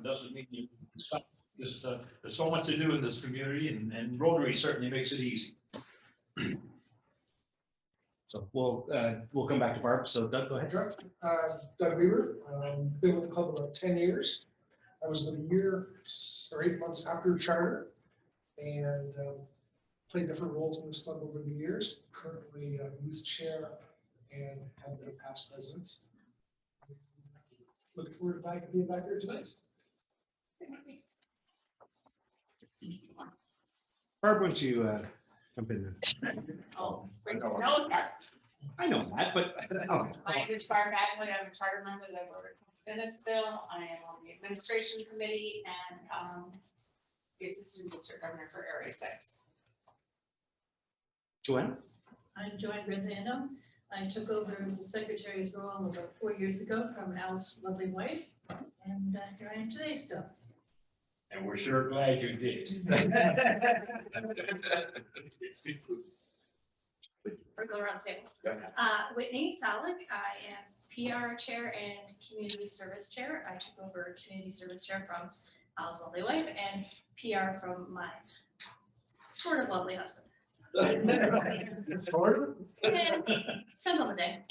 doesn't mean you stop. There's so much to do in this community, and Rotary certainly makes it easy. So we'll come back to Barb. So Doug, go ahead. Sure. Doug Weaver, been with the club about 10 years. I was about a year or 8 months after charter, and played different roles in this club over the years. Currently youth chair and have been a past president. Looking forward to being back here tonight. Barb, why don't you jump in there? Oh, Rachel knows that. I know that, but My name is Barb Bagley. I'm a charter member that works in Innisfil. I am on the administration committee and the assistant district governor for Area 6. Joanne? I'm Joanne Grisando. I took over the secretary's role about 4 years ago from Al's lovely wife, and here I am today still. And we're sure glad you did. Or go around the table. Yeah. Whitney Salick. I am PR chair and community service chair. I took over community service chair from Al's lovely wife and PR from my sort of lovely husband. Sort Depends on the day.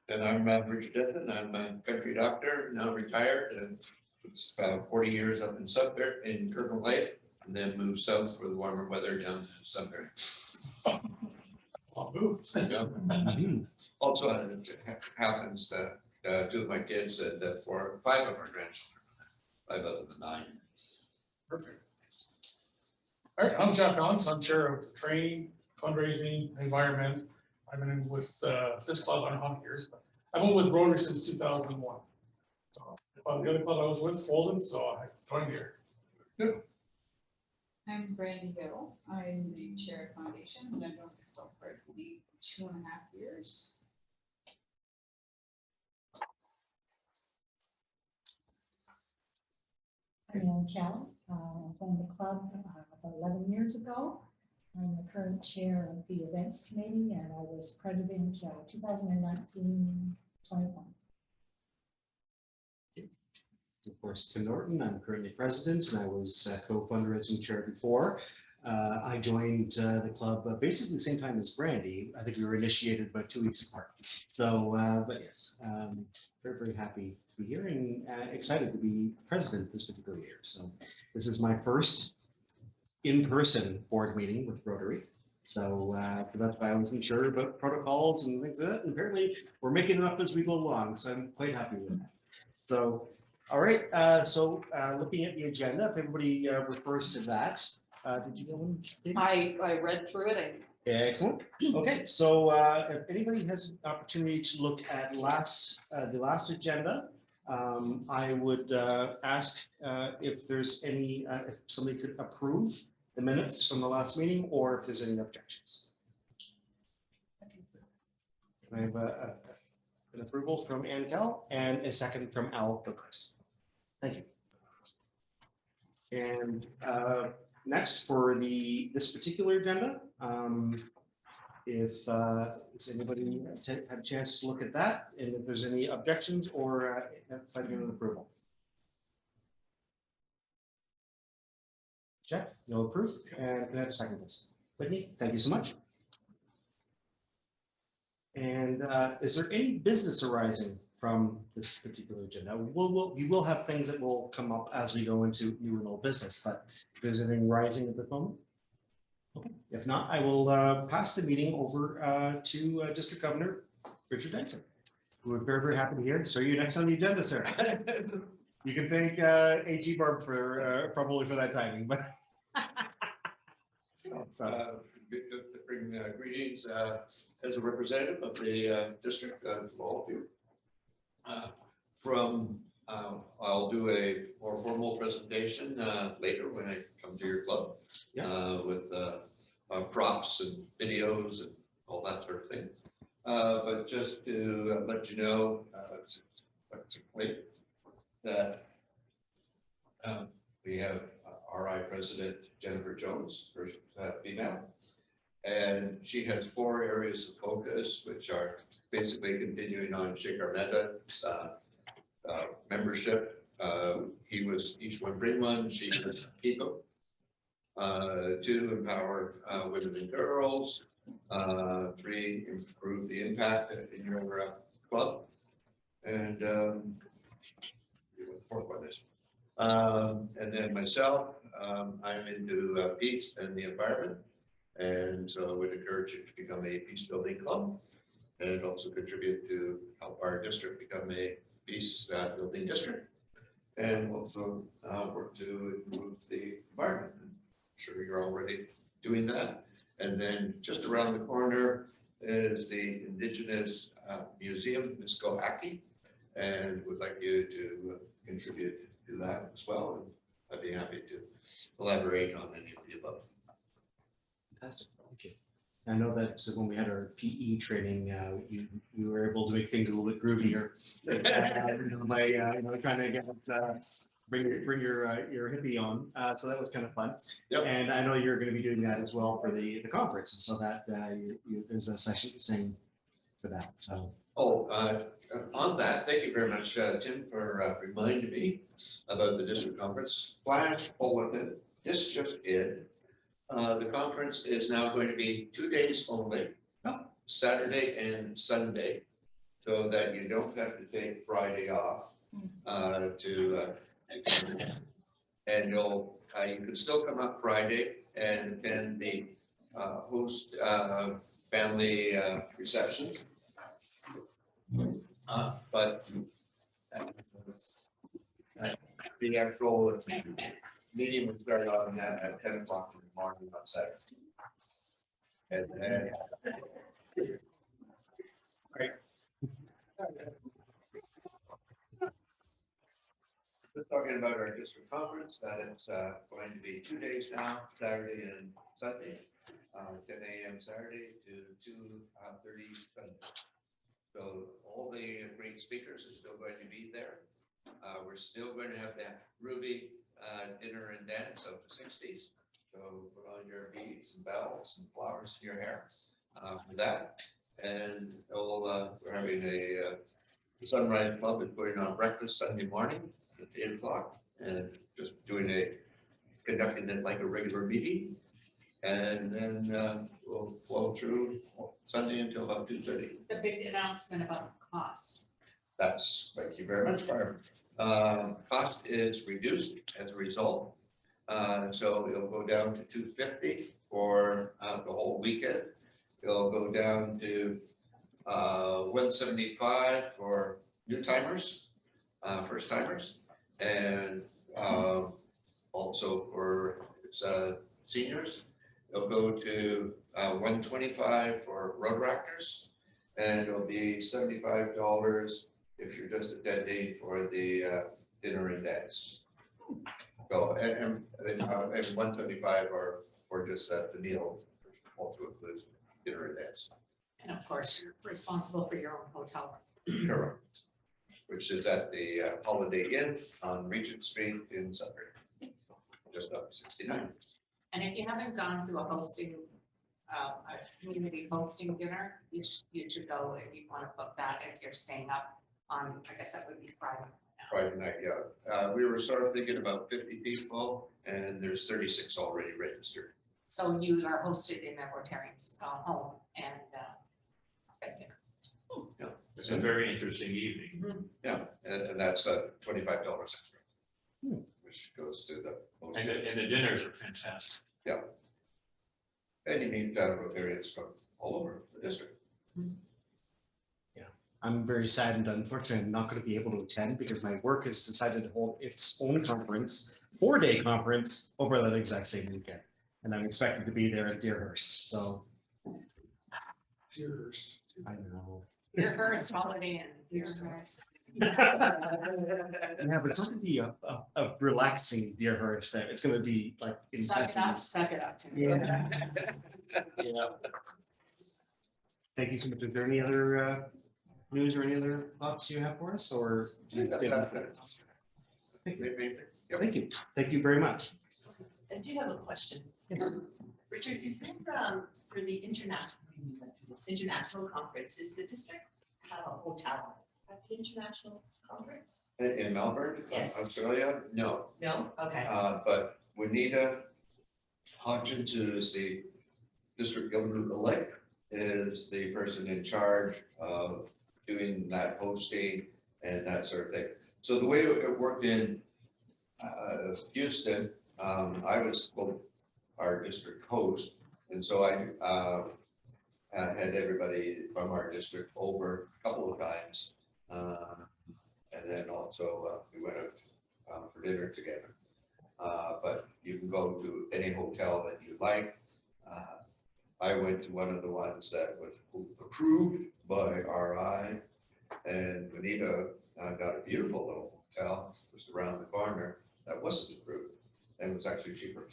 And I'm Richard Denton. I'm a country doctor, now retired, and it's about 40 years up in Sudbury, in Kirkland Lake, and then moved south for the warmer weather down to Sudbury. Also, it happens that 2 of my kids and 5 of our grandchildren, 5 out of the 9. Perfect. All right, I'm Jeff Owens. I'm chair of training, fundraising, environment. I've been with this club on 100 years, but I've been with Rotary since 2001. So, the other club I was with folded, so I joined here. I'm Brandy Hill. I'm the chair of foundation, and I've been with the club for 2.5 years. I'm Ann Cal. I joined the club about 11 years ago. I'm the current chair of the events committee, and I was president 2019-21. Of course, Tim Norton. I'm currently president, and I was co-fundraising chair before. I joined the club basically the same time as Brandy. I think we were initiated about 2 weeks apart. So, but yes, very, very happy to be here and excited to be president this particular year. So this is my first in-person board meeting with Rotary. So, so that's why I wasn't sure about protocols and things like that. And apparently we're making it up as we go along. So I'm quite happy with that. So, all right. So looking at the agenda, if everybody refers to that, did you go in? I read through it. Excellent. Okay, so if anybody has an opportunity to look at the last agenda, I would ask if there's any, if somebody could approve the minutes from the last meeting, or if there's any objections. Can I have an approval from Ann Cal and a second from Al Gilchrist? Thank you. And next for this particular agenda, if anybody had a chance to look at that, and if there's any objections or if I give an approval. Jeff, no approve, and can I have a second, please? Whitney, thank you so much. And is there any business arising from this particular agenda? We will have things that will come up as we go into new and old business, but if there's anything rising at the moment? Okay, if not, I will pass the meeting over to District Governor Richard Denton, who we're very, very happy to hear. So you're next on the agenda, sir. You can thank AG Barb for probably for that timing, but. Good to bring greetings as a representative of the district to all of you. I'll do a more formal presentation later when I come to your club with props and videos and all that sort of thing. But just to let you know, it's quick that we have RI President Jennifer Jones, first female, and she has 4 areas of focus, which are basically continuing on Shake Our Meta, membership, each one bring one, she was keep them. Two, empower women and girls. Three, improve the impact in your club. And fourth one is, and then myself, I'm into peace and the environment. And so I would encourage you to become a peace building club and also contribute to help our district become a peace building district. And also work to improve the environment. I'm sure you're already doing that. And then just around the corner is the Indigenous Museum, Muskohaki, and would like you to contribute to that as well. And I'd be happy to elaborate on any of the above. Fantastic, thank you. I know that so when we had our PE training, you were able to make things a little bit groovier. By trying to get bring your hippie on, so that was kind of fun. Yep. And I know you're going to be doing that as well for the conference, so that there's a session saying for that. So. Oh, on that, thank you very much, Tim, for reminding me about the district conference. Flash bulletin, this just in. The conference is now going to be 2 days only, Saturday and Sunday, so that you don't have to take Friday off and you can still come up Friday and attend the host family reception. But the actual meeting would start on at 10 o'clock in the morning on Saturday. And right. We're talking about our district conference, that it's going to be 2 days now, Saturday and Sunday, 10 a.m. Saturday to 2:30 Sunday. So all the great speakers are still going to be there. We're still going to have that Ruby dinner and dance of the 60s. So put on your beads and bells and flowers in your hair for that. And we're having the Sunrise Club is putting on breakfast Sunday morning at 8 o'clock and just conducting it like a regular meeting. And then we'll flow through Sunday until about 2:30. The big announcement about the cost. That's, thank you very much, Barb. Cost is reduced as a result. So it'll go down to $250 for the whole weekend. It'll go down to $175 for new timers, first timers, and also for seniors. It'll go to $125 for Rotaractors, and it'll be $75 if you're just attending for the dinner and dance. So, and $175 are for just the meal, which also includes dinner and dance. And of course, you're responsible for your own hotel room. Correct. Which is at the Holiday Inn on Regent Street in Sudbury, just up 69. And if you haven't gone to a community hosting dinner, you should go if you want to book that if you're staying up on, I guess that would be Friday. Friday night, yeah. We were sort of thinking about 50 people, and there's 36 already registered. So you are hosted in the Rotarian's home and fed dinner. Yeah. It's a very interesting evening. Yeah, and that's $25 extra, which goes to the. And the dinners are fantastic. Yeah. And you meet Rotarians from all over the district. I'm very saddened. Unfortunately, I'm not going to be able to attend because my work has decided to hold its own conference, 4-day conference over that exact same weekend. And I'm expected to be there at Deerhurst. So. Deerhurst. I know. Your first holiday in Deerhurst. Yeah, but it's going to be a relaxing Deerhurst. It's going to be like. Suck it up. Tim. Yeah. Yeah. Thank you so much. Is there any other news or any other thoughts you have for us, or? Thank you. Thank you very much. I do have a question. Richard, is there, for the international conference, does the district have a hotel? at the international conference? In Melbourne, Yes. Australia? No. No? Okay. But Juanita Hodgins, who is the district governor-elect, is the person in charge of doing that hosting and that sort of thing. So the way it worked in Houston, I was our district host, and so I had everybody from our district over a couple of times. And then also we went out for dinner together. But you can go to any hotel that you like. I went to one of the ones that was approved by RI, and Bonita got a beautiful little hotel just around the corner that wasn't approved and was actually cheaper.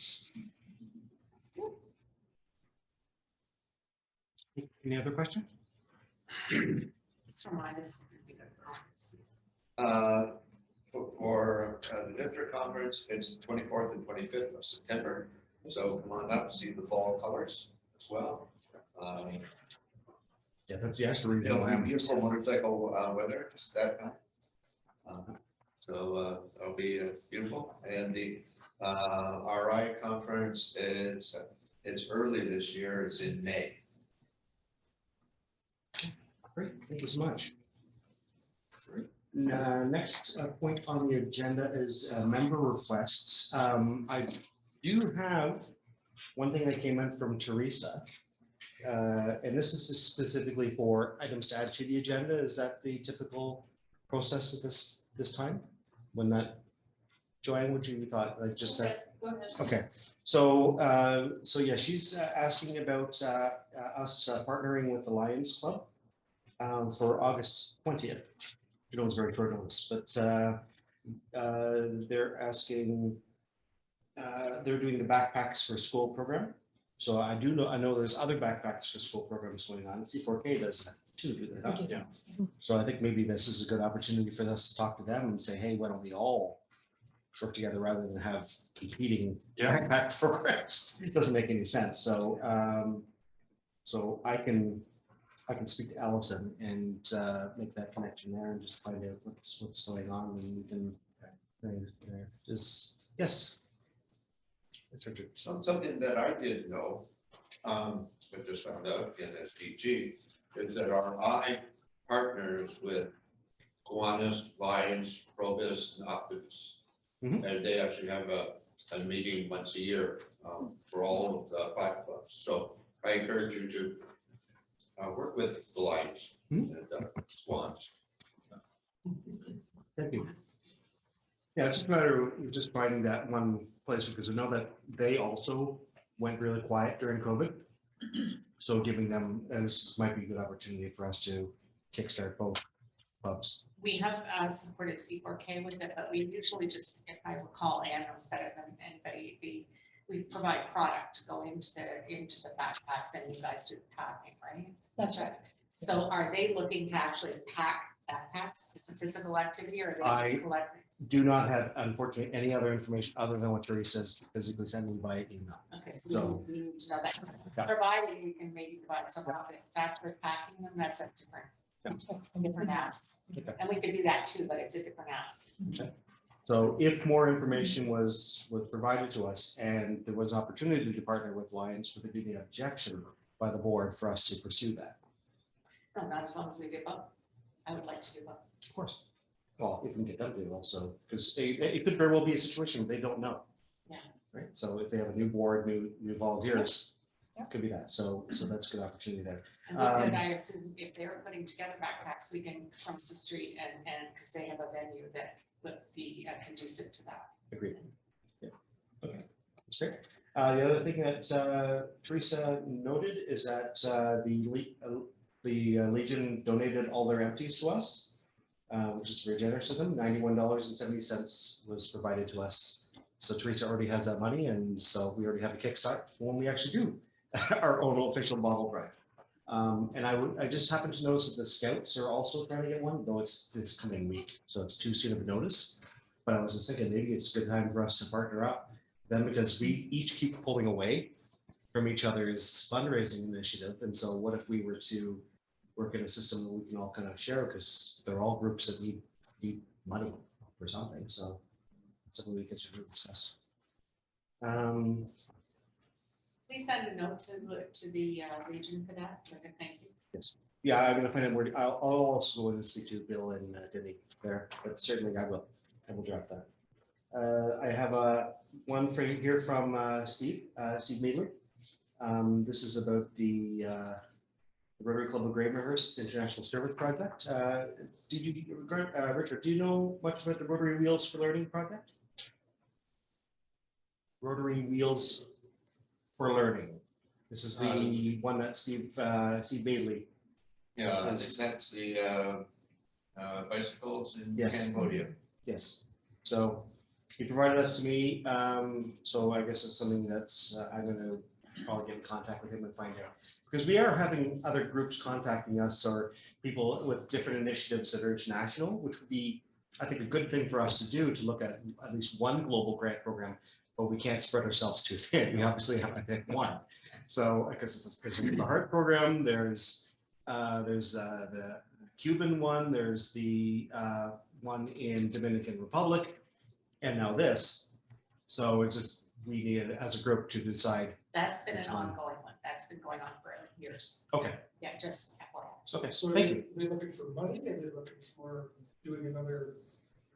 Any other questions? Just remind us. Of the conference, please. For the district conference, it's the 24th and 25th of September. So come on up, see the fall colors as well. Yeah, that's the extra reason It'll why be I'm beautiful motorcycle weather that time. So it'll be beautiful. And the RI conference is, it's early this year, it's in May. Great, thank you so much. Next point on the agenda is member requests. I do have one thing that came in from Teresa. And this is specifically for items to add to the agenda. Is that the typical process at this time? When that, Joanne, would you thought like just that? Go ahead. Okay, so yeah, she's asking about us partnering with the Lions Club for August 20th. You know, it's very short notice, but they're asking, they're doing the backpacks for school program. So I know there's other backpacks for school programs going on. C4K does that too, do they not? Yeah. So I think maybe this is a good opportunity for us to talk to them and say, hey, why don't we all work together rather than have competing backpack programs? It doesn't make any sense. So so I can speak to Allison and make that connection there and just find out what's going on, and we can just yes. Something that I didn't know, but just found out in SDG, is that our I partners with Kiwanis, Lions, Provis, and Optimus. Mhm. And they actually have a meeting once a year for all of the 5 clubs. So I encourage you to work with the Lions and Swans. Thank you. Yeah, it's just a matter of just finding that one place, because I know that they also went really quiet during COVID. So giving them, this might be a good opportunity for us to kickstart both clubs. We have supported C4K with it, but we usually just, if I recall, Ann knows better than anybody, we provide product to go into the backpacks, and you guys do the packing, right? That's right. So are they looking to actually pack backpacks? It's a physical activity, or are they just collecting? Do not have, unfortunately, any other information other than what Teresa says physically sent me by email. Okay, So- so we need to know that. Yeah. Provided you can maybe provide some, but if it's actually packing them, that's a different ask. Okay. And we could do that too, but it's a different ask. So if more information was provided to us and there was an opportunity to partner with Lions, would there be an objection by the board for us to pursue that? No, not as long as we give up. I would like to give up. Of course. Well, if we can get them to also, because it could very well be a situation where they don't know. Yeah. Right, so if they have a new board, new volunteers, it could be that, so that's a good opportunity there. And we could, I assume, if they're putting together backpacks, we can cross the street and, because they have a venue that would be conducive to that. Agreed. Yeah, okay, that's great. The other thing that Teresa noted is that the Legion donated all their empties to us, which is very generous of them. $91.70 was provided to us. So Teresa already has that money, and so we already have a kickstart when we actually do our own official bottle drive. And I just happened to notice that the Scouts are also trying to get one, though it's this coming week, so it's too soon of a notice. But I was just thinking maybe it's a good time for us to partner up then, because we each keep pulling away from each other's fundraising initiative. And so what if we were to work in a system that we can all kind of share, because they're all groups that need money for something, so it's something we can sort of discuss. Please send a note to the region for that, like a thank you. Yeah, I'm gonna find out more. I'll also go in and speak to Bill and Denny there, but certainly I will drop that. I have one for you here from Steve Maidley. This is about the Rotary Club of Gravenhurst's International Service Project. Richard, do you know much about the Rotary Wheels for Learning project? Rotary Wheels for Learning. This is the one that Steve Maidley. Yeah, I think that's the bicycles in Yes. Cambodia. Yes. So he provided this to me. So I guess it's something that's I'm going to probably get in contact with him and find out, because we are having other groups contacting us, or people with different initiatives that are international, which would be, I think, a good thing for us to do, to look at least one global grant program. But we can't spread ourselves too thin. We obviously have to pick one. So because there's the HEART program, there's the Cuban one, there's the one in Dominican Republic, and now this. So it's just, we need as a group to decide. That's been an Which one? ongoing one. That's been going on for years. Okay. Yeah, just FYI. Okay. So are Thank you. they looking for money, and they're looking for doing another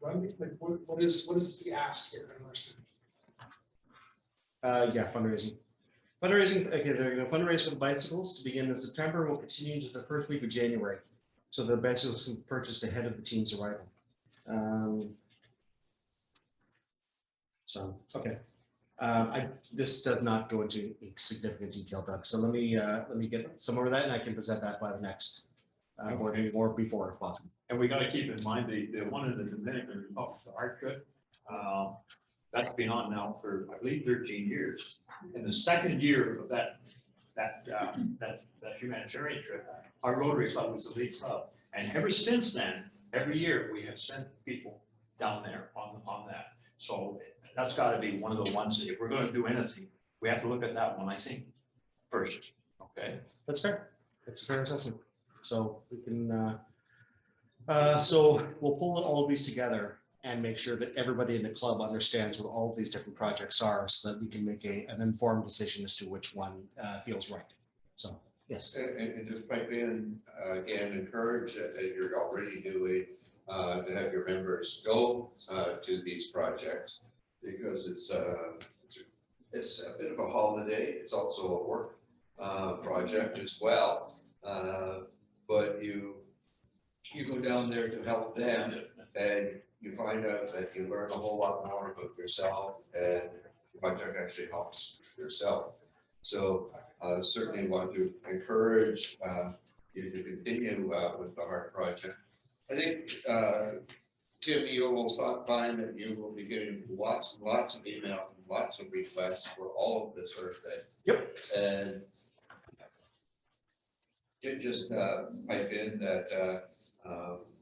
run? Like, what is the ask here? I don't understand. Yeah, fundraising. Fundraising. Okay, they're going to fundraise for the bicycles to begin in September. Will continue into the first week of January, so the bicycles can be purchased ahead of the team's arrival. So okay. This does not go into significant detail, Doug. So let me get some more of that, and I can present that by the next board meeting or before if possible. And we gotta keep in mind, the one in the Dominican Republic, the art trip, that's been on now for, I believe, 13 years. And the second year of that humanitarian trip, our Rotary Club was the lead club. And ever since then, every year, we have sent people down there on that. So that's gotta be one of the ones that if we're gonna do anything, we have to look at that one, I think, first, okay? That's fair. It's a fair assessment. So we can. So we'll pull all of these together and make sure that everybody in the club understands what all of these different projects are, so that we can make an informed decision as to which one feels right. So, yes. And just pipe in, again, encourage, as you're already doing, to have your members go to these projects, because it's a bit of a holiday. It's also a work project as well. But you go down there to help them, and you find out that you learn a whole lot more about yourself, and the project actually helps yourself. So certainly want to encourage you to continue with the HEART project. I think, Tim, you will find that you will be getting lots and lots of emails and lots of requests for all of this sort of thing. Yep. And just pipe in that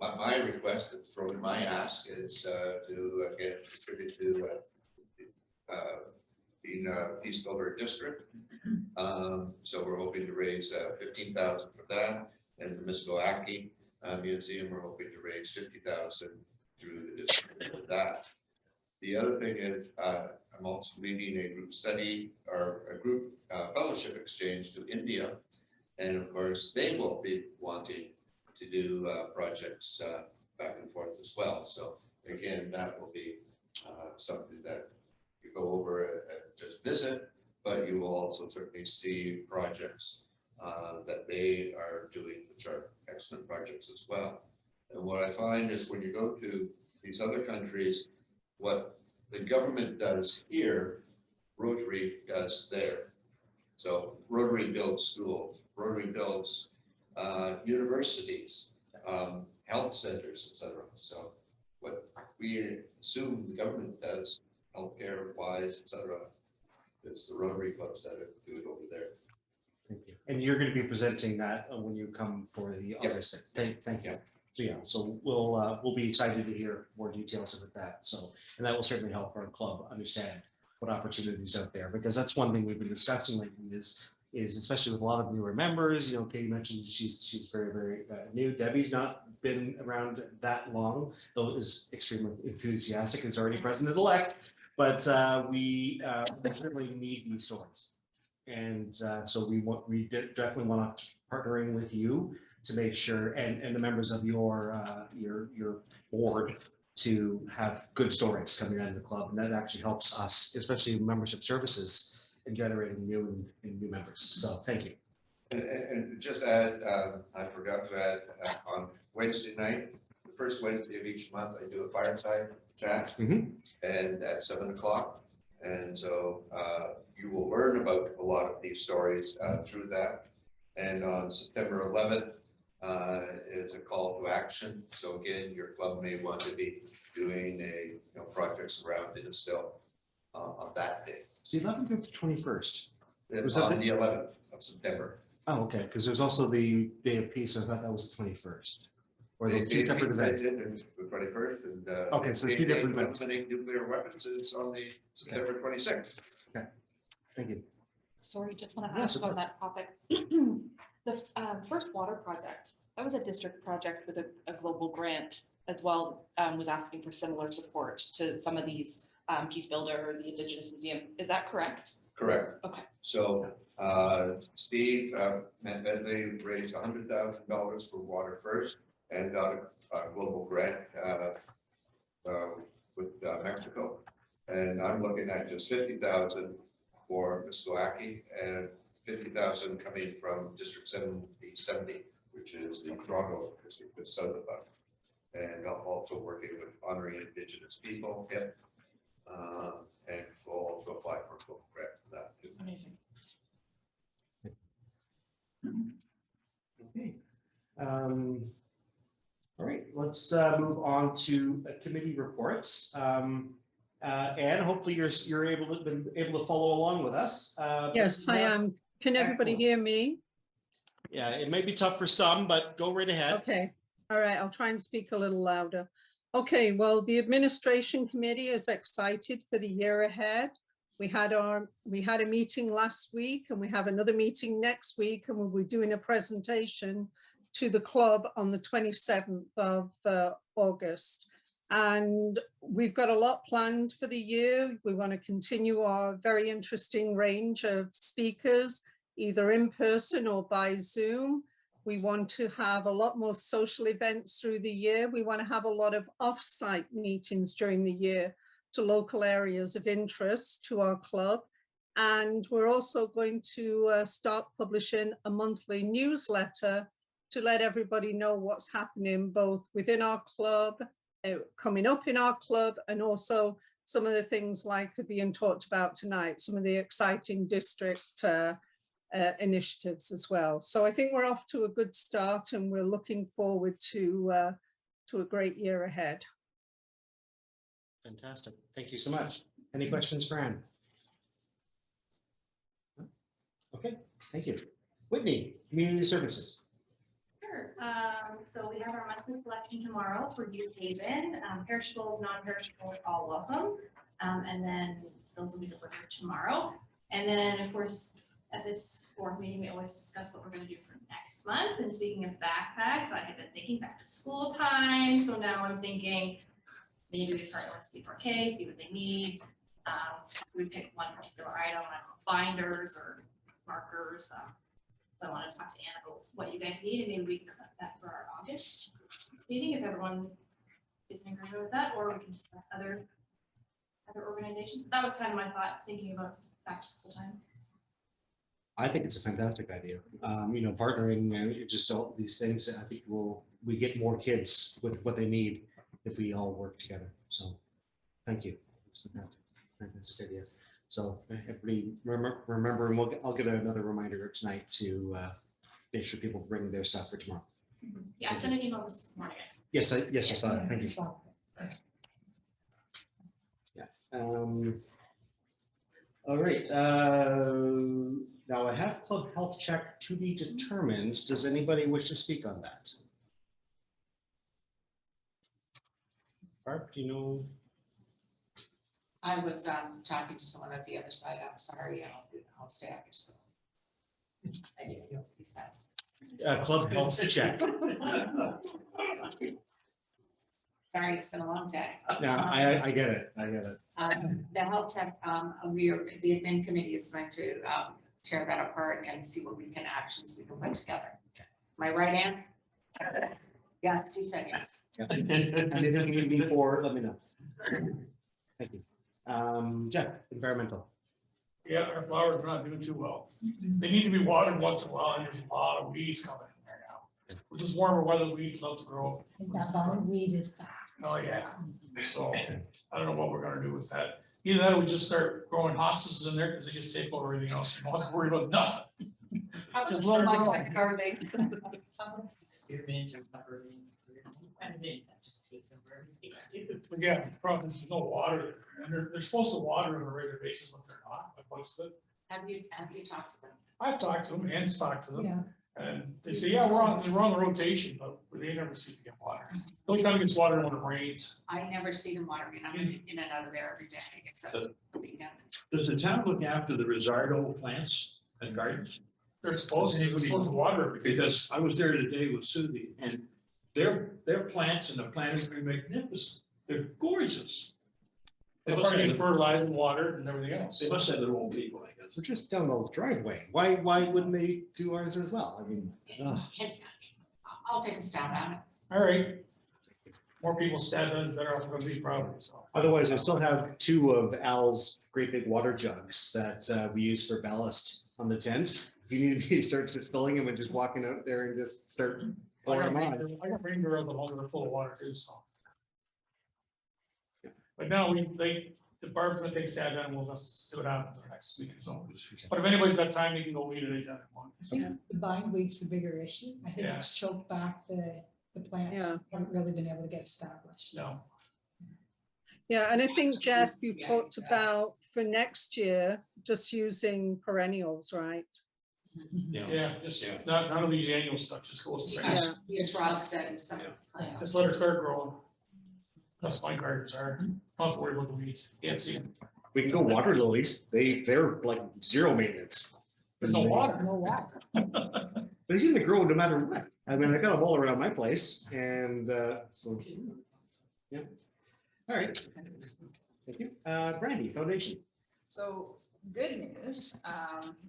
my request, probably my ask, is to again contribute to being a Peace Builder district. So we're hoping to raise 15,000 for that, and the Miskoaki Museum, we're hoping to raise 50,000 through the district for that. The other thing is I'm also leading a group study or a group fellowship exchange to India. And of course, they will be wanting to do projects back and forth as well. So again, that will be something that you go over and just visit, but you will also certainly see projects that they are doing, which are excellent projects as well. And what I find is when you go to these other countries, what the government does here, Rotary does there. So Rotary builds schools, Rotary builds universities, health centers, etc. So what we assume the government does, healthcare wise, etc., it's the Rotary clubs that do it over there. Thank you. And you're going to be presenting that when you come for the Yep. August. Thank you. Yep. So yeah, so we'll be excited to hear more details about that. So, and that will certainly help our club understand what opportunities out there, because that's one thing we've been discussing lately is is, especially with a lot of newer members, Katie mentioned she's very, very new. Debbie's not been around that long, though is extremely enthusiastic, is already president-elect, but we certainly need these stories. And so we definitely want to keep partnering with you to make sure, and the members of your board, to have good stories coming out of the club, and that actually helps us, especially membership services, in generating new members. So thank you. And just add, I forgot to add, on Wednesday night, the first Wednesday of each month, I do a fireside chat, and at 7 o'clock. And so you will learn about a lot of these stories through that. And on September 11th is a call to action. So again, your club may want to be doing projects around Innisfil on that day. It's the 11th or the 21st? It's on the 11th of September. Oh, okay, because there's also the Day of Peace. I thought that was the 21st. Or those two separate events. The 21st, and okay, so two different events. Nuclear weapons is on the September 26th. Okay, thank you. Sorry, just want to Yes, ask of about that topic. The first water project, that was a district project with a global grant as well, was asking for similar support to some of these Peace Builder or the Indigenous Museum. Is that correct? Correct. Okay. So Steve Medley raised $100,000 for Water First and got a global grant with Mexico. And I'm looking at just 50,000 for Meskwaki and 50,000 coming from District 70, which is the Toronto district that's south of us. And I'm also working with honoring Indigenous people. And we'll also apply for a global grant for that too. Amazing. Okay. All right, let's move on to committee reports. Anne, hopefully you're able to follow along with us. Yes, I am. Can everybody Excellent. hear me? Yeah, it may be tough for some, but go right ahead. Okay, all right, I'll try and speak a little louder. Okay, well, the administration committee is excited for the year ahead. We had a meeting last week, and we have another meeting next week, and we'll be doing a presentation to the club on the 27th of August. And we've got a lot planned for the year. We want to continue our very interesting range of speakers, either in person or by Zoom. We want to have a lot more social events through the year. We want to have a lot of off-site meetings during the year to local areas of interest to our club. And we're also going to start publishing a monthly newsletter to let everybody know what's happening both within our club, coming up in our club, and also some of the things like are being talked about tonight, some of the exciting district initiatives as well. So I think we're off to a good start, and we're looking forward to a great year ahead. Fantastic. Thank you so much. Any questions for Anne? Okay, thank you. Whitney, Community Services. Sure. So we have our monthly collection tomorrow for Youth Haven. Perishables, non-perishables, all welcome. And then those will be delivered tomorrow. And then, of course, at this board meeting, we always discuss what we're going to do for next month. And speaking of backpacks, I have been thinking back to school time. So now I'm thinking maybe we partner with C4K, see what they need. We pick one particular item, binders or markers. So I want to talk to Anne about what you guys need, and maybe we can cut that for our August meeting if everyone is in agreement with that, or we can discuss other organizations. But that was kind of my thought, thinking about back to school time. I think it's a fantastic idea. Partnering just all these things. I think we get more kids with what they need if we all work together. So thank you. It's fantastic. Fantastic idea. So everybody remember, and I'll get another reminder tonight to make sure people bring their stuff for tomorrow. Yeah, I sent an email this morning. Yes, I saw that. Thank you. Yeah. All right. Now I have club health check to be determined. Does anybody wish to speak on that? Barb, do you know? I was talking to someone at the other side. I'm sorry, I'll stay after. So I didn't know what you said. Club health check. Sorry, it's been a long day. No, I get it. I get it. The health check, the admin committee is going to tear that apart and see what actions we can put together. Am I right, Ann? Yeah, she said yes. And if you need me for, let me know. Thank you. Jeff, environmental. Yeah, our flowers are not doing too well. They need to be watered once in a while, and there's a lot of weeds coming in there now. Which is warmer weather, weeds love to grow. I think that bondweed is back. Oh, yeah. So I don't know what we're gonna do with that. Either that or we just start growing hostas in there because they just take over everything else. You don't have to worry about nothing. Just let Like them grow. my gardening. Experiment or whatever. And then that just takes over everything. Yeah, the problem is there's no water there. And they're supposed to water on a regular basis, but they're not. I've noticed it. Have you talked to them? I've talked to them and talked to them. Yeah, And they say, yeah, we're on the rotation, but they never seem to get water. The only time it gets water when it rains. I never see them watering. I'm in and out of there every day, except the weekend. Does the town look after the Rizzardo plants and gardens? They're supposed to water everything. Because I was there today with Suzie, and their plants and the planters are magnificent. They're gorgeous. They They're must probably have, fertilizer and water and everything else. they must have their own people, I guess. We're just down the driveway. Why wouldn't they do ours as well? I mean, ugh. I'll take a stab at it. All right. More people stab in, better off going to be probably, so. Otherwise, I still have 2 of Al's great big water jugs that we use for ballast on the tent. If you need me to start just filling them and just walking out there and just start pouring them on. I got rain barrels at home that are full of water too, so. But now the Barb's gonna take a stab at it, and we'll just see what happens the next week or so. But if anybody's got time, you can go weed it anytime you want. I think the bindweed's the bigger issue. I think Yeah. it's choked back the plants. Yeah. Haven't really been able to get established. No, Yeah, and I think, Jeff, you Yeah, talked yeah. about for next year, just using perennials, right? yeah, just Yeah. none of these annual stuff, just goes. to Yeah. waste. You drop that in some. Yeah. Just let her start growing. That's my gardens are, don't have to worry about the weeds, can't see them. We can go water lilies. They're like 0 maintenance. There's no water. No water. They seem to grow no matter what. I mean, I got them all around my place and so, yeah. All right. Thank you. Brandy, Foundation. So good news,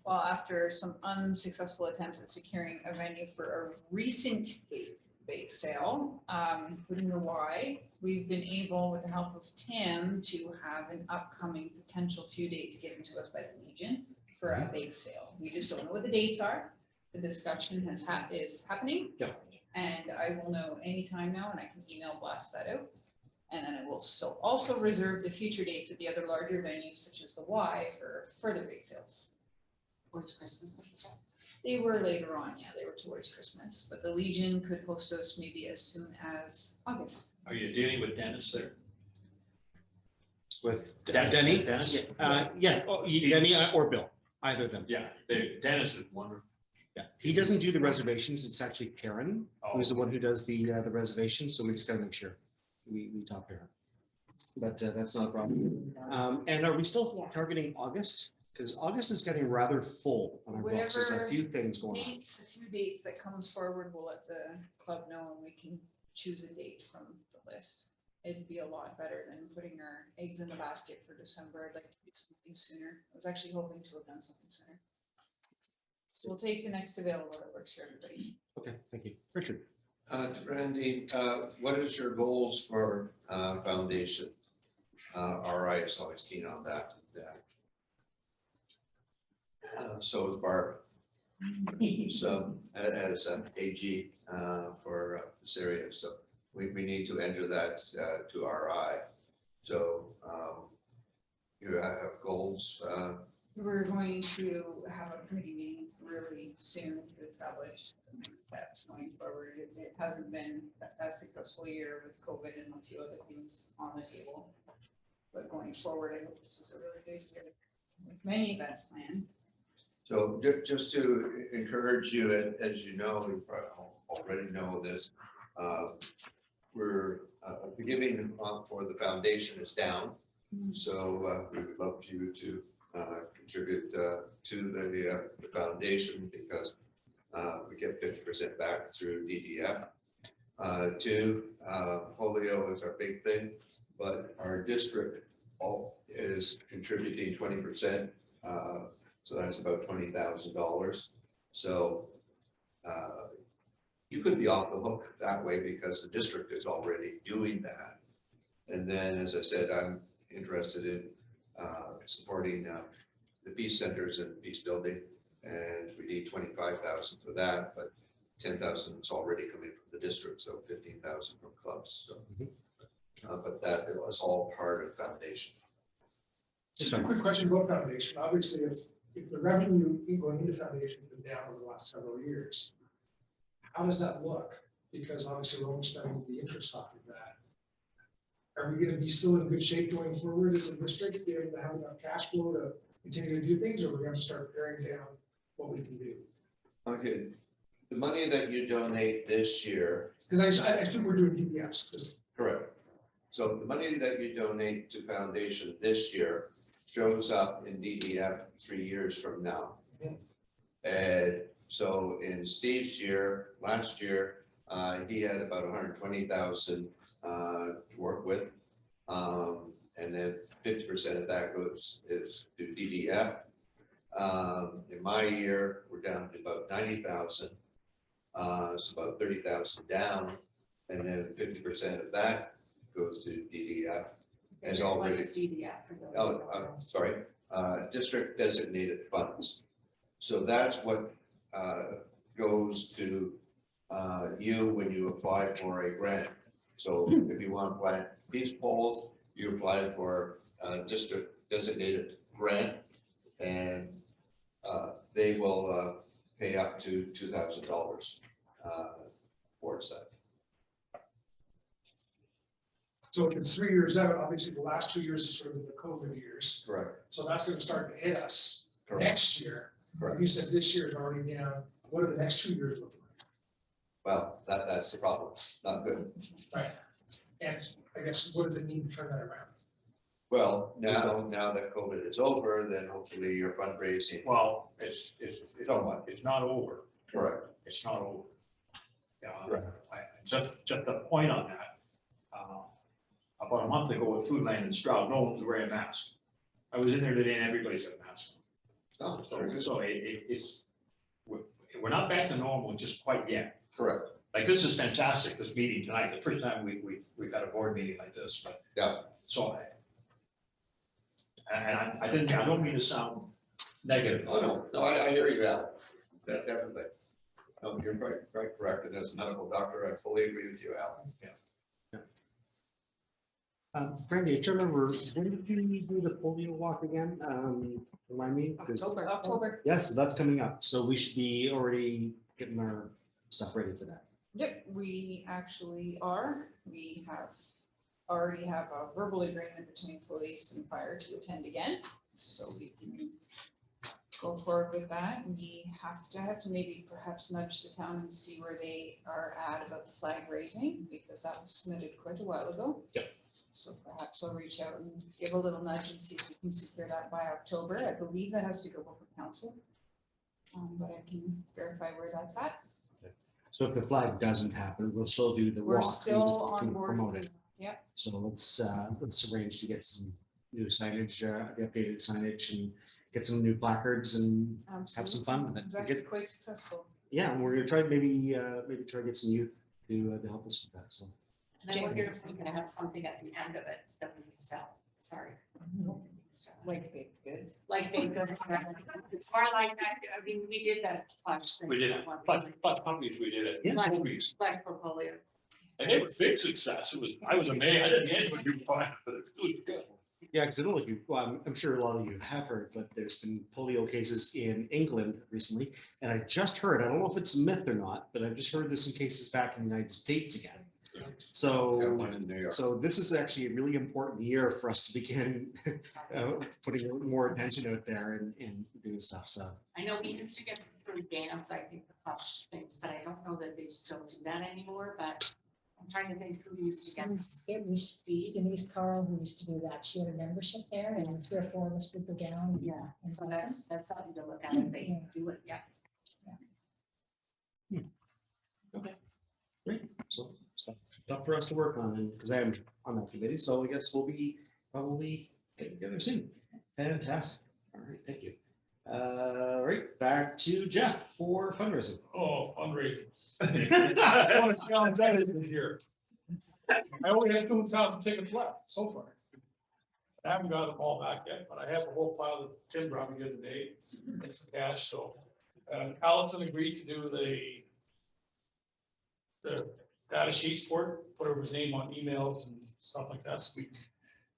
well, after some unsuccessful attempts at securing a venue for a recent bake sale, including the Y, we've been able, with the help of Tim, to have an upcoming potential few dates given to us by the Legion for a bake sale. We just don't know what the dates are. The discussion is happening. Yeah. And I will know anytime now, and I can email blast that out. And then I will still also reserve the future dates at the other larger venues such as the Y for further bake sales. Towards Christmas and stuff. They were later on, yeah, they were towards Christmas, but the Legion could host us maybe as soon as August. Are you dealing with Dennis there? With Dennis? Denny? Dennis? Yeah, Denny or Bill, either of them. Yeah, Dennis is wonderful. Yeah, he doesn't do the reservations. It's actually Karen, who's the Oh, one who does the reservations. So we just gotta make sure we talk to her. But that's not a problem. And are we still targeting August? Because August is getting rather full on our books. There's a Whatever few things going on. Dates, a few dates that comes forward, we'll let the club know and we can choose a date from the list. It'd be a lot better than putting our eggs in the basket for December. I'd like to do something sooner. I was actually hoping to have done something sooner. So we'll take the next available that works for everybody. Okay, thank you. Richard. Randy, what is your goals for foundation? RI is always keen on that. So is Barb. So as an AG for this area, so we need to enter that to RI. So you have goals. We're going to have a committee meeting really soon to establish the next steps going forward. It hasn't been a successful year with COVID and a few other things on the table. But going forward, I hope this is a really good year with many events planned. So just to encourage you, as you know, you probably already know this, we're the giving for the foundation is down. So we would love you to contribute to the foundation because we get 50% back through DDF. Two, polio is our big thing, but our district is contributing 20%. So that's about $20,000. So you could be off the hook that way because the district is already doing that. And then, as I said, I'm interested in supporting the peace centers and peace building, and we need 25,000 for that, but 10,000 is already coming from the district, so 15,000 from clubs. So, but that is all part of foundation. Just a quick question about foundation. Obviously, if the revenue going into foundation has been down over the last several years, how does that look? Because obviously we're only spending the interest off of that. Are we going to be still in good shape going forward as a district, be able to have enough cash flow to continue to do things, or we're going to start paring down what we can do? Okay, the money that you donate this year. Because I assume we're doing DPS. Correct. So the money that you donate to foundation this year shows up in DDF 3 years from now. Yeah. And so in Steve's year, last year, he had about 120,000 to work with. And then 50% of that is to DDF. In my year, we're down to about 90,000. It's about 30,000 down. And then 50% of that goes to DDF. And What already, is DDF for those? who don't know? sorry, district designated funds. So that's what goes to you when you apply for a grant. So if you want to plant peace poles, you apply for a district designated grant, and they will pay up to $2,000 towards that. So if it's 3 years out, obviously the last 2 years is sort of the COVID years. Correct. So that's going to start to hit us Correct. next year. Correct. You said this year is already down. What do the next 2 years look like? Well, that's the problem. Not good. Right. And I guess, what does it mean to turn that around? Well, now that COVID is over, then hopefully your fundraising. Well, it's not over. Correct. It's not over. Yeah, Right. just a point on that. About a month ago with Foodland and Stroud, no one was wearing a mask. I was in there today and everybody's got a mask. Oh, very good. So it's, we're not back to normal just quite yet. Correct. Like, this is fantastic, this meeting tonight, the first time we've had a board meeting like this, but. Yeah. So, I don't mean to sound negative. Oh, no, I hear you, Al. Definitely. No, you're right, correct. And as a medical doctor, I fully agree with you, Al. Yeah. Brandy, do you remember, when did you do the polio walk again? Remind me? 'Cause- October. Yeah, so that's coming up. So we should be already getting our stuff ready for that. Yep, we actually are. We already have a verbal agreement between police and fire to attend again. So we can go forward with that. We have to maybe perhaps nudge the town and see where they are at about the flag raising, because that was submitted quite a while ago. Yep. So perhaps I'll reach out and give a little nudge and see if we can secure that by October. I believe that has to go before council. But I can verify where that's at. So if the flag doesn't happen, we'll still do the We're walk. still to on board. promote it. Yep. So let's arrange to get some new signage, the updated signage, and get some new placards and have some fun with it. It's actually quite successful. Yeah, and we're gonna try maybe try to get some youth to help us with that. So And I wonder if we can have something at the end of it that we can sell. Sorry. So, Like big goods. Like baked goods. Or like that, I mean, we did that plush thing. We did it, plus companies, we did it. Yeah. Companies. Like for polio. And it was big success. I was amazed. I didn't think it would be fun, but it was good. yeah, because I don't know if you, well, I'm sure a lot of you have heard, but there's been polio cases in England recently, and I just heard, I don't know if it's a myth or not, but I've just heard there's some cases back in the United States again. Got So, one in New York. so this is actually a really important year for us to begin putting more attention out there and doing stuff. So I know we used to get free bands, I think, the plush things, but I don't know that they still do that anymore, but I'm trying to think who used to get. It was Denise Carl who used to do that. She had a membership there and 3 or 4 of us would go down. Yeah, so that's something to look at if they do it, yeah. Great, so stuff for us to work on, and because I am on that committee, so I guess we'll be probably getting together soon. Fantastic. All right, thank you. Right, back to Jeff for fundraising. Oh, fundraising. I want to challenge that this year. I only have 2,000 tickets left so far. I haven't got them all back yet, but I have a whole pile that Tim brought me the other day. It's some cash, so Allison agreed to do the data sheets for it, put everybody's name on emails and stuff like that. So we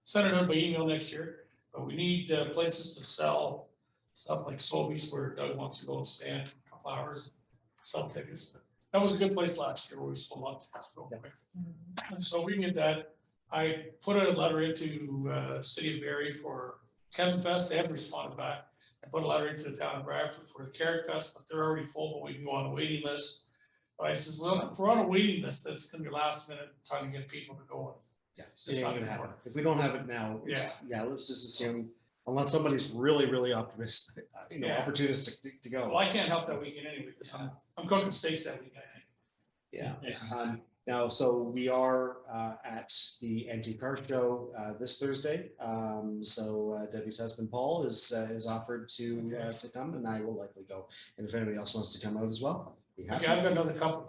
send it out by email next year, but we need places to sell stuff like Sobeys where Doug wants to go and stand for a couple hours, sell tickets. But that was a good place last year where we sold lots of tickets. And so we did that. I put a letter into City of Barrie for Kevin Fest. They haven't responded back. I put a letter into the town of Bradford for the Carrot Fest, but they're already full, but we can go on a waiting list. But I says, well, if we're on a waiting list, that's gonna be last minute trying to get people to go. Yeah, It's it just ain't not gonna gonna happen. work. If we don't have it now, yeah, let's just assume, unless somebody's really optimistic, Yeah. opportunistic to go. Well, I can't help that weekend anyway, because I'm cooking steaks that weekend. Yeah. Now, so we are at the Antique Car Show this Thursday. So Debbie's husband Paul is offered to come, and I will likely go. And if anybody else wants to come out as well, we have. Okay, I've got another couple of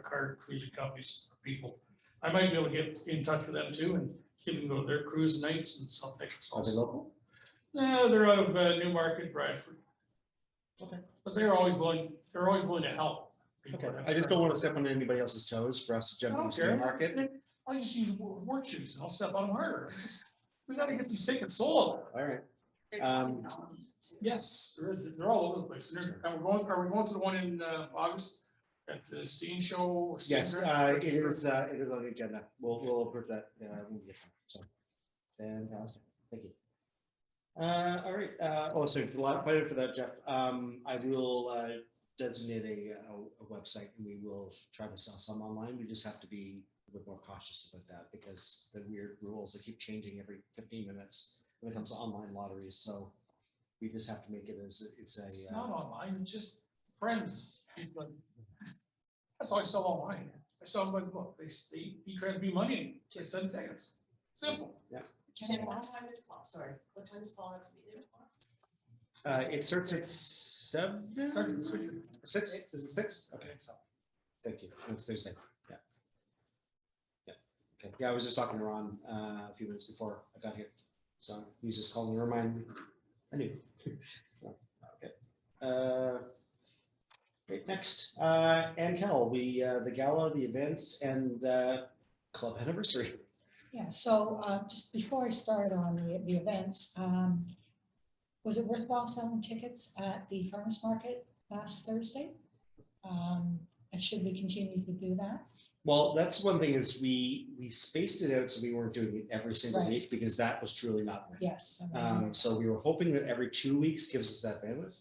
car cruiser companies, people. I might be able to get in touch with them too and see if we can go to their cruise nights and something. Are they local? No, they're out of Newmarket, Bradford. Okay. But they're always willing to help. Okay, I just don't want to step on anybody else's toes for us to jump into the market. I just use work shoes and I'll step on them harder. We gotta get these tickets sold. All right. Yes, they're all over the place. And are we going to the one in August at the Steam Show? Or Steam Yes, Drive? it is on the agenda. We'll approve that. When we get there. So fantastic. Thank you. All right. So for that, Jeff, I will designate a website, and we will try to sell some online. We just have to be a bit more cautious about that because the weird rules that keep changing every 15 minutes when it comes to online lotteries. So we just have to make it as it's Not online, it's just friends. People. That's all I sell online. I sell them, look, he tries to be money, they send tickets. Simple. Yeah. Tim, what time is Paul? Sorry, what time is Paul have to be there? It starts at 7. Starts at 6. 6? Is it 6? Okay. So thank you. It's Thursday. Yeah. Yeah. Okay. Yeah, I was just talking to Ron a few minutes before I got here. So he's just calling to remind me. I knew. So, okay. Okay, next. Ann Kell, the gala, the events, and the club anniversary. Yeah, so just before I start on the events, was it worthwhile selling tickets at the farmers market last Thursday? And should we continue to do that? Well, that's one thing is we spaced it out so we weren't doing it every single Right. week because that was truly not worth it. Yes. I mean, So we were hoping that every 2 weeks gives us that bandwidth.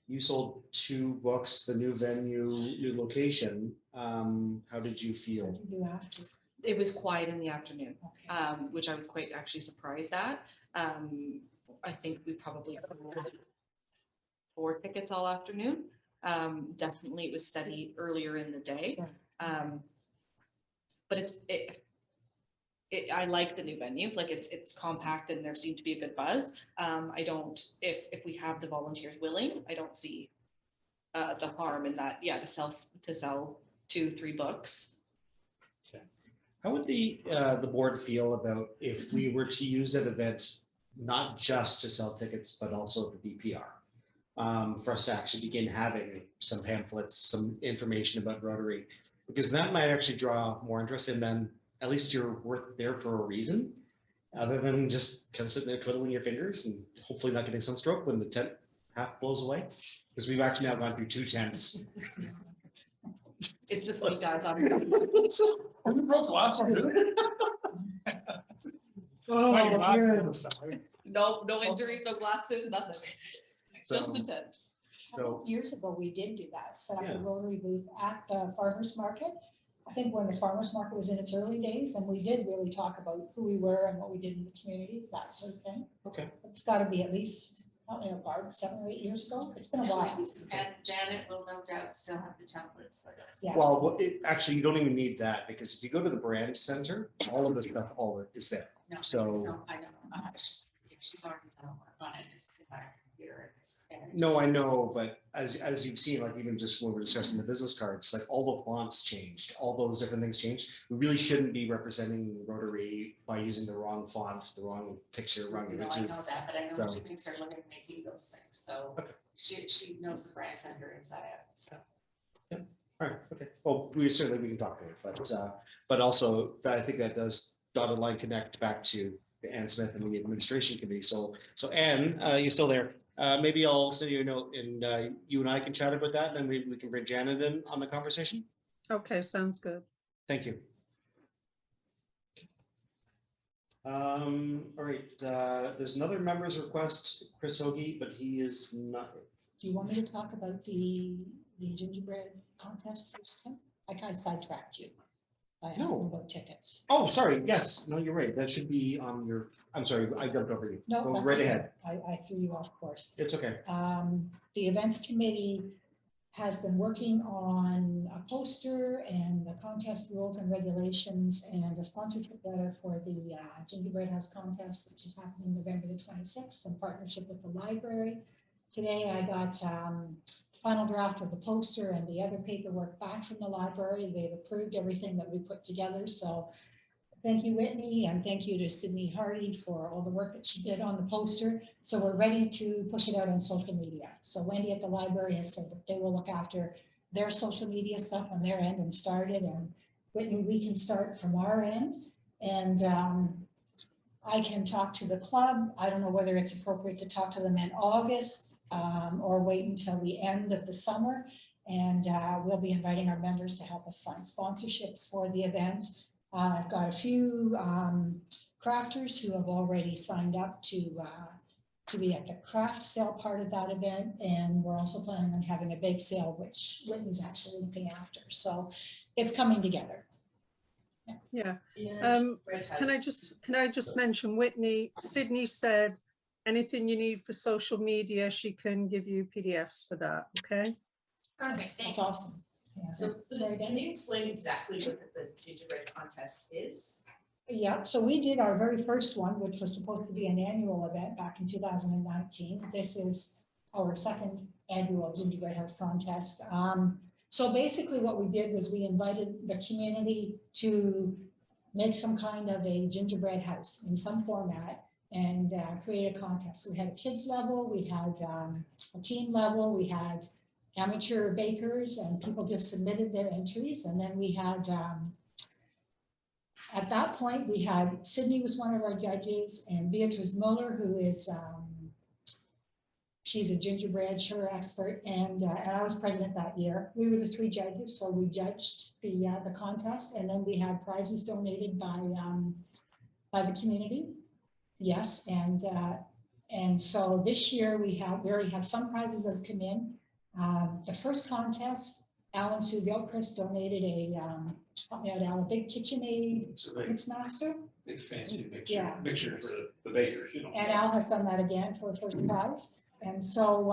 You sold 2 books, the new venue, new location. How did you what feel? did you do after? It was quiet in the afternoon, Okay. which I was quite actually surprised at. I think we probably had 4 tickets all afternoon. Definitely it was steady earlier in the day. But I like the new venue, like it's compact and there seemed to be a good buzz. I don't, if we have the volunteers willing, I don't see the harm in that, to sell 2-3 books. How would the board feel about if we were to use that event, not just to sell tickets, but also the BPR? For us to actually begin having some pamphlets, some information about Rotary, because that might actually draw more interest, and then at least you're there for a reason, other than just kind of sitting there twiddling your fingers and hopefully not getting sunstroke when the tent half blows away. Because we've actually now gone through 2 tents. It's just like guys on. Who broke the last one, dude? No injuries, no glasses, nothing. Just So- a tent. A couple of years ago, we did do that, set up Yeah. a Rotary booth at the farmers market. I think when the farmer's market was in its early days, and we did really talk about who we were and what we did in the community, that sort of thing. Okay. It's gotta be at least, I don't know, Barb, 7 or 8 years ago. It's been a while. And Janet will no doubt still have the templates for us. Yeah. Well, actually, you don't even need that because if you go to the brand center, all of the stuff, all of it is there. No, So- I don't know, if she's already done work on it, it's in our computer. No, I know, but as you've seen, like even just when we're discussing the business cards, like all the fonts changed, all those different things changed. We really shouldn't be representing Rotary by using the wrong font, the wrong picture, wrong No, I know images. that, but I know so- she thinks they're looking at making those things, so Okay. she knows the brand center inside out, so. All right, okay. Well, we can talk to it, but also I think that does dotted line connect back to Ann Smith and the administration committee. So Ann, you're still there. Maybe I'll send you a note and you and I can chat about that, and then we can bring Janet in on the conversation. Okay, sounds good. Thank you. All right, there's another member's request, Chris Hoagie, but he is not. Do you want me to talk about the gingerbread contest first, Tim? I kind of sidetracked you by asking No. about tickets. Oh, sorry. Yes, no, you're right. That should be on your, I'm sorry, I jumped over you. No, Go that's right okay. ahead. I threw you off course. It's okay. The events committee has been working on a poster and the contest rules and regulations and a sponsorship letter for the Gingerbread House contest, which is happening November the 26th in partnership with the library. Today I got final draft of the poster and the other paperwork back from the library. They've approved everything that we put together. So thank you, Whitney, and thank you to Sydney Hardy for all the work that she did on the poster. So we're ready to push it out on social media. So Wendy at the library has said that they will look after their social media stuff on their end and start it. And Whitney, we can start from our end. And I can talk to the club. I don't know whether it's appropriate to talk to them in August or wait until the end of the summer. And we'll be inviting our members to help us find sponsorships for the event. I've got a few crafters who have already signed up to be at the craft sale part of that event. And we're also planning on having a bake sale, which Whitney's actually looking after. So it's coming together. Yeah. Can I just mention Whitney, Sydney said anything you need for social media, she can give you PDFs for that. Okay. Okay, That's thanks. awesome. Yeah. So Very good. can you explain exactly what the gingerbread contest is? Yeah, so we did our very first one, which was supposed to be an annual event back in 2019. This is our second annual Gingerbread House contest. So basically what we did was we invited the community to make some kind of a gingerbread house in some format and create a contest. We had a kids level, we had a team level, we had amateur bakers, and people just submitted their entries. And then we had, at that point, we had Sydney was one of our judges, and Beatrice Muller, who is, she's a gingerbread sure expert, and I was president that year. We were the three judges, so we judged the contest, and then we had prizes donated by the community. Yes, and so this year we already have some prizes that have come in. The first contest, Alan Sue Gilchrist donated help me out, Alan, a big KitchenAid It's a big, mix master. big fancy Yeah. mixture for the bakers, you know. And Al has done that again for the first prize. And so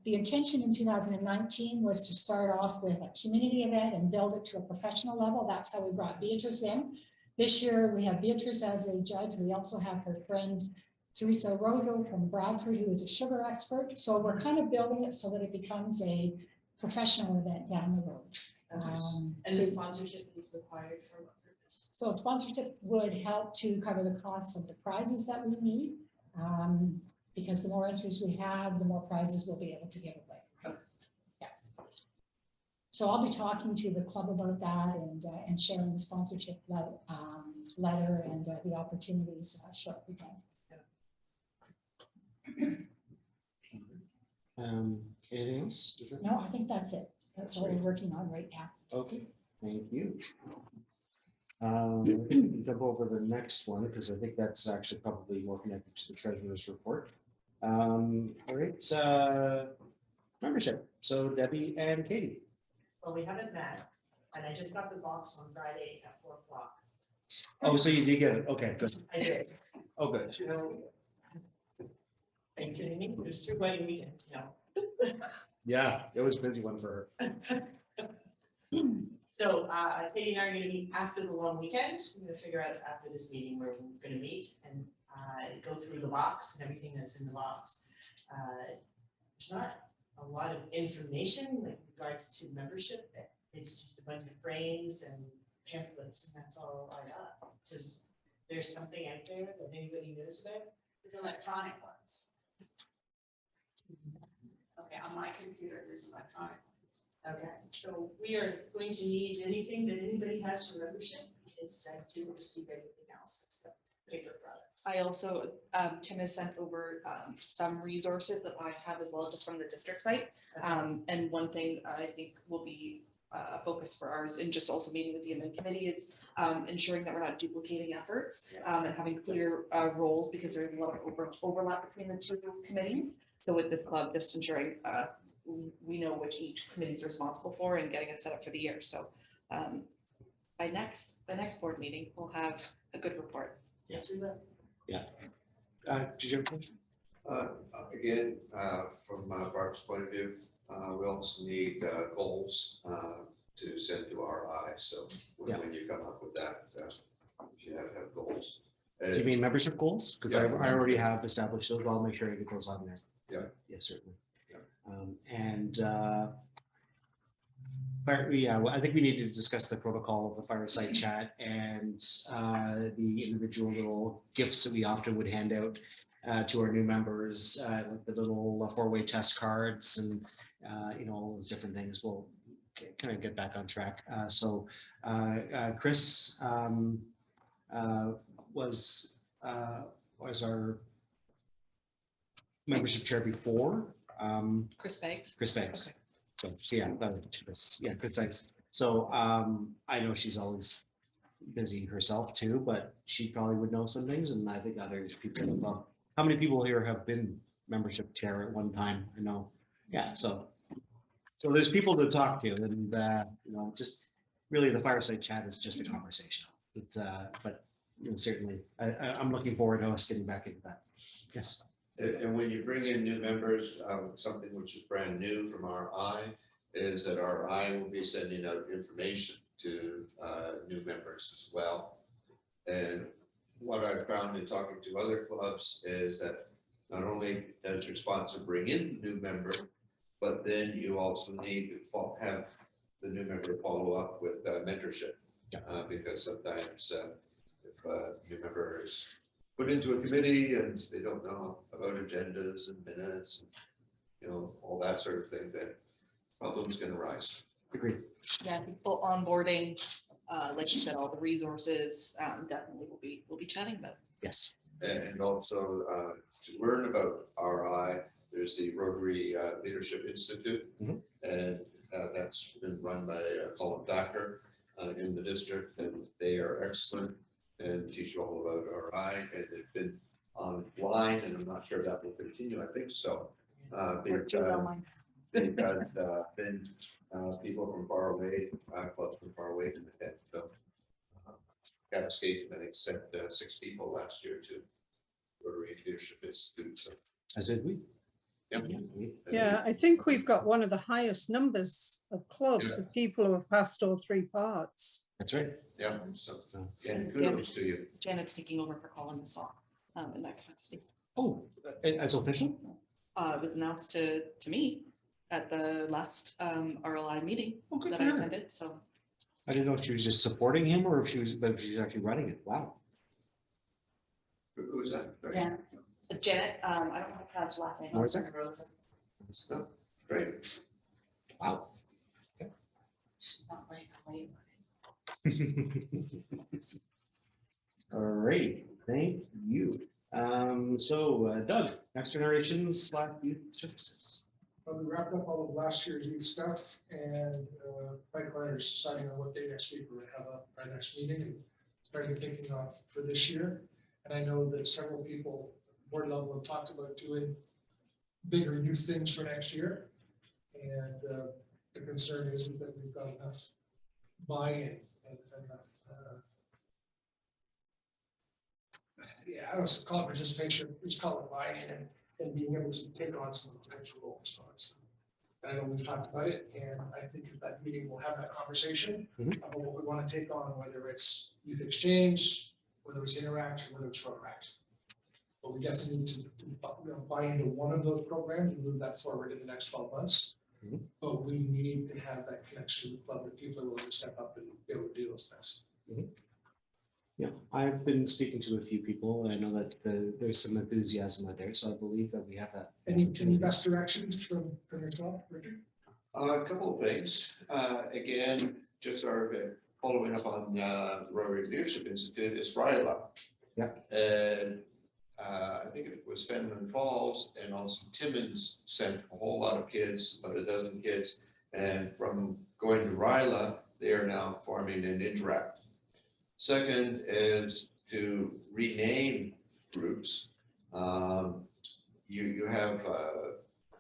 the intention in 2019 was to start off with a community event and build it to a professional level. That's how we brought Beatrice in. This year we have Beatrice as a judge. We also have her friend Teresa Rojo from Bradford, who is a sugar expert. So we're kind of building it so that it becomes a professional event down the road. And the sponsorship is required for what purpose? So sponsorship would help to cover the costs of the prizes that we need. Because the more entries we have, the more prizes we'll be able to give away. Okay. Yeah. So I'll be talking to the club about that and sharing the sponsorship letter and the opportunities shortly. Anything else? Is that- No, I think that's it. That's what we're working on right now. Okay, thank you. We can jump over the next one because I think that's actually probably more connected to the treasurer's report. All right, membership. So Debbie and Katie. Well, we haven't met. And I just got the box on Friday at 4 o'clock. Oh, so you did get it. Okay, good. I did, Oh, good. you know. Thank you, just through wedding weekend, you know. Yeah, it was a busy one for her. So Katie and I are gonna meet after the long weekend. We're gonna figure out after this meeting where we're gonna meet and go through the box and everything that's in the box. There's not a lot of information with regards to membership. It's just a bunch of frames and pamphlets, and that's all I got. Because there's something out there that anybody knows about. There's electronic ones. Okay, on my computer, there's electronic ones. Okay, so we are going to need anything that anybody has for membership is sent to receive everything else, except paper products. I also, Tim has sent over some resources that I have as well, just from the district site. And one thing I think will be a focus for ours, and just also meeting with the admin committee, is ensuring that we're not duplicating efforts and having clear roles, because there's a lot of overlap between the two committees. So with this club, just ensuring we know which each committee is responsible for and getting us set up for the year. So by the next board meeting, we'll have a good report. Yes, we will. Did you have a question? Again, from Barb's point of view, we also need goals to send to RI. So when you come up with that, you have goals. Do you mean membership goals? Because Yeah. I already have established those. I'll make sure I get those on there. Yeah. Yes, certainly. Yeah. Well, I think we need to discuss the protocol of the fireside chat and the individual little gifts that we often would hand out to our new members, like the little four-way test cards and all those different things. We'll kind of get back on track. So Chris was our membership chair before. Chris Banks. Chris Banks. So yeah, that was Chris. Yeah, Chris Banks. So I know she's always busy herself too, but she probably would know some things, and I think other people as well. How many people here have been membership chair at one time? I know. Yeah, so there's people to talk to, and just really the fireside chat is just a conversation. But certainly, I'm looking forward to us getting back into that. Yes. And when you bring in new members, something which is brand new from RI is that RI will be sending out information to new members as well. And what I've found in talking to other clubs is that not only does your sponsor bring in new member, but then you also need to have the new member follow up with mentorship. Because sometimes if a new member is put into a committee and they don't know about agendas and minutes and all that sort of thing, then problems can arise. Agreed. Yeah, I think full onboarding, like you said, all the resources, definitely we'll be chatting about. Yes. And also to learn about RI, there's the Rotary Leadership Institute, and that's been run by Colin Thacker in the district, and they are excellent and teach you all about RI, and they've been online, and I'm not sure that will continue. I think so. Because been people from far away, clubs from far away to attend. So Cascade, I think, sent 6 people last year to Rotary Leadership Institute. So. As did we. Yep. Yeah, I think we've got one of the highest numbers of clubs of people who have passed all 3 parts. That's right. Yeah. So kudos to you. Janet's taking over for Colin as well, in that capacity. Oh, it's official? It was announced to me at the last RLI meeting Okay, that I attended, so. I didn't know if she was just supporting him or if she was actually running it. Wow. Who was that? Sorry. Yeah. Janet, I don't know how to pronounce her last name. Rosa? Rosa. Oh, great. Wow. She's not right away. All right, thank you. So Doug, Next Generations / Youth Services. We wrapped up all of last year's youth stuff, and pipeline is deciding on what day next week we're going to have our next meeting and starting kicking off for this year. And I know that several people board level have talked about doing bigger youth things for next year. And the concern is that we've got enough buy-in and, yeah, I don't know, call it participation, just call it buy-in and being able to take on some of those types of roles. I know we've talked about it, and I think at that meeting we'll have that conversation about what we want to take on, whether it's youth exchange, whether it's interact, or whether it's Rotaract. But we definitely need to buy into one of those programs and move that forward in the next 12 months. But we need to have that connection with the club that people are willing to step up and be able to do those things. Yeah, I've been speaking to a few people. I know that there's some enthusiasm out there, so I believe that we have that. Any best directions from your club, Richard? A couple of things. Again, just sort of following up on Rotary Leadership Institute is RILA. Yeah. And I think it was Fenimore Falls and also Timmins sent a whole lot of kids, about a dozen kids. And from going to RILA, they are now forming an Interact. Second is to rename groups. You have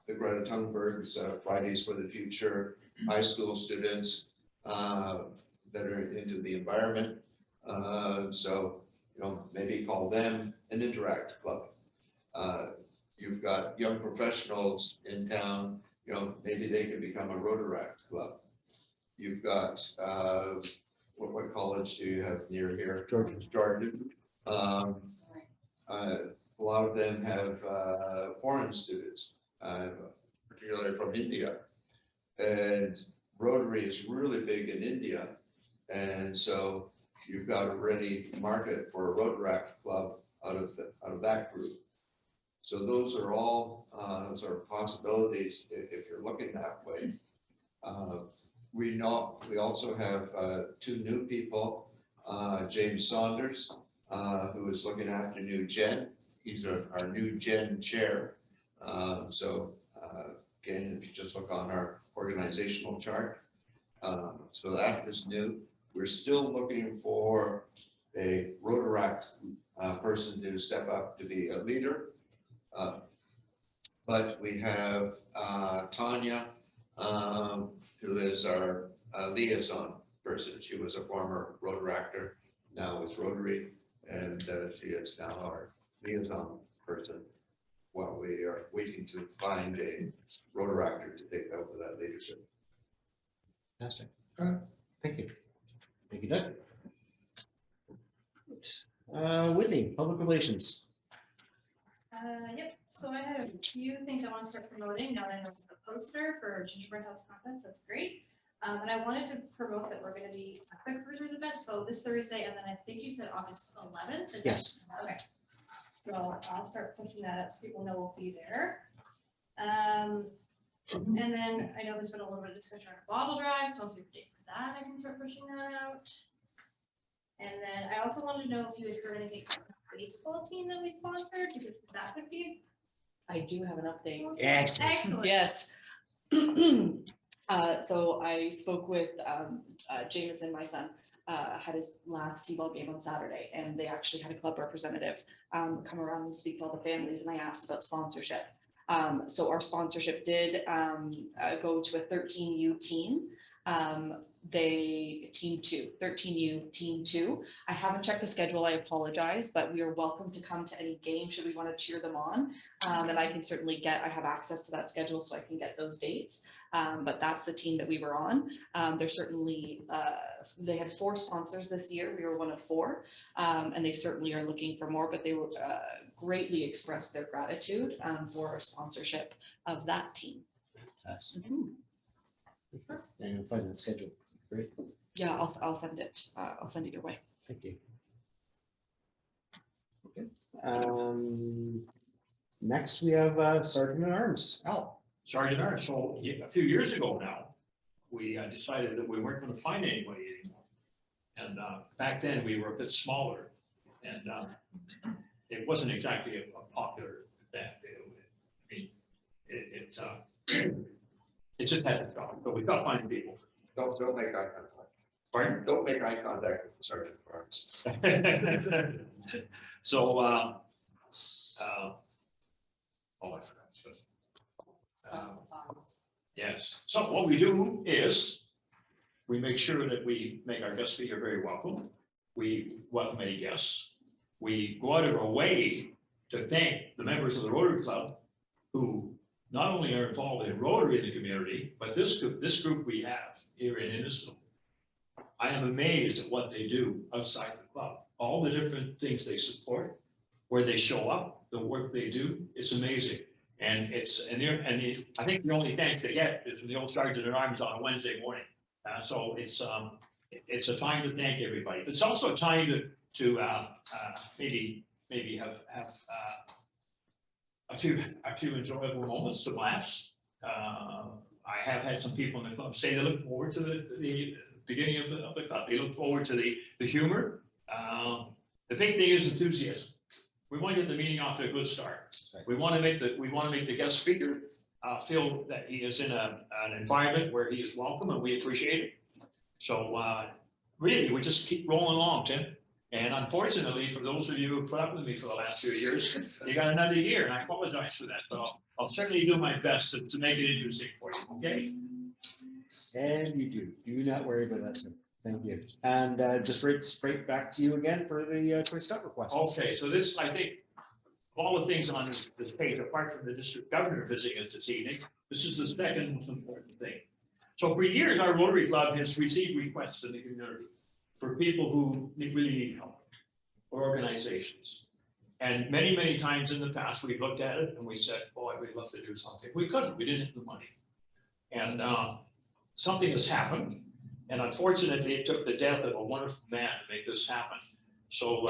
the Greta Thunberg's Fridays for the Future, high school students that are into the environment. So, maybe call them an Interact club. You've got young professionals in town, maybe they could become a Rotaract club. You've got, what college do you have near here? Georgia. A lot of them have foreign students, particularly from India. And Rotary is really big in India. And so you've got a ready market for a Rotaract club out of that group. So those are all sort of possibilities if you're looking that way. We also have two new people, James Saunders, who is looking after New Gen. He's our New Gen chair. So again, if you just look on our organizational chart, so that is new. We're still looking for a Rotaract person to step up to be a leader. But we have Tanya, who is our liaison person. She was a former Rotaractor, now with Rotary, and she is now our liaison person while we are waiting to find a Rotaractor to take over that leadership. Fantastic. Thank you. Thank you, Doug. Whitney, public relations. Yep, so I had a few things I want to start promoting now that I know the poster for Gingerbread Contest. That's great. And I wanted to promote that we're going to be a quick cruisers event. So this Thursday, and then I think you said August 11th. Is Yes. That, okay. So I'll start pushing that out so people know we'll be there. And then I know there's been a little bit of discussion on a bottle drive. So once we predict for that, I can start pushing that out. And then I also wanted to know if you had heard anything from the baseball team that we sponsored, because that would be. I do have an update. Excellent. Yes. So I spoke with Jameson, my son, had his last T-ball game on Saturday, and they actually had a club representative come around and speak to all the families, and I asked about sponsorship. So our sponsorship did go to a 13U team. Team 2, 13U team 2. I haven't checked the schedule, I apologize, but we are welcome to come to any game should we want to cheer them on. And I can certainly I have access to that schedule so I can get those dates. But that's the team that we were on. They're certainly, they had 4 sponsors this year. We were one of 4. And they certainly are looking for more, but they were greatly expressed their gratitude for our sponsorship of that team. Fantastic. And you'll find that schedule. Great. Yeah, I'll send it. I'll send it your way. Thank you. Okay. Next we have Sergeant at Arms, Al. Sergeant Arms. So a few years ago now, we decided that we weren't going to find anybody anymore. And back then we were a bit smaller, and it wasn't exactly a popular event. It just had to go. So we stopped finding people. Don't make eye contact. Pardon? Don't make eye contact with the Sergeant at Arms. So, oh, I forgot. Yes. So what we do is We make sure that we make our guest speaker very welcome. We welcome any guests. We go out of our way to thank the members of the Rotary Club who not only are involved in Rotary in the community, but this group we have here in Innisfil. I am amazed at what they do outside the club. All the different things they support, where they show up, the work they do, it's amazing. And I think the only thanks they get is from the old sergeant at arms on a Wednesday morning. So it's a time to thank everybody. It's also a time to maybe have a few enjoyable moments, some laughs. I have had some people in the club say they look forward to the beginning of the club. They look forward to the humor. The big thing is enthusiasm. We want to get the meeting off to a good start. We want to make the guest speaker feel that he is in an environment where he is welcome and we appreciate it. So really, we just keep rolling along, Tim. And unfortunately, for those of you who put up with me for the last few years, you got another year, and I apologize for that. But I'll certainly do my best to make it interesting for you. Okay. And you do. Do not worry about that, sir. Thank you. And just straight back to you again for the Troy Scott request. Okay, so this, I think, all the things on this page, apart from the district governor visiting us this evening, this is the second most important thing. So for years, our Rotary Club has received requests in the community for people who really need help, or organizations. And many, many times in the past, we've looked at it and we said, boy, we'd love to do something. We couldn't, we didn't have the money. And something has happened. And unfortunately, it took the death of a wonderful man to make this happen. So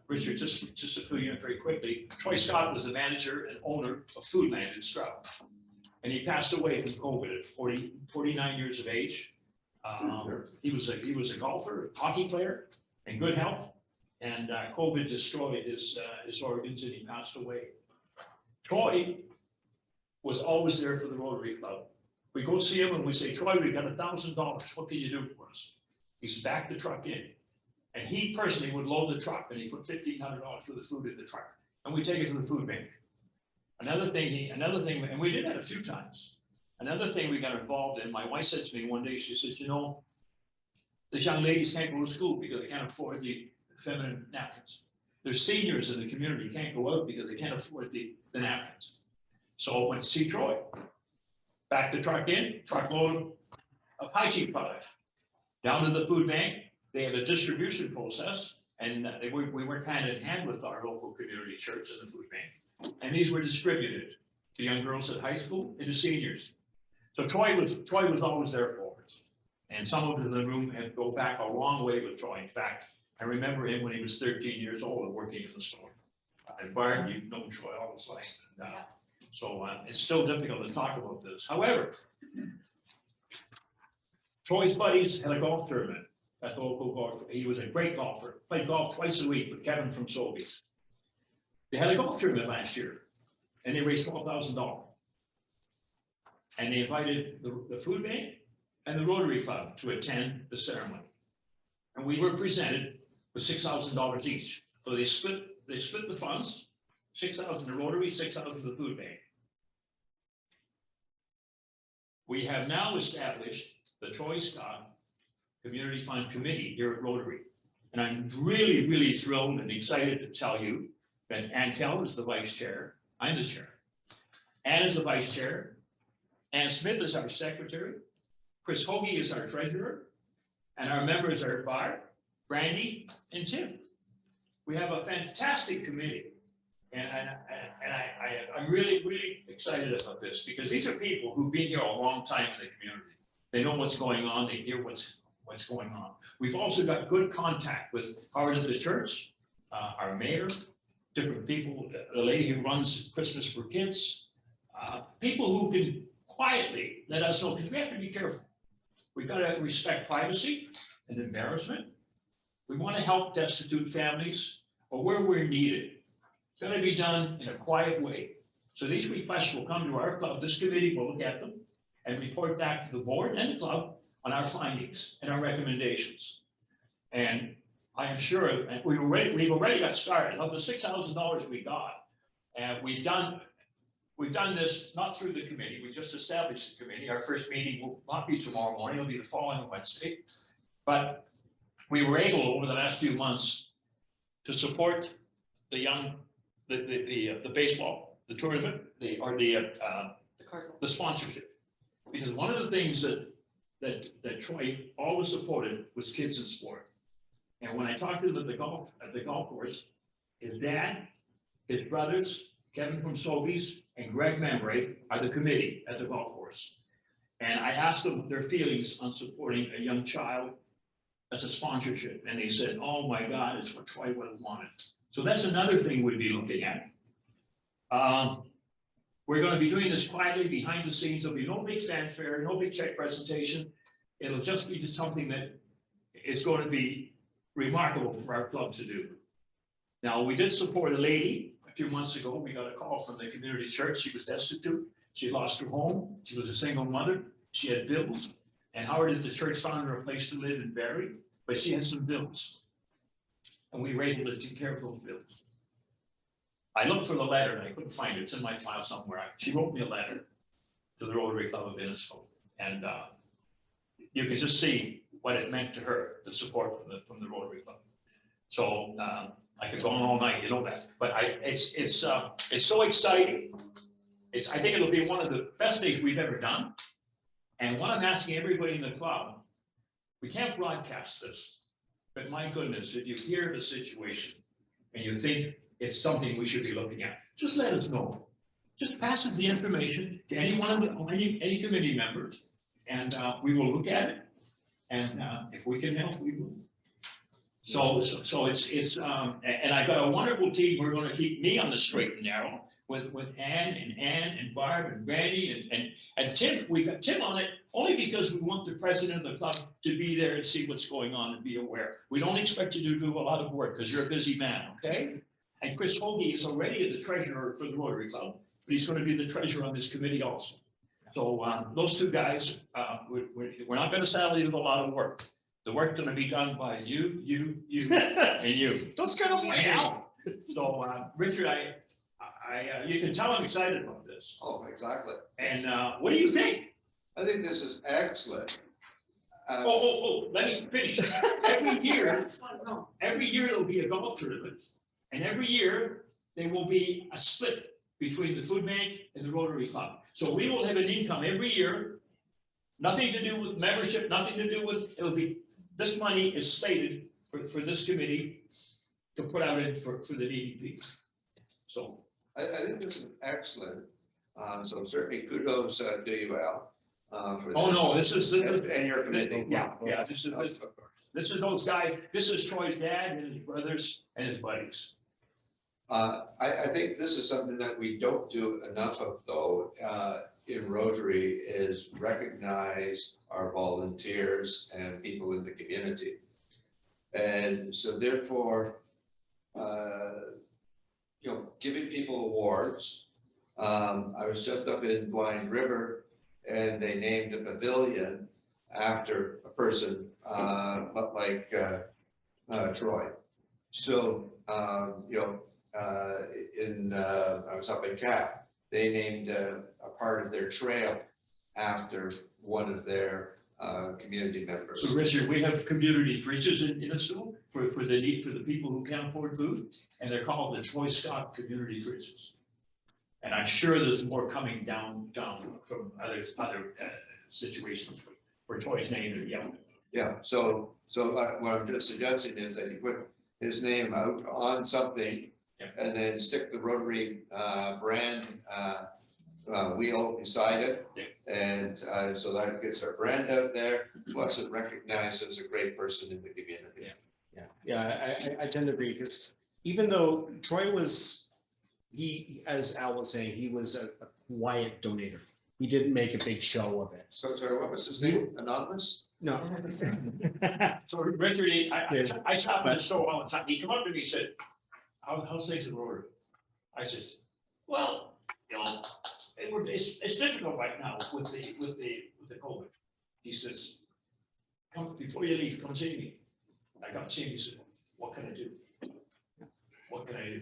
Richard, just to fill you in very quickly, Troy Scott was the manager and owner of Foodland in Stroud. And he passed away from COVID at 49 years of age. He was a golfer, hockey player, in good health. And COVID destroyed his organs and he passed away. Troy was always there for the Rotary Club. We go see him and we say, Troy, we've got $1,000. What can you do for us? He's backed the truck in. And he personally would load the truck and he put $1,500 for the food in the truck. And we take it to the food bank. Another thing, and we did that a few times. Another thing we got involved in, my wife said to me one day, she says, you know, these young ladies can't go to school because they can't afford the feminine napkins. There's seniors in the community who can't go out because they can't afford the napkins. So I went to see Troy. Back the truck in, truckload of hygiene products. Down to the food bank, they have a distribution process, and we work hand in hand with our local community church and the food bank. And these were distributed to young girls at high school and to seniors. So Troy was always there for us. And some of them in the room have go back a long way with Troy. In fact, I remember him when he was 13 years old and working in the store. And Bart, you've known Troy all his life. So it's still difficult to talk about this. However, Troy's buddies had a golf tournament at the local golf. He was a great golfer, played golf twice a week with Kevin from Sobeys. They had a golf tournament last year and they raised $12,000. And they invited the food bank and the Rotary Club to attend the ceremony. And we were presented with $6,000 each. So they split the funds. 6,000 to Rotary, 6,000 to the food bank. We have now established the Troy Scott Community Fund Committee here at Rotary. And I'm really, really thrilled and excited to tell you that Ann Kell is the vice chair. I'm the chair. Ann is the vice chair. Ann Smith is our secretary. Chris Hoagie is our treasurer. And our members are Bart, Brandy, and Tim. We have a fantastic committee. And I'm really, really excited about this because these are people who've been here a long time in the community. They know what's going on. They hear what's going on. We've also got good contact with Howard of the Church, our mayor, different people, the lady who runs Christmas for Kids, people who can quietly let us know, because we have to be careful. We've got to respect privacy and embarrassment. We want to help destitute families or where we're needed. It's got to be done in a quiet way. So these requests will come to our club. This committee will look at them and report back to the board and the club on our findings and our recommendations. And I am sure, and we've already got started. Of the $6,000 we got, and we've we've done this not through the committee, we just established the committee. Our first meeting will not be tomorrow morning, it'll be the following Wednesday. But we were able over the last few months to support the young, the baseball, the tournament, the Cardinal. the sponsorship. Because one of the things that Troy always supported was kids in sport. And when I talked to them at the golf course, his dad, his brothers, Kevin from Sobeys and Greg Membray are the committee at the golf course. And I asked them their feelings on supporting a young child as a sponsorship. And they said, oh my God, it's what Troy would have wanted. So that's another thing we'd be looking at. We're going to be doing this quietly behind the scenes. There'll be no big fanfare, no big check presentation. It'll just be just something that is going to be remarkable for our club to do. Now, we did support a lady a few months ago. We got a call from the community church. She was destitute. She lost her home. She was a single mother. She had bills. And Howard at the church found her a place to live in Barrie, but she had some bills. And we were able to take care of those bills. I looked for the letter and I couldn't find it. It's in my file somewhere. She wrote me a letter to the Rotary Club of Innisfil. And you can just see what it meant to her, the support from the Rotary Club. So I could go on all night, you know that. But it's so exciting. I think it'll be one of the best days we've ever done. And what I'm asking everybody in the club, we can't broadcast this, but my goodness, if you hear the situation and you think it's something we should be looking at, just let us know. Just pass us the information to any one of any committee members, and we will look at it. And if we can help, we will. So it's and I've got a wonderful team. We're going to keep me on the straight and narrow with Ann and Barb and Randy and Tim. We got Tim on it only because we want the president of the club to be there and see what's going on and be aware. We don't expect you to do a lot of work because you're a busy man, okay? And Chris Hoagie is already the treasurer for the Rotary Club, but he's going to be the treasurer on this committee also. So those two guys, we're not going to saddle you with a lot of work. The work's going to be done by you, and you. Don't scare them away out. So Richard, you can tell I'm excited about this. Oh, exactly. And what do you think? I think this is excellent. Let me finish. Every year there'll be a golf tournament, and every year there will be a split between the food bank and the Rotary Club. So we will have an income every year, nothing to do with membership, nothing to do with, it'll be, this money is slated for this committee to put out in for the needy people. So. I think this is excellent. So certainly kudos to you, Al. For Oh, no, this is. And your committee. Yeah, this is those guys. This is Troy's dad and his brothers and his buddies. I think this is something that we don't do enough of, though, in Rotary, is recognize our volunteers and people in the community. And so therefore, giving people awards. I was just up in Blind River and they named a pavilion after a person, like Troy. So, I was up in Cap, they named a part of their trail after one of their community members. So Richard, we have community fridges in Innisfil for the people who can't afford food, and they're called the Troy Scott Community Fridges. And I'm sure there's more coming down from other situations for Troy's name. Yeah. So what I'm just suggesting is that you put his name out on something, and then stick the Rotary brand wheel beside it. And so that gets our brand out there, plus it recognizes a great person in the community. I tend to agree, because even though Troy was, as Al was saying, he was a quiet donator. He didn't make a big show of it. So sorry, what was his name? Anonymous? No. So Richard, I shop at the store all the time. He come up to me and said, how's things in Rotary? I says, well, it's difficult right now with the COVID. He says, come before you leave, come see me. I got to see him. He said, what can I do? What can I do?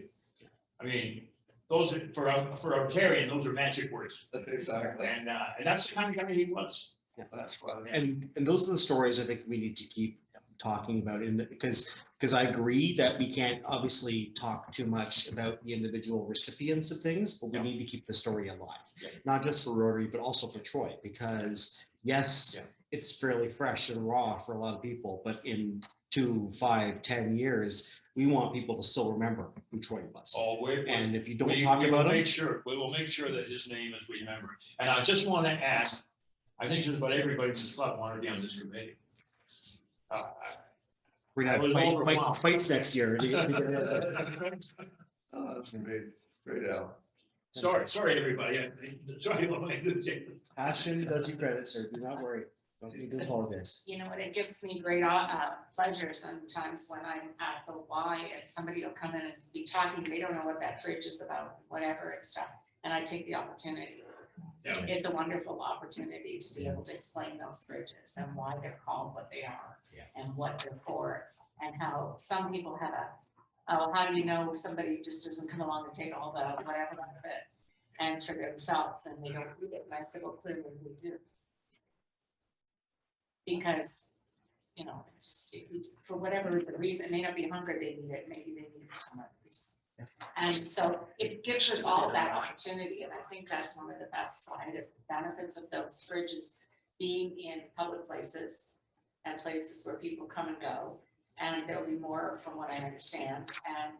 I mean, those are, for our Rotarian, those are magic words. Exactly. And that's the kind of guy he was. That's what. And those are the stories I think we need to keep talking about because I agree that we can't obviously talk too much about the individual recipients of things, but we Yeah. need to keep the story alive. Yeah. Not just for Rotary, but also for Troy, because yes, Yeah. it's fairly fresh and raw for a lot of people, but in 2, 5, 10 years, we want people to still remember who Troy was. Oh, And if you don't we talk will about him, make sure, we will make sure that his name is remembered. And I just want to add, I think just about everybody in this club wanted to be on this committee. we're I was gonna have overwhelmed. fights next year. Oh, that's great, Al. Sorry, everybody. Sorry. Passion does you credit, sir. Do not worry. Don't need to apologize. You know what, it gives me great pleasure sometimes when I'm at the Y and somebody will come in and be talking, they don't know what that fridge is about, whatever and stuff, and I take the opportunity. Yeah. It's a wonderful opportunity to be able to explain those fridges and why they're called what they are. Yeah. And what they're for, and how some people have oh, how do you know somebody just doesn't come along and take all the whatever out of it and for themselves, and they don't read it, and I said, well, clearly we do. Because, you know, just for whatever the reason, it may not be hunger they need it, maybe they need it for some other reason. And so it gives us all that opportunity, and I think that's one of the best side benefits of those fridges, being in public places and places where people come and go, and there'll be more from what I understand, and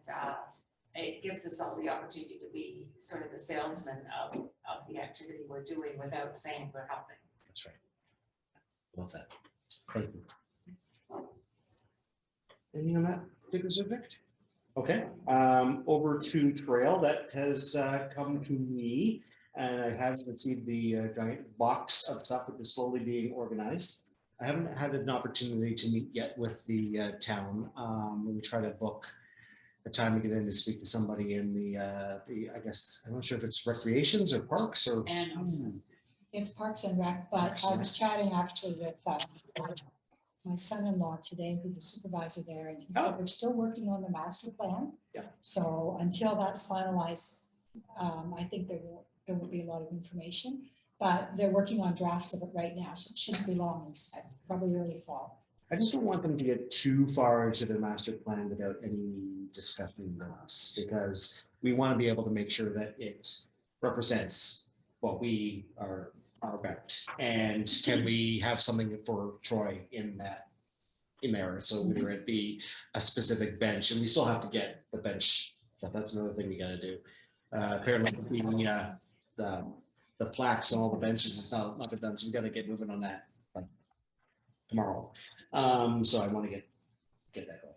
it gives us all the opportunity to be sort of the salesman of the activity we're doing without saying we're helping. That's right. Love that. Thank you. Anything on that particular subject? Okay, over to Trail. That has come to me, and I have received the giant box of stuff that is slowly being organized. I haven't had an opportunity to meet yet with the town. We try to book a time to get in to speak to somebody in the I guess, I'm not sure if it's recreations or parks or. And It's Parks and Rec, but I was chatting actually with my son-in-law today, who's the supervisor there, and he said we're still working on the master plan. Yeah. So until that's finalized, I think there won't be a lot of information, but they're working on drafts of it right now, so it shouldn't be long, he said, probably early fall. I just don't want them to get too far into their master plan without any discussion with us, because we want to be able to make sure that it represents what we are about. And can we have something for Troy in there? So whether it be a specific bench, and we still have to get the bench stuff. That's another thing we got to do. Apparently the plaques and all the benches is not been done, so we got to get moving on that like tomorrow. So I want to get that going.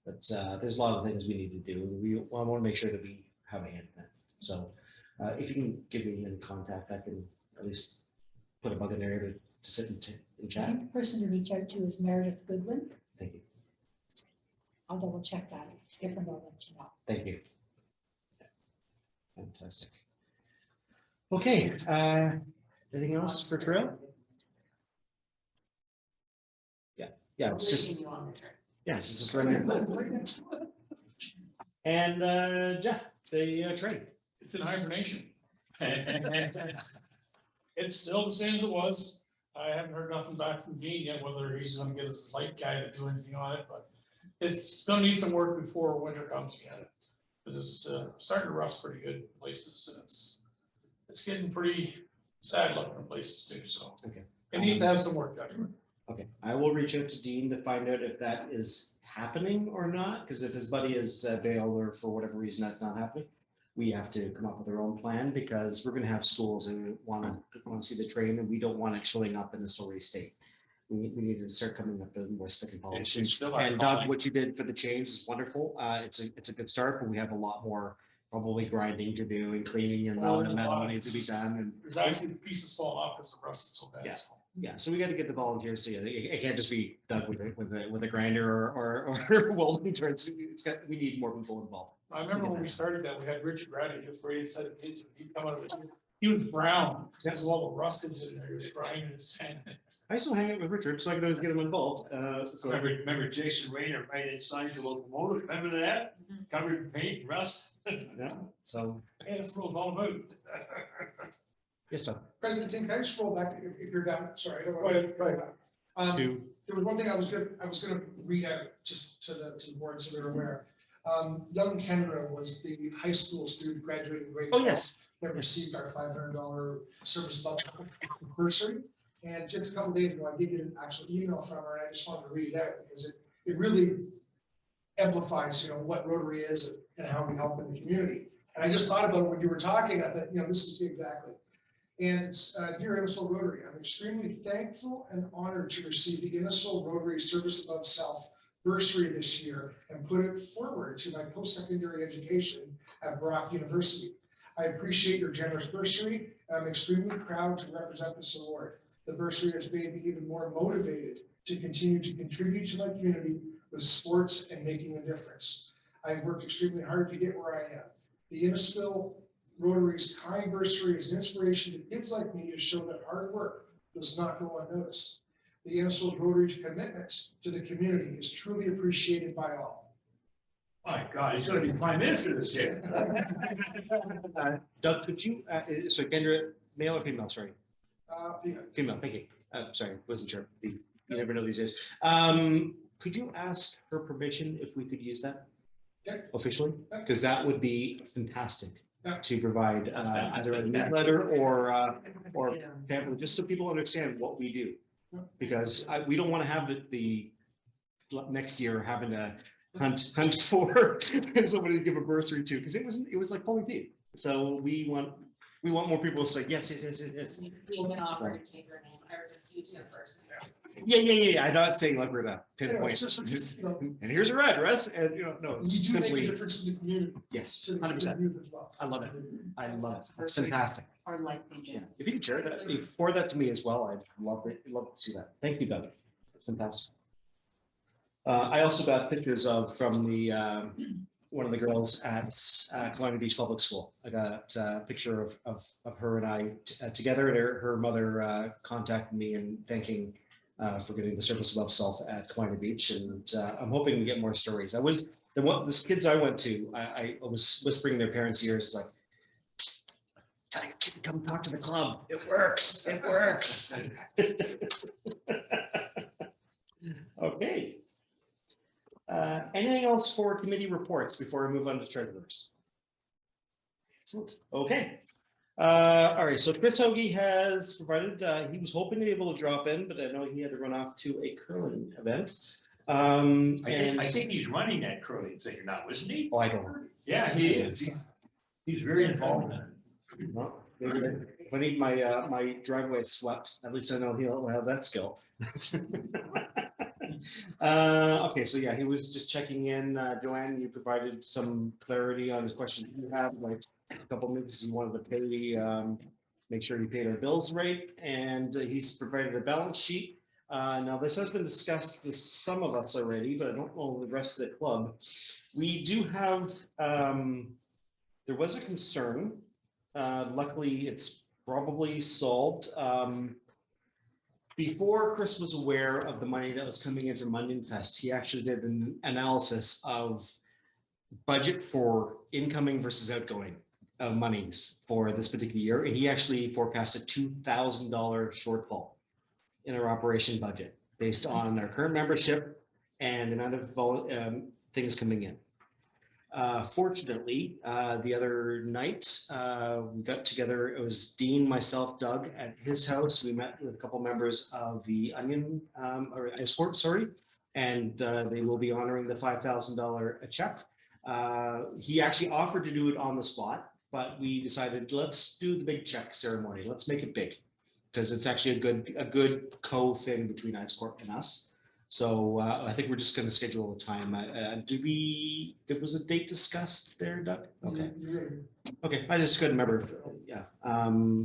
But there's a lot of things we need to do. I want to make sure that we have a hand in that. So if you can give me any contact, I can at least put a bug in there to sit and I chat. think the person to reach out to is Meredith Goodwin. Thank you. I'll double check that. If it's different, I'll let you know. Thank you. Fantastic. Okay, anything else for Trail? Yeah, it's just, leaving you on the trip. yeah, it's just right here. And Jeff, the train. It's in hibernation. It's still the same as it was. I haven't heard nothing back from Dean yet, whether he's gonna get his light guy to do anything on it, but it's gonna need some work before winter comes again. Cause it's starting to rust pretty good in places, and it's getting pretty sad looking in places too, so. Okay. It needs to have some work done. Okay, I will reach out to Dean to find out if that is happening or not, because if his buddy is bailed or for whatever reason that's not happening, we have to come up with our own plan, because we're gonna have schools who wanna see the train, and we don't want it showing up in a sorry state. We need to start coming up with more stick and polish. It's still And Doug, iconic. what you did for the chains is wonderful. It's a good start, but we have a lot more probably grinding to do and cleaning, and all that metal needs to be done. And There's actually pieces falling off because the rust is so bad. Yeah. so. yeah, so we got to get the volunteers together. It can't just be Doug with a grinder or welding turns. We need more people involved. I remember when we started that, we had Richard Ratty, he was ready to set it into, he'd come out of the He was brown, because of all the rustage in there, he was grinding his hand. I still hang out with Richard, so I can always get him involved. So Remember Jason Rayner right inside the locomotive, remember that? Covered in paint and rust. yeah, so Hey, that's what it was all about. yes, Doug. President Tim, can I just roll back, if you're done, sorry. I don't Go wanna- ahead, go ahead. There was one thing I was gonna read out just to the board so they're aware. Young Kendra was the high school student graduating grade. Oh, 12 yes. That received our $500 service above bursary. And just a couple days ago, I did get an actual email from her, and I just wanted to read it out because it really amplifies, what Rotary is and how we help in the community. And I just thought about it when you were talking, I thought, this is exactly. And it's, dear Innisfil Rotary, I'm extremely thankful and honored to receive the Innisfil Rotary Service Above Self bursary this year and put it forward to my post-secondary education at Brock University. I appreciate your generous bursary, and I'm extremely proud to represent this award. The bursary has made me even more motivated to continue to contribute to my community with sports and making a difference. I've worked extremely hard to get where I am. The Innisfil Rotary's kind bursary is an inspiration to kids like me to show that hard work does not go unnoticed. The Innisfil Rotary's commitment to the community is truly appreciated by all. My God, he's gonna be prime minister this year. Doug, could you, so Kendra, male or female, sorry? The Female, thank you. Sorry, wasn't sure. You never know these days. Could you ask her permission if we could use that? Yeah. Officially? Because that would be fantastic Yeah. to provide either a newsletter or pamphlet, just so people understand what we do. Because we don't want to have the next year having to hunt for somebody to give a bursary to, because it was like pulling teeth. So we want more people to say yes. We can offer to take her name, or just use her first. Yeah. I'm not saying like we're gonna pinpoint, Just, and here's her address, and no, it's you do make a simply, difference in the community. yes, To the 100%. youth as well. I love it. I love it. It's fantastic. Our life Yeah, agent. if you could share that, if forward that to me as well, I'd love to see that. Thank you, Doug. It's fantastic. I also got pictures from the one of the girls at Columbia Beach Public School. I got a picture of her and I together, and her mother contacted me and thanking for getting the service above self at Columbia Beach, and I'm hoping to get more stories. The kids I went to, I was whispering in their parents' ears, like, tell your kid to come talk to the club. It works. It works. Okay. Anything else for committee reports before we move on to treasurers? Excellent. Okay. All right. So Chris Hoagie has provided, he was hoping to be able to drop in, but I know he had to run off to a curling event. I think he's running that curling thing now, isn't he? Oh, I don't know. Yeah, he is. He's very involved in it. Well, maybe if I need my driveway swept, at least I know he'll have that skill. Okay, so yeah, he was just checking in. Joanne, you provided some clarity on the questions you have, like a couple minutes. He wanted to pay, make sure he paid our bills right, and he's provided a balance sheet. Now, this has been discussed with some of us already, but I don't know the rest of the club. We do have, there was a concern. Luckily, it's probably solved. Before Chris was aware of the money that was coming in from Mundian Fest, he actually did an analysis of budget for incoming versus outgoing monies for this particular year, and he actually forecasted $2,000 shortfall in our operation budget based on our current membership and the amount of things coming in. Fortunately, the other night, we got together, it was Dean, myself, Doug at his house. We met with a couple members of the Onion, or Esport, sorry, and they will be honoring the $5,000 check. He actually offered to do it on the spot, but we decided, let's do the big check ceremony. Let's make it big, because it's actually a good co-thing between Esport and us. So I think we're just going to schedule a time. There was a date discussed there, Doug? Okay. Okay, I just couldn't remember. Yeah.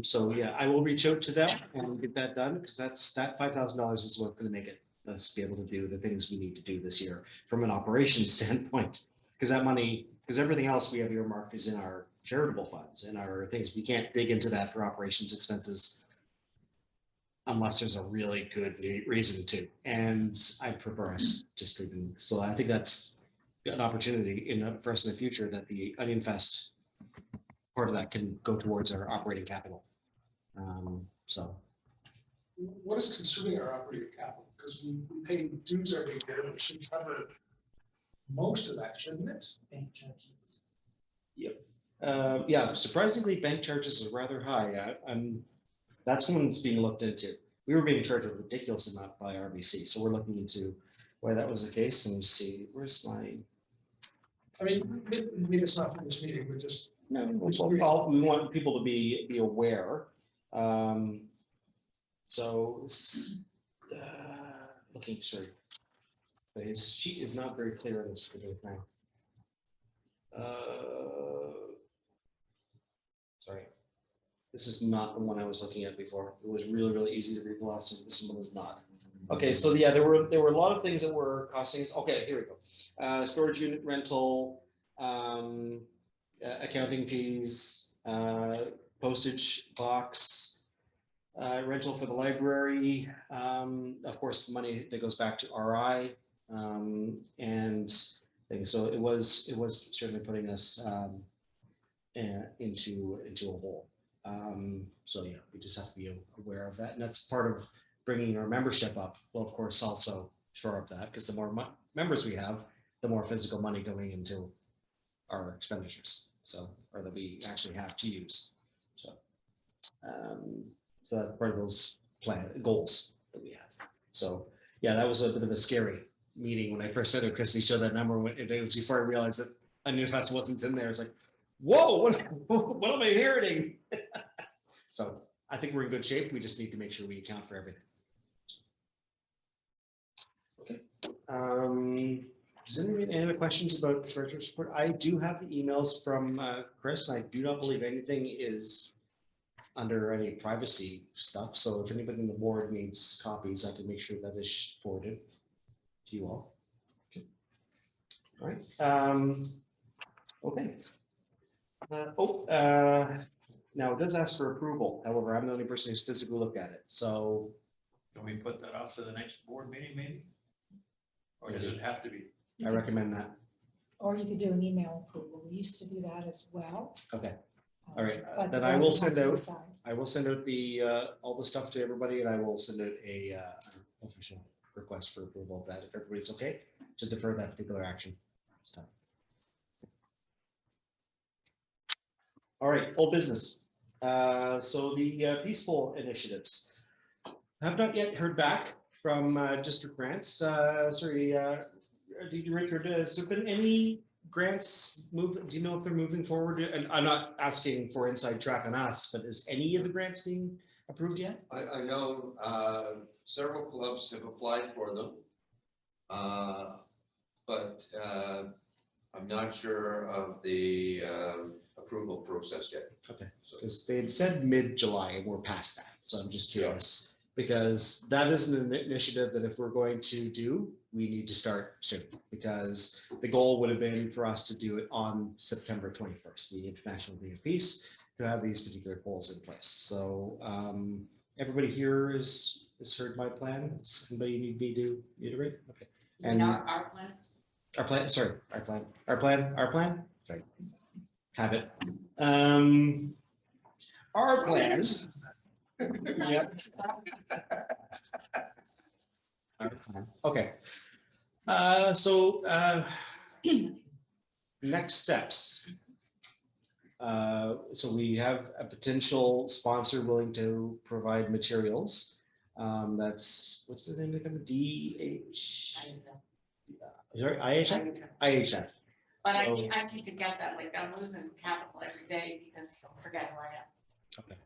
So yeah, I will reach out to them and get that done, because that $5,000 is what's going to make us be able to do the things we need to do this year from an operations standpoint. Because that money, because everything else we have earmarked is in our charitable funds and our things. We can't dig into that for operations expenses unless there's a really good reason to. And I prefer us just leaving. So I think that's an opportunity for us in the future that the Onion Fest part of that can go towards our operating capital. So. What is consuming our operating capital? Because we pay dues every year, and we should cover most of that, shouldn't it? Bank charges. Yeah, surprisingly, bank charges are rather high. That's one that's being looked into. We were being charged a ridiculous amount by RBC, so we're looking into why that was the case. And see, where's my? I mean, maybe it's not for this meeting, but just. No, we want people to be aware. So, looking, sorry, but his sheet is not very clear on this particular thing. Sorry, this is not the one I was looking at before. It was really, really easy to read the last one. This one is not. Okay, so yeah, there were a lot of things that were costing us. Okay, here we go. Storage unit rental, accounting fees, postage box. Rental for the library, of course, the money that goes back to RI, and things. So it was certainly putting us into a hole. So yeah, we just have to be aware of that, and that's part of bringing our membership up. Well, of course, also shore up that because the more members we have, the more physical money going into our expenditures. So, or that we actually have to use. So. So that's part of those goals that we have. So yeah, that was a bit of a scary meeting when I first met her. Christy showed that number before I realized that Onion Fest wasn't in there. It's like, whoa, what am I inheriting? So I think we're in good shape. We just need to make sure we account for everything. Okay. Does anybody have any other questions about treasurer support? I do have the emails from Chris. I do not believe anything is under any privacy stuff. So if anybody on the board needs copies, I can make sure that is forwarded to you all. Okay. All right. Okay. Now it does ask for approval. However, I'm the only person who's physically looked at it. So Can we put that off to the next board meeting maybe? Or does it have to be? I recommend that. Or you could do an email approval. We used to do that as well. Okay. All right. But Then the I board will would have send to out. decide. I will send out the all the stuff to everybody, and I will send out a official request for approval of that if everybody's okay to defer that particular action. Stuff. All right, old business. So the peaceful initiatives have not yet heard back from district grants. Sorry, DJ Richard, has there been any grants move? Do you know if they're moving forward? And I'm not asking for inside track on us, but is any of the grants being approved yet? I know several clubs have applied for them. But I'm not sure of the approval process yet. Okay, because they had said mid-July and we're past that. So I'm just curious because that is an initiative that if we're going to do, we need to start soon because the goal would have been for us to do it on September 21st, the International Day of Peace, to have these particular goals in place. So everybody here has heard my plan. Does anybody need me to reiterate? Okay. And our plan? Our plan, sorry, our plan, sorry, have it. Our plans. Yep. Our plan. Okay. So next steps. So we have a potential sponsor willing to provide materials. That's, what's the name of the company? Sorry, IHF? IHF. But So- I need to get that, like I'm losing capital every day because he'll forget who I am. Okay.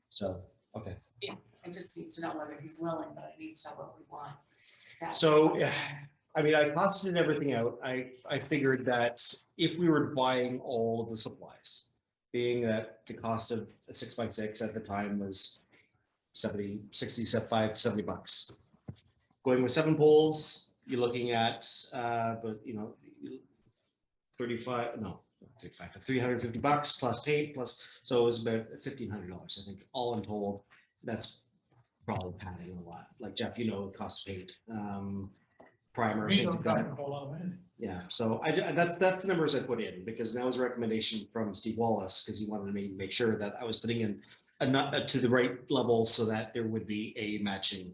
So, okay. I just need to know whether he's willing, but I need to know what we want. So, I mean, I costed everything out. I figured that if we were buying all of the supplies, being that the cost of a 6x6 at the time was 70 bucks. Going with 7 poles, you're looking at, but you know, 35, no, $350 plus paint plus, so it was about $1,500, I think, all in total. That's probably padding a lot. Like Jeff, you know, the cost of paint, primer, We things don't like have that. a whole lot of money. Yeah, so that's the numbers I put in because that was a recommendation from Steve Wallace because he wanted me to make sure that I was putting in to the right level so that there would be a matching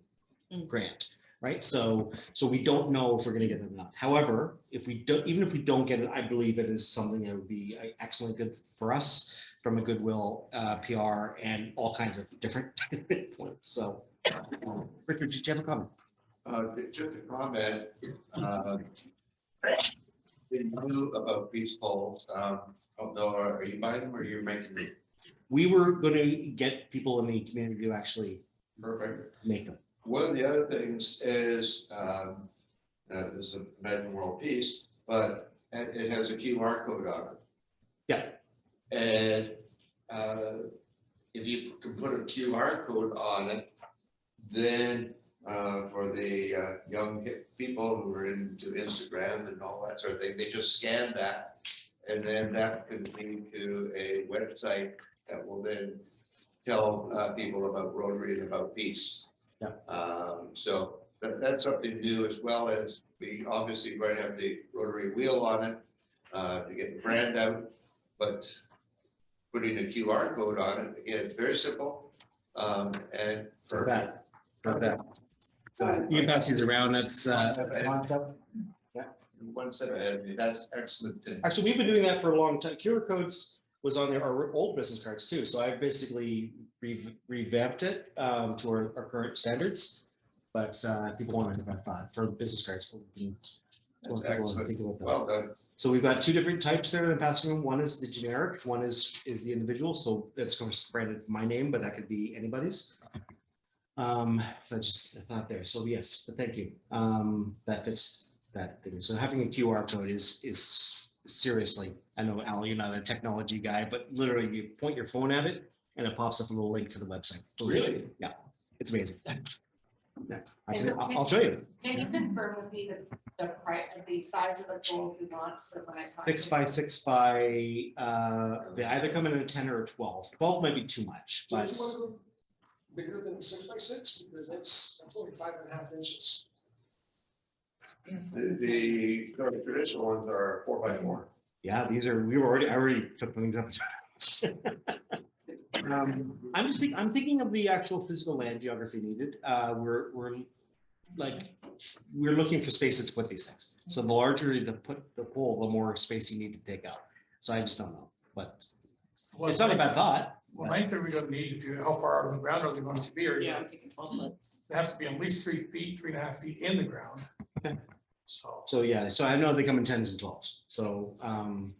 grant, right? So we don't know if we're going to get them or not. However, if we don't, even if we don't get it, I believe it is something that would be excellent good for us from a goodwill, PR, and all kinds of different points. So, Richard, did you have a comment? Just a comment. They knew about these polls. Although, are you buying them or you're making them? We were going to get people in the community to actually Perfect. make them. One of the other things is, this is a Imagine World Peace, but it has a QR code on it. Yeah. And if you can put a QR code on it, then for the young hip people who are into Instagram and all that sort of thing, they just scan that. And then that can lead to a website that will then tell people about Rotary and about peace. Yeah. So that's something new, as well as we obviously going to have the Rotary wheel on it to get the brand out, but putting a QR code on it, again, it's very simple and perfect. Not bad. So you can pass these around. That's concept. One step ahead, that's excellent. Actually, we've been doing that for a long time. QR codes was on our old business cards too. So I basically revamped it to our current standards. But people want to have that for business cards. That's excellent. Well done. So we've got two different types there in the passing room. One is the generic, one is the individual. So that's going to branded my name, but that could be anybody's. That's just a thought there. So yes, but thank you. That fits that thing. So having a QR code is seriously, I know Al, you're not a technology guy, but literally you point your phone at it and it pops up a little link to the website. Really? Yeah, it's amazing. Yeah, Is it- I'll show you. Can you confirm with me the price, the size of the pole he wants, that when I talk? 6 by 6 by, they either come in a 10 or a 12. 12 might be too much, So but is one of them bigger than 6 by 6? Because that's only 5.5 inches. The traditional ones are 4 by 4. yeah, these are, I already took things up. I'm thinking of the actual physical land geography needed. We're looking for spaces to put these things. So the larger you put the pole, the more space you need to take out. So I just don't know, but it's not a bad thought. Well, I think we're gonna need, if you, how far out of the ground are they going to be? Or Yeah, I'm thinking 12 foot. they have to be at least 3 feet, 3.5 feet in the ground. Okay. So. So so I know they come in 10s and 12s. So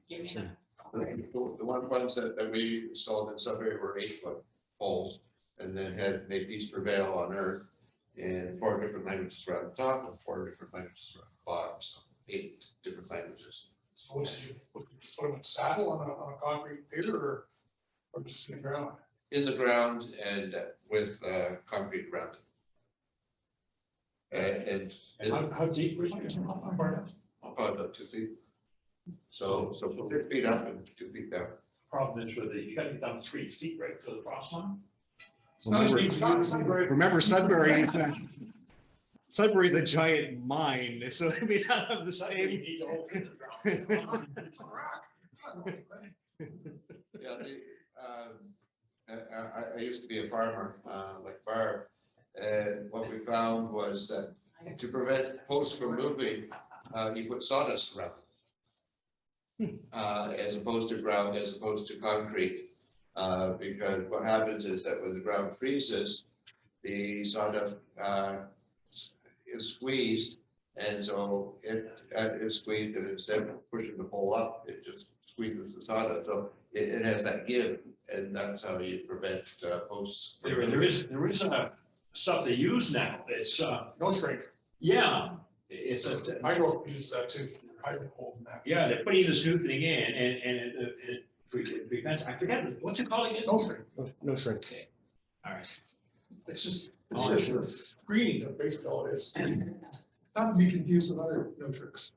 Give me so- The ones that we installed in Sudbury were 8-foot poles, and then had made peace prevail on earth in 4 different languages around the top and 4 different languages around the bottom, so 8 different languages. So what did you put them in saddle on a concrete pier or just in the ground? In the ground and with concrete around it. And How deep was it? How far down? probably about 2 feet. So 6 feet up and 2 feet down. Problem is with it, you gotta get down 3 feet right to the frost line. remember Sudbury's a giant mine, so we have the same. It's a rock. It's not really bad. Yeah, I used to be a farmer, like Barb, and what we found was that to prevent posts from moving, you put sawdust around it. As opposed to ground, as opposed to concrete, because what happens is that when the ground freezes, the sawdust is squeezed, and so it is squeezed, and instead of pushing the pole up, it just squeezes the sawdust. So it has that give, and that's how you prevent posts. There is stuff they use now. It's No shrink. yeah, it's a I don't use that too. I would hold that. yeah. They're putting this new thing in, and it prevents. I forget what's it called again. No shrink. No shrink. All right. It's just a screen, that's basically all it is. Not to be confused with other no tricks.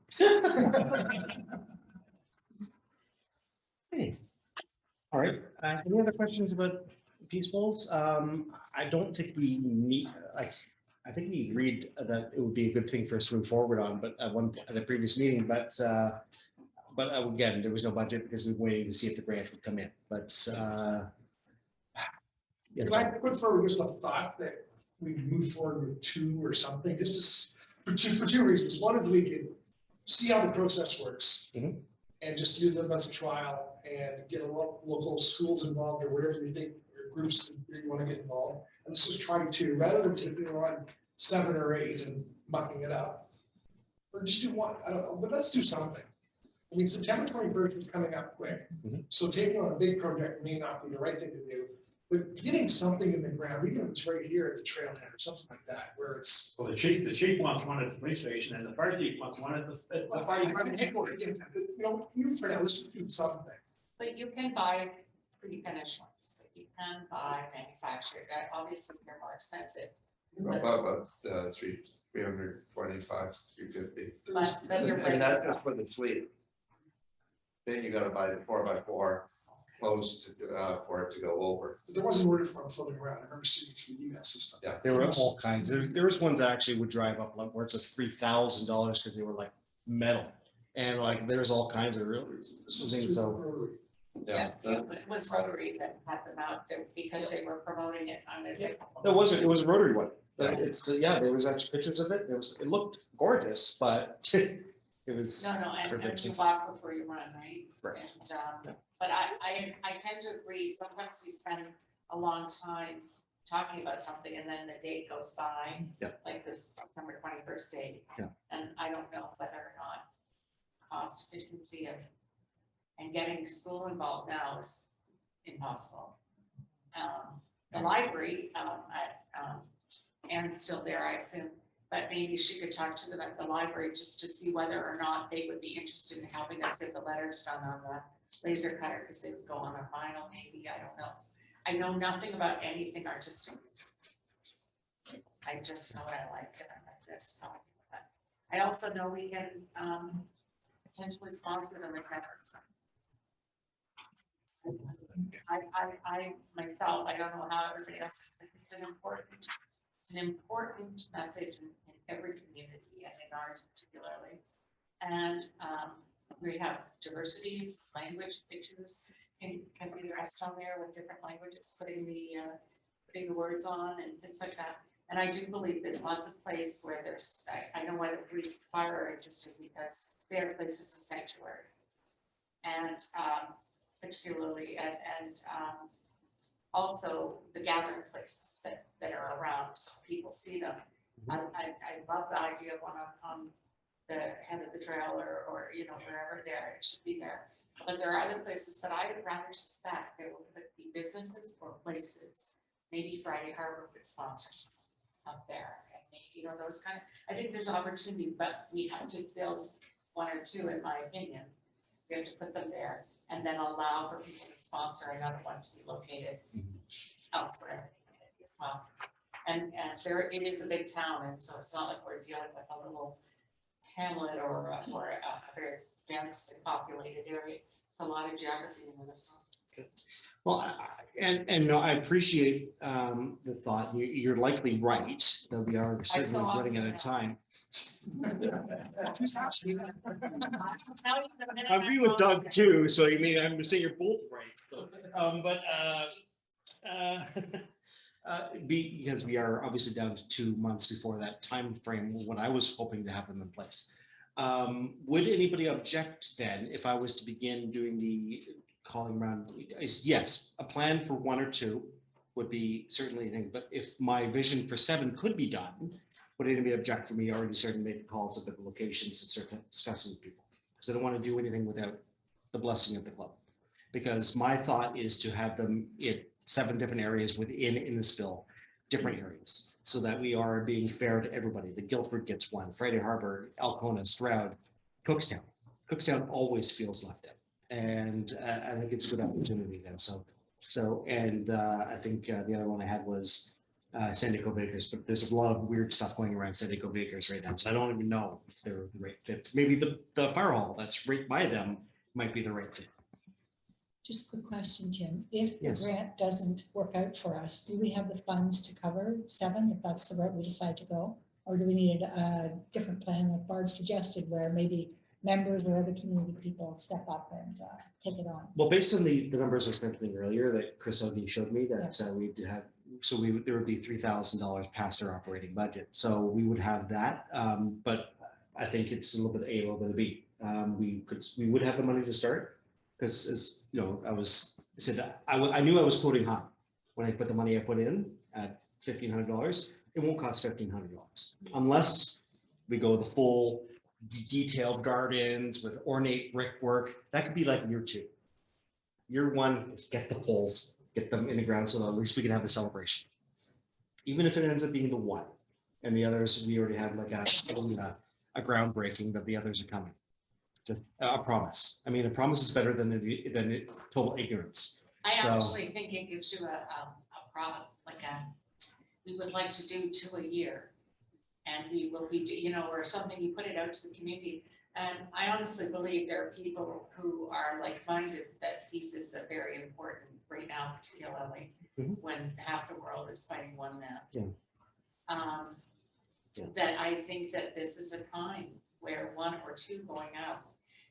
All right, any other questions about Peace Bowls? I don't think we need, like, I think we agreed that it would be a good thing for us to move forward on, but at a previous meeting, but again, there was no budget because we were waiting to see if the grant would come in, but yes, Can I put forward just a thought that we move forward with 2 or something, just to, for two reasons. One is we can see how the process works. Mhm. And just use them as a trial and get a local schools involved or wherever you think, or groups you want to get involved. And this is try 2, rather than taking on 7 or 8 and mucking it up. Or just do 1, I don't know, but let's do something. I mean, September 21st is coming up quick. Mhm. So taking on a big project may not be the right thing to do. But getting something in the ground, even if it's right here at the trailhead or something like that, where it's. Well, the chief wants one at the police station and the fire chief wants one at the fire department headquarters. You know, you for now, let's just do something. But you can buy pre-finished ones, like you can buy manufactured, obviously they're more expensive. About 325, 350. But they're And that's just for the sleeve. Then you gotta buy the 4x4 closed for it to go over. There was an order form floating around. I remember seeing through the email system. Yeah. there were all kinds. There was ones that actually would drive up like worth of $3,000 because they were like metal. And like, there's all kinds of real things, so. Yeah, it was Rotary that had them out there because they were promoting it on this. It was a Rotary one. It's, yeah, there was actually pictures of it. It looked gorgeous, but it was. No, and you Perfect. walk before you run, right? Right. And, Yeah. but I tend to agree, sometimes we spend a long time talking about something and then the date goes by. Yeah. Like this September 21st date. Yeah. And I don't know whether or not cost efficiency of, and getting school involved now is impossible. The library, Anne's still there, I assume, but maybe she could talk to them at the library just to see whether or not they would be interested in helping us get the letters done on the laser cutter, because they would go on a vinyl, maybe, I don't know. I know nothing about anything artistic. I just know what I like, and I like this. But I also know we can potentially sponsor them as members. I myself, I don't know how everybody else, it's an important message in every community, and in ours particularly. And we have diversities, language issues, can be addressed on there with different languages, putting the words on and things like that. And I do believe there's lots of places where there's, I know why the police and fire are interested, because they are places of sanctuary. And particularly, and also the gathering places that are around, so people see them. I love the idea of one on the head of the trail or wherever there, it should be there. But there are other places, but I would rather suspect there will be businesses or places, maybe Friday Harbor with sponsors up there. And maybe, those kind of, I think there's opportunity, but we have to build 1 or 2, in my opinion. We have to put them there and then allow for people to sponsor another one to be located elsewhere as well. And there, it is a big town, and so it's not like we're dealing with a little hamlet or a very densely populated area. It's a lot of geography in Minnesota. Well, no, I appreciate the thought. You're likely right that we are certainly running out of time. I agree with Doug too, so you mean I'm saying you're both right. Because we are obviously down to 2 months before that time frame when I was hoping to have them in place. Would anybody object then if I was to begin doing the calling around? Yes, a plan for 1 or 2 would be certainly a thing, but if my vision for 7 could be done, would anybody object for me already starting to make the calls at the locations and start discussing with people? Because I don't want to do anything without the blessing of the club. Because my thought is to have them in 7 different areas within Innisfil, different areas, so that we are being fair to everybody. The Guilford gets 1, Friday Harbor, Alcona, Stroud, Cookstown. Cookstown always feels left out. And I think it's a good opportunity there. And I think the other one I had was San Diego Bakers, but there's a lot of weird stuff going around San Diego Bakers right now. So I don't even know if they're the right fit. Maybe the fire hall that's right by them might be the right fit. Just a quick question, Tim. If the Yes. grant doesn't work out for us, do we have the funds to cover 7 if that's the route we decide to go? Or do we need a different plan like Barb suggested where maybe members or other community people step up and take it on? Well, based on the numbers I was mentioning earlier that Chris O'Neill showed me that we had, so there would be $3,000 past our operating budget. So we would have that, but I think it's a little bit A, a little bit of B. We would have the money to start because, as you know, I knew I was quoting high when I put the money I put in at $1,500. It won't cost $1,500 unless we go the full detailed gardens with ornate brickwork. That could be like year 2. Year 1 is get the poles, get them in the ground so that at least we can have a celebration. Even if it ends up being the 1 and the others, we already have like a groundbreaking that the others are coming. Just a promise. I mean, a promise is better than total ignorance. I So- actually think it gives you a product, we would like to do 2 a year. And we will be, or something, you put it out to the community. And I honestly believe there are people who are like-minded, that peace is a very important right now, particularly when half the world is fighting one man. That I think that this is a time where 1 or 2 going out,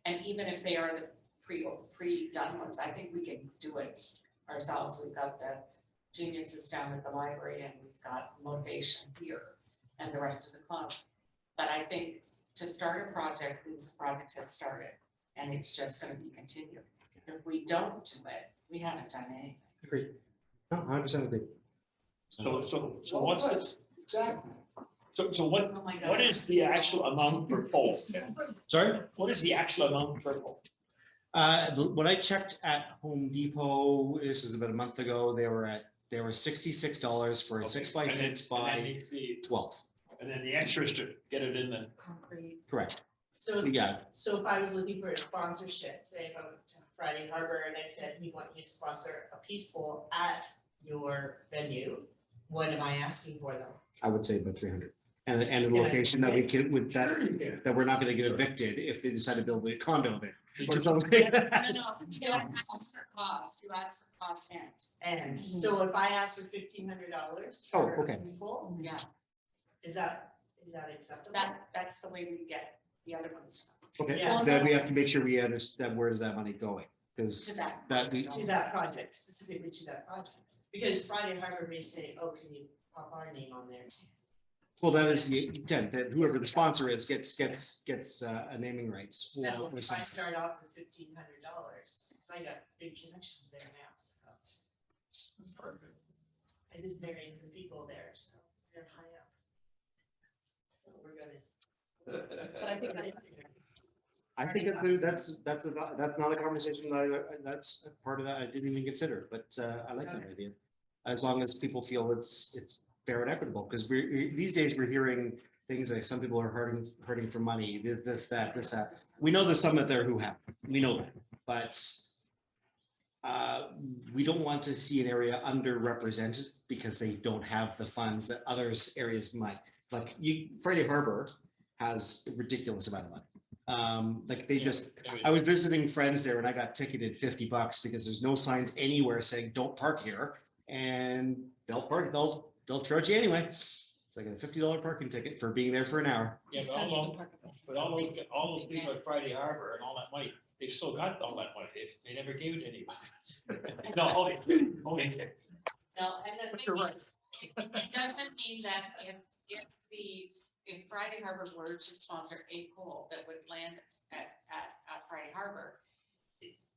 and even if they are the pre-done ones, I think we can do it ourselves. We've got the geniuses down at the library, and we've got motivation here, and the rest of the club. But I think to start a project means the project has started, and it's just going to be continued. If we don't do it, we haven't done anything. Agreed. No, 100% agree. So what's this? Exactly. So what, Oh my God. what is the actual amount per pole? Sorry? What is the actual amount per pole? When I checked at Home Depot, this was about a month ago, they were $66 for a 6x6 by 12. And then the extras to get it in the. Concrete. Correct. So, Yeah. so if I was looking for a sponsorship, say if I went to Friday Harbor and I said, we want you to sponsor a peace bowl at your venue, what am I asking for them? I would say about 300. And a location that we can, with that, Sure you can. that we're not going to get evicted if they decide to build a condo there. You Or just- something like No, that. you don't ask for cost, you ask for cost And so if I ask for $1,500 Oh, for a okay. peace bowl, yeah, is that acceptable? that's the way we get the other ones. Okay, Yeah. then we have to make sure we understand where is that money going? To Because that. we, To that project, specifically to that project, because Friday Harbor may say, oh, can you pop our name on there too? well, that is the intent, that whoever the sponsor is gets a naming rights. So or if I something. start off with $1,500, because I got big connections there now, so. That's perfect. I just married some people there, so they're high up. So we're gonna. But I think I think that's not a conversation that's a part of that I didn't even consider, but I like that idea. As long as people feel it's fair and equitable, because these days we're hearing things like some people are hurting for money, this, that. We know there's some out there who have, we know that, but we don't want to see an area underrepresented because they don't have the funds that others areas might. Like Friday Harbor has a ridiculous amount of money. Like they just, I was visiting friends there and I got ticketed $50 because there's no signs anywhere saying don't park here, and they'll charge you anyway. It's like a $50 parking ticket for being there for an hour. Yeah, but all those people at Friday Harbor and all that money, they still got all that money. They never gave it to anybody. No, only. No, and the thing is, it doesn't mean that if Friday Harbor were to sponsor a poll that would land at Friday Harbor,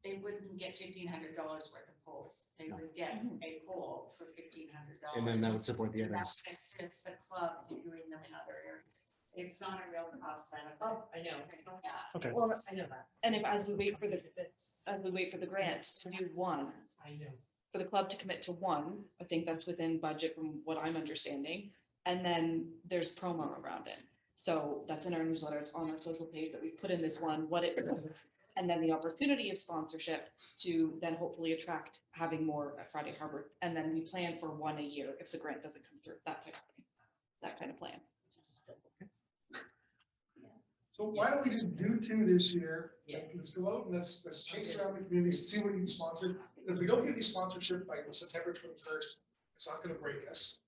they wouldn't get $1,500 worth of polls. They would get a poll for $1,500. And then that would support the And that others. would assist the club in doing them in other areas. It's not a real cost benefit. Oh, I know. Yeah. Okay. Well, I know that. and as we wait for the grant to do 1, I know. for the club to commit to 1, I think that's within budget from what I'm understanding. And then there's promo around it. So that's in our newsletter, it's on our social page that we put in this one, what it is. And then the opportunity of sponsorship to then hopefully attract having more at Friday Harbor. And then we plan for 1 a year if the grant doesn't come through, that kind of plan. So why don't we just do 2 this year? Yeah. Let's go out and let's chase around the community, see what we can sponsor. If we don't get any sponsorship by September 21st, it's not gonna break us.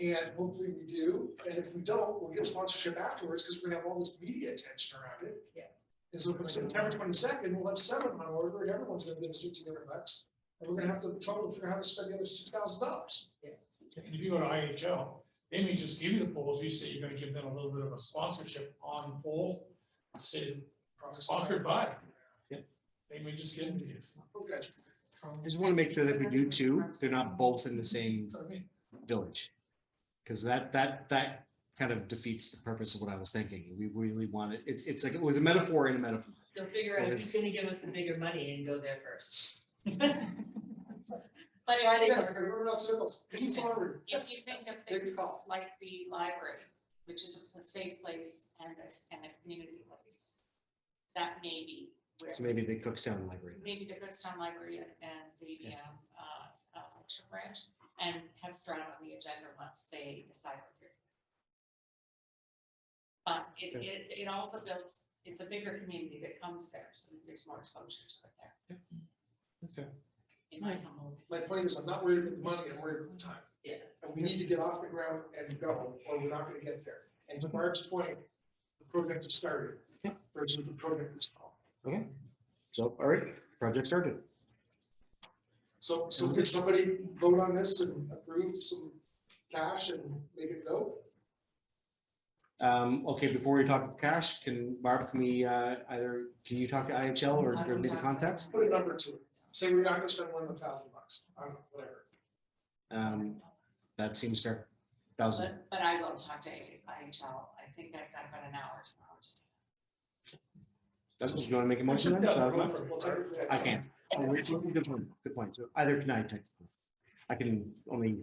And hopefully we do, and if we don't, we'll get sponsorship afterwards, because we're gonna have all this media attention around it. Yeah. And so from September 22nd, we'll have 7 on order, and everyone's gonna get us $1,500. And we're gonna have to trouble to figure out how to spend the other $6,000. And if you go to IHL, they may just give you the polls, you say you're gonna give them a little bit of a sponsorship on poll, say sponsored by. Yeah. They may just give it to you. Okay. I just want to make sure that we do 2, they're not both in the same That's what I mean. village. Because that kind of defeats the purpose of what I was thinking. We really want it, it's like, it was a metaphor in a metaphor. So figure out It who's is- gonna give us the bigger money and go there first. But Try if, to get everyone else circles. Move forward. if you think of Big things call. like the library, which is a safe place and a community place, that may be where, So maybe the Cookstown Library. maybe the Goodstown Library and the, Lecture Branch, and have Stroud on the agenda once they decide what they're doing. But it also builds, it's a bigger community that comes there, so there's more exposure to it there. That's fair. In my humble My point is, I'm not worried about the money, I'm worried about the time. Yeah. And we need to get off the ground and go, or we're not gonna get there. And to Mark's point, the project has started versus the project is stalled. Okay, so, all right, project started. So can somebody vote on this and approve some cash and make it go? Okay, before we talk cash, Barb, can we can you talk to IHL or give me the contact? Put a number to it. Say we're not gonna spend more than $1,000. I don't know, whatever. That seems fair. 1,000. But I will talk to IHL. I think I've got about an hour tomorrow to do. That's what you want to make a motion then? We'll take it from there. I can. Oh, wait, good point, good point. So either tonight, technically. I can only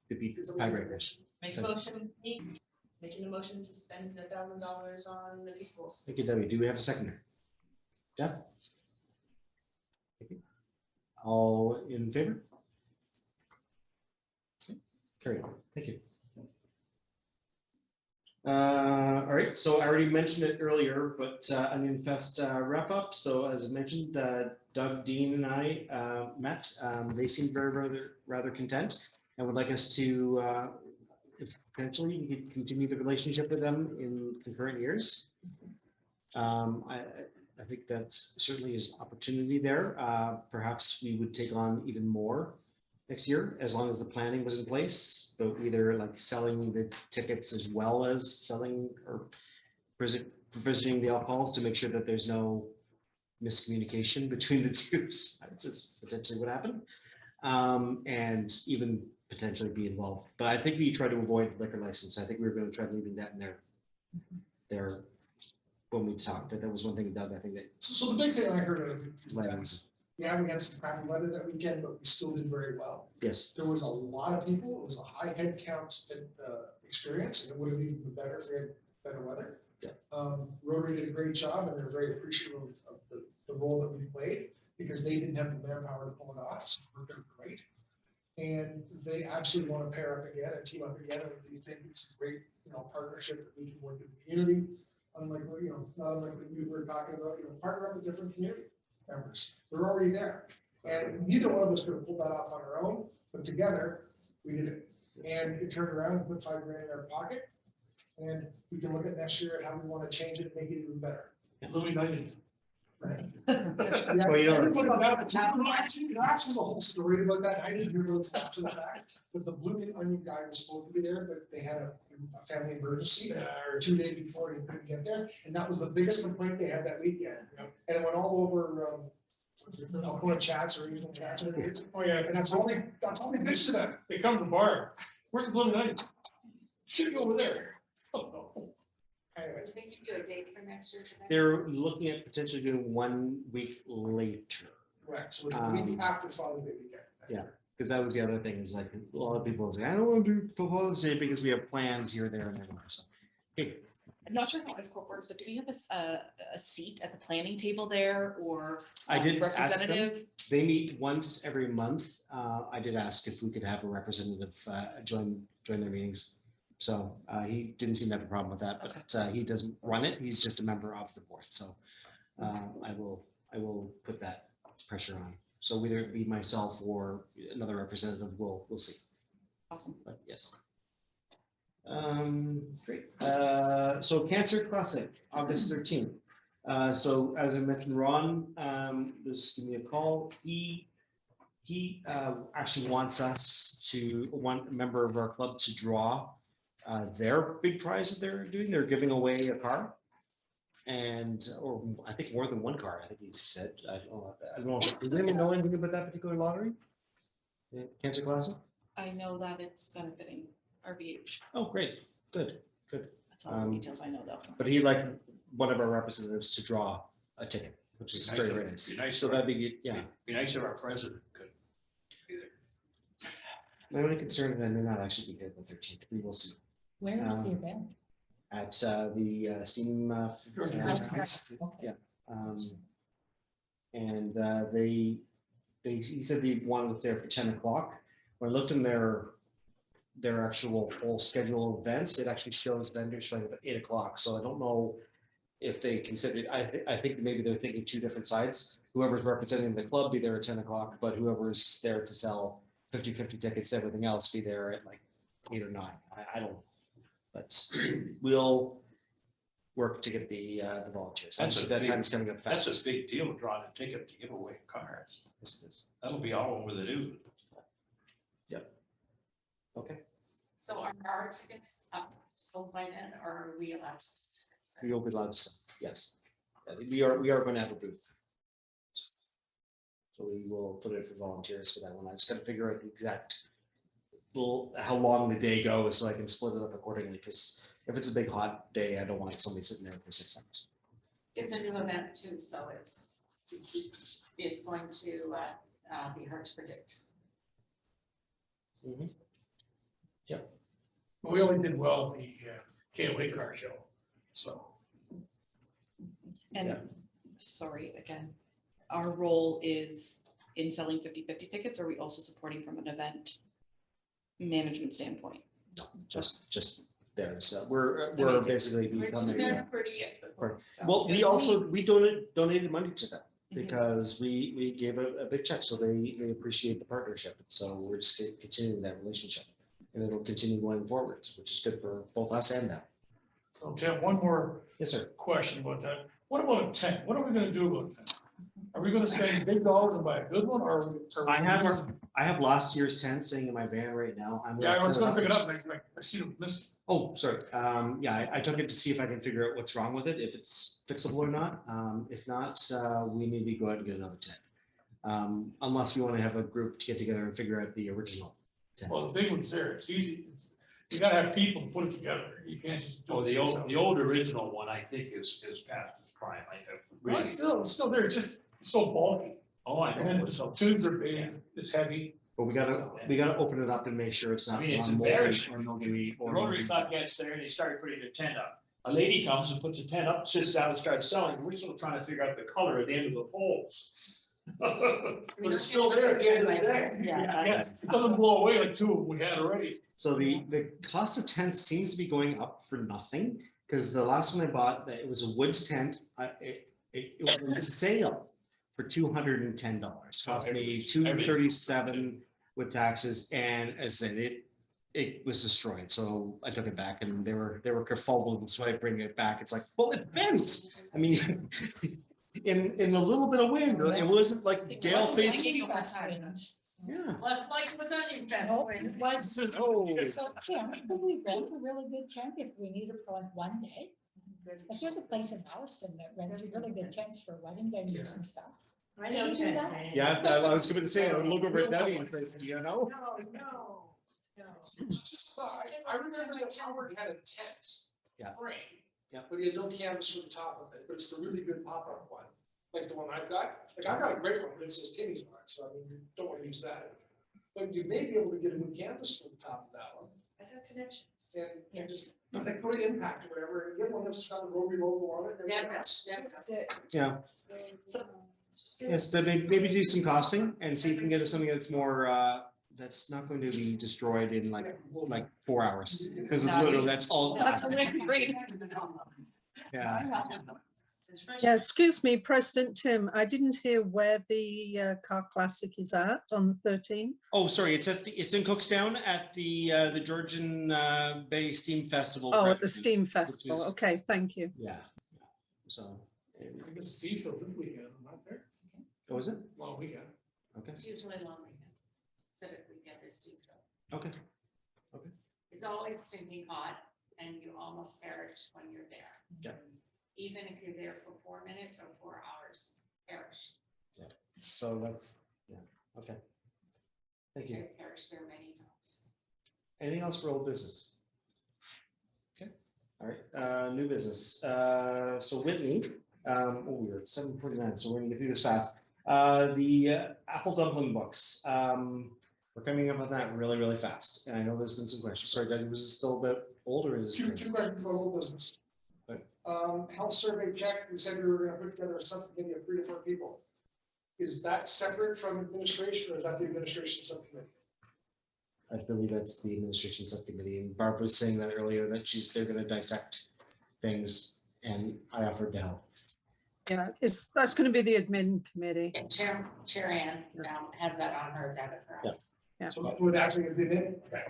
defeat tiebreakers. Make a motion, making a motion to spend $1,000 on the schools. Thank you, Debbie. Do we have a seconder? Jeff? Thank you. All in favor? Okay, carry on. Thank you. All right, so I already mentioned it earlier, but Onion Fest wrap up. So as I mentioned, Doug, Dean, and I met. They seemed rather content, and would like us to, if potentially, you could continue the relationship with them in concurrent years. I think that certainly is opportunity there. Perhaps we would take on even more next year, as long as the planning was in place, but either like selling the tickets as well as selling or provisioning the alcohols to make sure that there's no miscommunication between the two. That's just potentially what happened. And even potentially be involved. But I think we try to avoid liquor license. I think we were going to try leaving that in there when we talked. That was one thing, Doug, I think that. So the big thing I heard of it is that, Lions. yeah, we had some crappy weather that weekend, but we still did very well. Yes, There was a lot of people. It was a high head count experience, and it would have even been better if we had better weather. Yeah. Rotary did a great job, and they're very appreciative of the role that we played, because they didn't have the manpower to pull it off, so we're doing great. And they absolutely want to pair up again and team up again, and we think it's a great, partnership that we can work in the community. Unlike, not unlike what you were talking about, partner up with different community members. They're already there. And neither one of us could have pulled that off on our own, but together we did it. And it turned around and put $5 grand in our pocket. And we can look at next year at how we want to change it and make it even better. Louis Onions. Right? Well, you know- Actually, the whole story about that, I didn't hear those after the fact, but the Blue Onion guy was supposed to be there, but they had a family emergency, or 2 days before he couldn't get there, and that was the biggest complaint they had that weekend. And it went all over, Alcoa chats or even chats. Oh, yeah, And that's all they bitched to them. they come to the bar. Where's the Blue Onions? Should go over there. Oh, no. Anyways, Do you think you do a date for next year? for that? they're looking at potentially doing 1 week later. correct, so it's the week after Father's Day weekend. Yeah. Because that was the other thing, is like a lot of people say, I don't want to do Father's Day because we have plans here, there, and everywhere. So, okay, I'm not sure how Ice Court works, but do we have a seat at the planning table there, or I did ask them. representative? They meet once every month. I did ask if we could have a representative join their meetings. So he didn't seem to have a problem with that, but he doesn't run it. He's just a member of the board. So I will put that pressure on. So whether it be myself or another representative, we'll see. Awesome. But yes. Great. So Cancer Classic, August 13th. So as I mentioned, Ron just give me a call. He actually wants us to, one member of our club to draw their big prize that they're doing. They're giving away a car. And, or I think more than one car, I think he said. I don't know. Does anyone know anything about that particular lottery? The Cancer Classic? I know that it's benefiting RVH. Oh, great. Good. That's all the details I know though. But he'd like one of our representatives to draw a ticket, which is Be nice very, if- very nice. be nice So if- that'd be, yeah. Be nice if our president could be there. My only concern is that I may not actually be here the 13th. We will see. Where is the event? At the Steam. George House. Okay. Yeah. And he said they wanted us there for 10 o'clock. When I looked in their actual full schedule of events, it actually shows vendors showing up at 8 o'clock. So I don't know if they considered, I think maybe they're thinking two different sides. Whoever's representing the club be there at 10 o'clock, but whoever's there to sell 50-50 tickets to everything else be there at like 8 or 9. I don't know. But we'll work to get the volunteers. That time's coming up fast. That's a big deal, drawing a ticket to give away cars. Yes, it is. That'll be all over the news. Okay, So are our tickets up sold by then, or are we allowed to sell tickets then? we will be allowed to sell, yes. We are going to have a booth. So we will put it for volunteers for that one. I just gotta figure out the exact, how long the day goes so I can split it up accordingly, because if it's a big hot day, I don't want somebody sitting there for 6 hours. It's a new event too, so it's going to be hard to predict. We only did well at the KOA car show, so. And sorry, again, our role is in selling 50-50 tickets. Or are we also supporting from an event management standpoint? No, just there. So we're Amazing. basically Which is becoming. very pretty at the Right. booth, so. Well, we also, we donated money to them Mhm. because we gave a big check, so they appreciate the partnership. So we're just continuing that relationship, and it'll continue going forwards, which is good for both us and them. So Tim, one more Yes, sir. question about that. What about a tent? What are we gonna do about that? Are we gonna spend big dollars and buy a good one, or? are we I have last year's tent sitting in my van right now. Yeah, I was gonna pick it up, and I see it missing. Oh, sorry. Yeah, I took it to see if I can figure out what's wrong with it, if it's fixable or not. If not, we maybe go ahead and get another tent. Unless we want to have a group to get together and figure out the original tent. Well, the big one's there. It's easy. You gotta have people put it together. You can't just do Oh, it. the yourself. old original one, I think is past its prime. I have Well, really. it's still there. It's just so bulky. Oh, I And know. the tubes are big, it's heavy. But we gotta open it up and make sure it's I not. mean, it's on moldy embarrassing. or mildewy The or Rotary mildewy. Club gets there and they start putting the tent up. A lady comes and puts the tent up, sits down and starts selling. We're still trying to figure out the color at the end of the poles. But it's still there at the end of the day. Yeah, it doesn't blow away like two of them we had already. So the cost of tents seems to be going up for nothing, because the last one I bought, it was a Woods tent. It was on sale for $210. Cost me $237 with taxes, and as I said, it was destroyed. So I took it back, and they were kerfuffled, so I bring it back. It's like, well, it bent. I mean, in a little bit of wind, it wasn't like gale facing. Yeah. Less like it was any best. No, it was. Oh. So, Tim, could we rent a really good tent if we need it for like one day? Like there's a place in Houston that rents really good tents for wedding venues and stuff. I know Can you do Ted. that? Yeah, I was going to say, I would look over at Debbie and say, do you know? No. I remember that Howard had a tent. Yeah. Frame. Yeah. But he had no canvas for the top of it, but it's the really good pop-up one, like the one I've got. Like I've got a great one, but it says Timmy's on it, so I mean, you don't want to use that. But you may be able to get a new canvas for the top of that one, I got connections. and just like put an impact or whatever, and get one that's got the Rotary logo on it. and everything else. Yeah. Yes, then maybe do some costing and see if we can get us something that's more that's not going to be destroyed in like 4 hours. Because No. literally, that's all. That's the way to read. Yeah. Yeah, excuse me, President Tim, I didn't hear where the car classic is at on the 13th. Oh, sorry, it's in Cookstown at the Georgian Bay Steam Festival. Oh, at the Breakfast, Steam which Festival. is- Okay, thank you. Yeah. So, I guess it's Innisfil this weekend, not there, what was it? long weekend. Okay, It's usually a long weekend. Civic weekend is Steamville. okay. It's always stinking hot and you almost perish when you're there. Yeah. Even if you're there for 4 minutes or 4 hours, perish. So that's, yeah, okay. Thank you. I perished there many times. Anything else for old business? Okay, all right, new business. So Whitney, we're at 7:49, so we're gonna get through this fast. The apple dumpling books, we're coming up on that really, really fast. And I know there's been some questions. Sorry, Doug, was it still a bit old or is it? Two questions about old business. Right. Health survey check, we said we were gonna put together a subcommittee of 3 to 4 people. Is that separate from administration or is that the administration subcommittee? I believe that's the administration subcommittee, and Barb was saying that earlier, that they're gonna dissect things, and I offered to help. Yeah, that's going to be the admin committee. And Chair Ann has that on her agenda for us. Yeah. So that would actually is the admin, okay.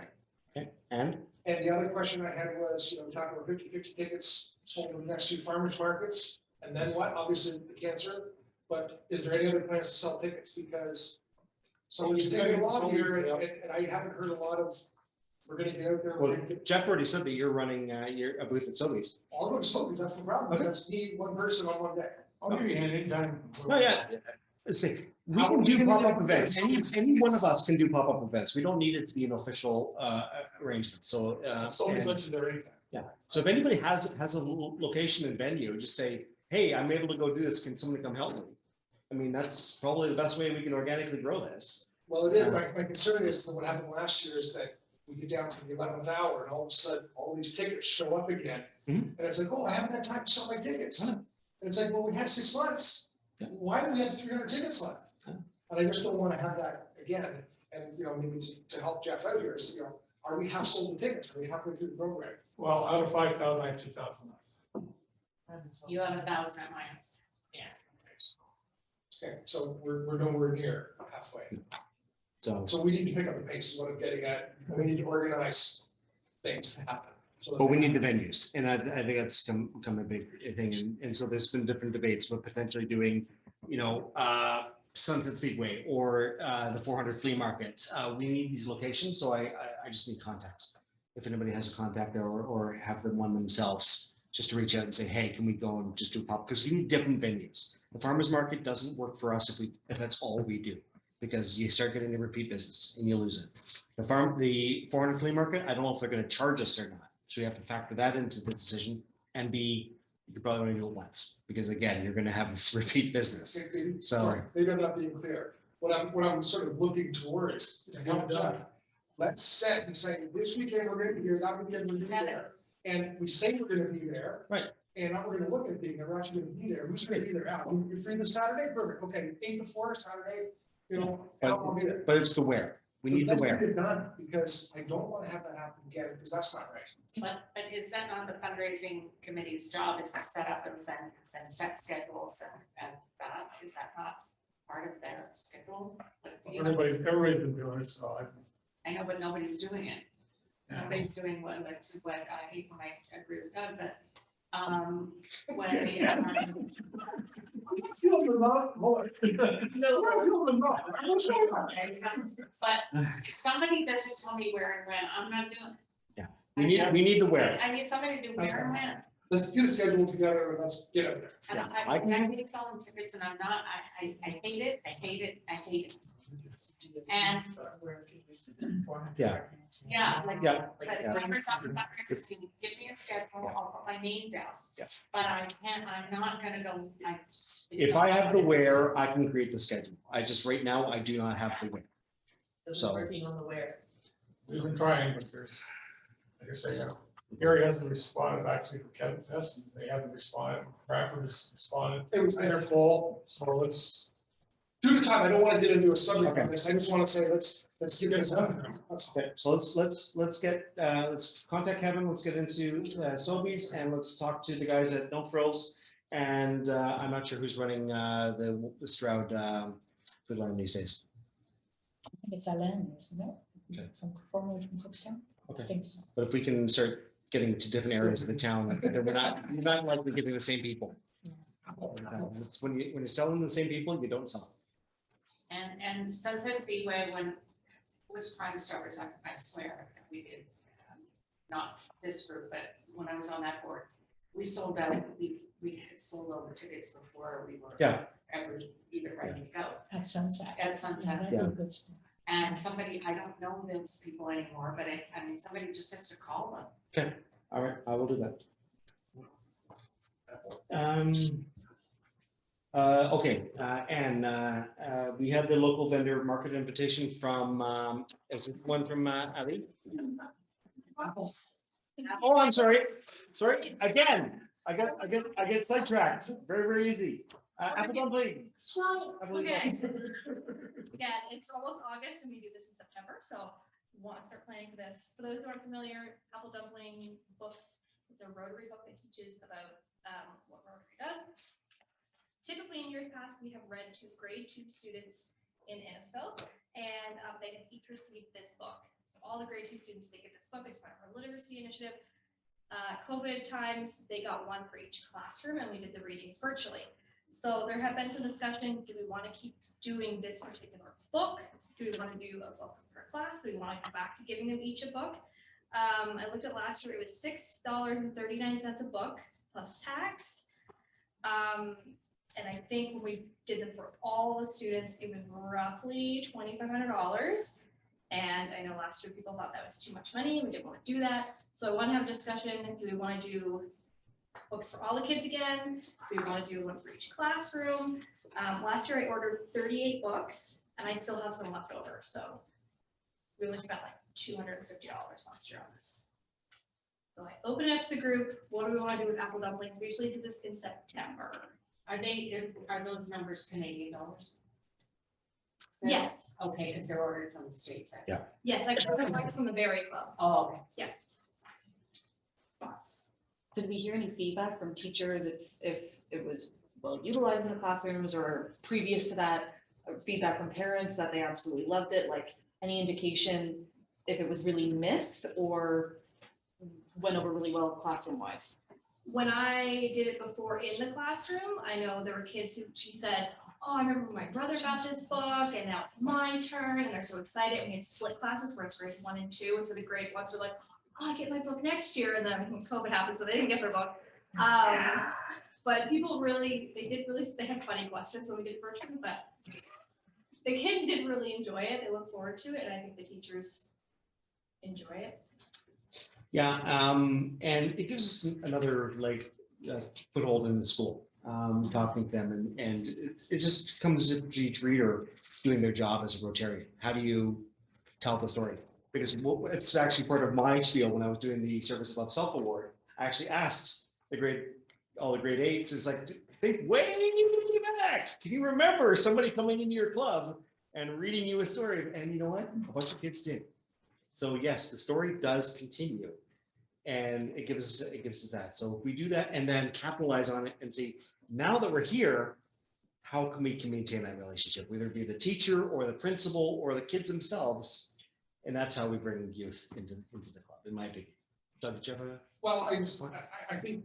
Okay, and And the other question I had was, we talked about 50/50 tickets sold in the next 2 farmers markets, and then what? Obviously the cancer, but is there any other plans to sell tickets? Because somebody's taking a lot here, and I haven't heard a lot of, we're gonna get out there. well, Jeff already said that you're running a booth at Sobeys. All of them spoke, that's the problem, Okay. that's me, one person on one day. I'll give you a hand anytime. Oh, yeah. Let's see, we can do pop-up events. Any one of us can do pop-up events. We don't need it to be an official arrangement. So, Somebody's and- let you there anytime. yeah. So if anybody has a location and venue, just say, hey, I'm able to go do this. Can somebody come help me? I mean, that's probably the best way we can organically grow this. Well, it is, my concern is that what happened last year is that we get down to the 11th hour and all of a sudden, all these tickets show up again. Mhm. And it's like, oh, I haven't had time to sell my tickets. Huh. And it's like, well, we had 6 months. Yeah. Why do we have 300 tickets left? Huh. And I just don't want to have that again. And, maybe to help Jeff out here is, are we half sold the tickets? Are we halfway through the program? Well, out of 5,000, I have 2,000 left. You have 1,000 at my house. Okay, so we're nowhere near halfway. So, So we need to pick up the pace is what I'm getting at. We need to organize things to happen. So but we need the venues, and I think that's come a big thing. And so there's been different debates about potentially doing, Sunset Speedway or the 400 flea market. We need these locations, so I just need contacts. If anybody has a contact or have them one themselves, just to reach out and say, hey, can we go and just do a pop? Because we need different venues. The farmer's market doesn't work for us if that's all we do, because you start getting the repeat business and you lose it. The 400 flea market, I don't know if they're going to charge us or not. So you have to factor that into the decision, and you probably want to do it once, because again, you're going to have this repeat business. So- Maybe I'm not being clear. What I'm sort of looking towards, to help Jeff, let's set and say, this weekend we're gonna be here, that weekend we're gonna be there. And we say we're gonna be there. Right. And now we're gonna look at being there, we're actually gonna be there. Who's gonna be there? Al, you're free this Saturday? Perfect. Okay, 8 to 4 Saturday, Al, I'll be there. But it's the where. We need the Let's where. get it done, because I don't wanna have that happen again, because that's not right. But is that not the fundraising committee's job, is to set up and set schedules and that, is that not part of their schedule? Like, Everybody's been doing it, so I know, but nobody's doing it. Yeah. Nobody's doing what I hate when I agree with Doug, but, when we, I'm not feeling the love, boy. I'm not feeling the love. I'm not feeling the love. but if somebody doesn't tell me where and when, I'm not doing it. We need the where. I need somebody to do where and when. Let's get a schedule together and let's get out there. And Yeah, I I can- hate selling tickets and I'm not, I hate it, I hate it, I hate it. And, Yeah. yeah, like, Yeah. but Yeah. members of the fundraising team, give me a schedule, I'll put my name down. Yeah. But I'm not gonna go, it's If not I have the gonna- where, I can create the schedule. Right now, I do not have the where. So- Working on the where. we've been trying, but there's, like I say, Gary hasn't responded actually for Kevin Fest, and they haven't responded, Bradford has responded. It was They're full, so let's due to time, I don't want to get into a subject Okay. on this. I just want to say, let's get this done. That's all. Okay, so let's contact Kevin, let's get into Sobeys, and let's talk to the guys at No Frills. And I'm not sure who's running the Stroud food line these days. I think it's Alain, isn't it? Okay. Formerly from Cookstown. I Okay, think so. but if we can start getting to different areas of the town, then we're not likely getting the same people. It's when you're selling the same people, you don't sell. And Sunset Speedway, when it was Prime Stars, I swear, we did, not this group, but when I was on that board, we sold out, we had sold all the tickets before we were Yeah. ever even ready to go At Sunset. at Sunset. That'd be a good spot. And somebody, I don't know those people anymore, but I mean, somebody just has to call them. All right, I will do that. Okay, and we had the local vendor market invitation from, is this one from Ali? Oh, I'm sorry, again, I get sidetracked, very easy. Apple dumplings. Okay. Again, it's almost August and we do this in September, so want to start planning for this. For those who aren't familiar, Apple Dumpling Books, it's a Rotary book that teaches about what Rotary does. Typically in years past, we have read to grade 2 students in Innisfil, and they have each received this book. So all the grade 2 students, they get this book. It's part of our literacy initiative. COVID times, they got one for each classroom, and we did the readings virtually. So there have been some discussion, do we want to keep doing this particular book? Do we want to do a book per class? Do we want to come back to giving them each a book? I looked at last year, it was $6.39 a book plus tax. And I think when we did them for all the students, it was roughly $2,500. And I know last year people thought that was too much money. We didn't want to do that. So I want to have a discussion. Do we want to do books for all the kids again? Do we want to do one for each classroom? Last year I ordered 38 books and I still have some left over. So we only spent like $250 last year on this. So I open it up to the group. What do we want to do with apple dumplings? We usually do this in September. Are those numbers Canadian dollars? Yes. Okay, because they're ordered from the States. Yeah. Yes, I got them from the Berry Club. Oh, okay. Yeah. Did we hear any feedback from teachers if it was well utilized in the classrooms or previous to that, feedback from parents that they absolutely loved it? Like any indication if it was really missed or went over really well classroom wise? When I did it before in the classroom, I know there were kids who, she said, oh, I remember when my brother got this book and now it's my turn and they're so excited. And we had split classes where it's grade 1 and 2. And so the grade 1s were like, oh, I get my book next year. And then COVID happened, so they didn't get their book. But people really, they had funny questions when we did virtually, but the kids did really enjoy it. They look forward to it. And I think the teachers enjoy it. Yeah, and it gives us another foothold in the school, talking to them, and it just comes to each reader doing their job as a Rotarian. How do you tell the story? Because it's actually part of my spiel when I was doing the Service Above Self Award. I actually asked all the grade 8s, is like, think way back. Can you remember somebody coming into your club and reading you a story? And you know what? A bunch of kids did. So yes, the story does continue, and it gives us that. So if we do that and then capitalize on it and see, now that we're here, how can we maintain that relationship, whether it be the teacher or the principal or the kids themselves, and that's how we bring youth into the club, in my opinion. Did you have a? Well, I think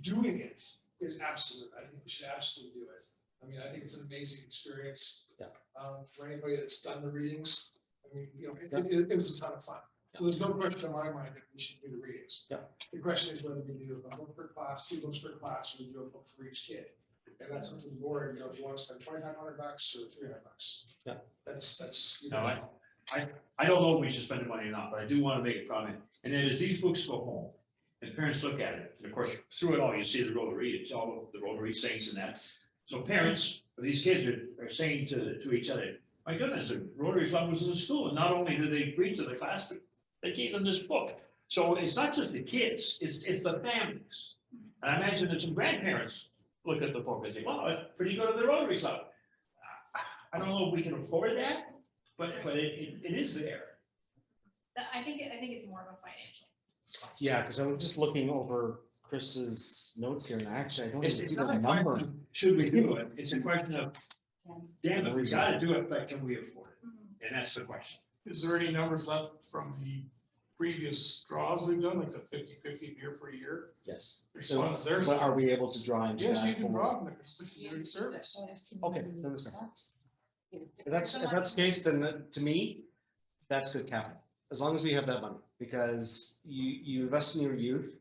doing it is absolute. I think we should absolutely do it. I mean, I think it's an amazing experience. Yeah. For anybody that's done the readings. I mean, it was a ton of fun. So there's no question in my mind that we should do the readings. Yeah. The question is whether we do a book per class, 2 books per class, or we do a book for each kid. And that's up to the board. Do you want to spend $2,500 or $300? Yeah. That's. No, I don't know if we should spend the money or not, but I do want to make a comment. And then as these books go home and parents look at it, and of course, through it all, you see the Rotary, it's all of the Rotary sayings and that. So parents of these kids are saying to each other, my goodness, the Rotary Club was in the school, and not only did they read to the class, but they gave them this book. So it's not just the kids, it's the families. And I imagine that some grandparents look at the book and say, wow, it's pretty good at the Rotary Club. I don't know if we can afford that, but it is there. I think it's more of a financial. Yeah, because I was just looking over Chris's notes here, and actually, I don't It's even see not the a number. question, should we do it? It's a question of, damn it, we gotta do it, but can we afford it? And that's the question. Is there any numbers left from the previous draws we've done, like the 50-50 year for year? Yes. There's So, funds there. but are we able to draw into Yes, that? you can for- draw from the community service. Okay, then that's fair. If that's the case, then to me, that's good capital, as long as we have that money, because you invest in your youth,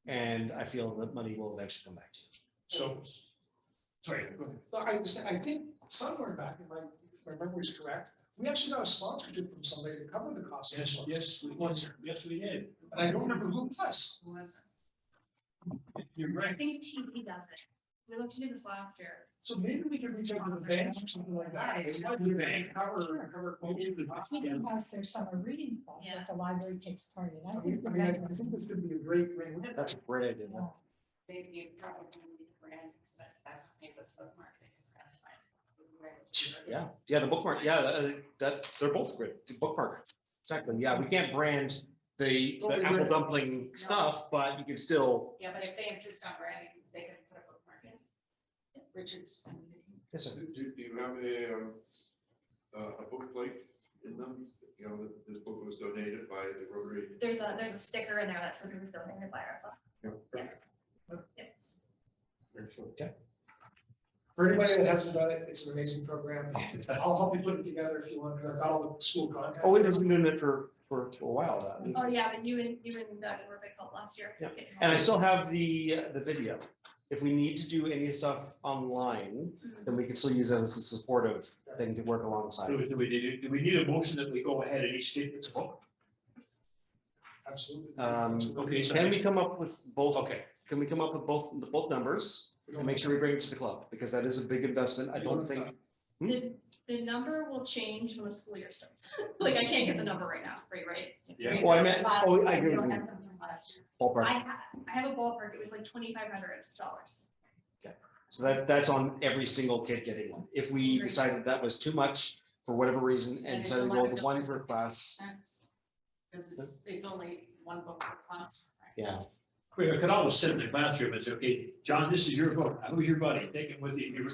and I feel that money will eventually come back to you. So, sorry, go ahead. No, I think somewhere back, if my memory is correct, we actually got a sponsorship from somebody to cover the cost. of this one. Yes, we did. And I don't remember who it was. Who was it? You're I right. think TV does it. We looked into this last year. So maybe we could reach out to the banks or something like that. It's not the bank. Cover. Even has their summer reading club, Yeah. that the library takes part in. I mean, I think this could be a great win-win. That's a great idea. Yeah. Maybe probably brand, but that's okay with bookmark, that's fine. Yeah, the bookmark, that, they're both great, the bookmark, exactly, yeah, we can't brand the apple dumpling stuff, but you can still. Yeah, but if they insist on branding, they can put a bookmark in. Richard's. Yes, sir. Do you have a book plate in them? You know, that this book was donated by the Rotary. There's a sticker in there that says it was donated by our club. Okay. For anybody that hasn't done it, it's an amazing program. I'll help you put it together if you want, because I've got all the school contacts. Oh, we've been doing it for a while now. Oh, yeah, but you and Doug were big help last year. Yeah. And I still have the video. If we need to do any stuff online, then we can still use it as a supportive thing to work alongside. Do we need a motion that we go ahead and each take this book? Absolutely. Okay, so. Can we come up with both? Okay. Can we come up with both numbers and make sure we bring it to the club? Because that is a big investment. I don't think. The number will change when the school year starts. Like, I can't get the number right now, right? Yeah. Oh, I meant, oh, I agree with you. Last year. Ballpark. I have a ballpark, it was like $2,500. So that's on every kid getting one. If we decided that was too much for whatever reason and And it's decided to go with one $11 per class, Because it's only one book per class. Right? yeah. We could always sit in the classroom and say, okay, John, this is your book. Who's your buddy? Take it with you.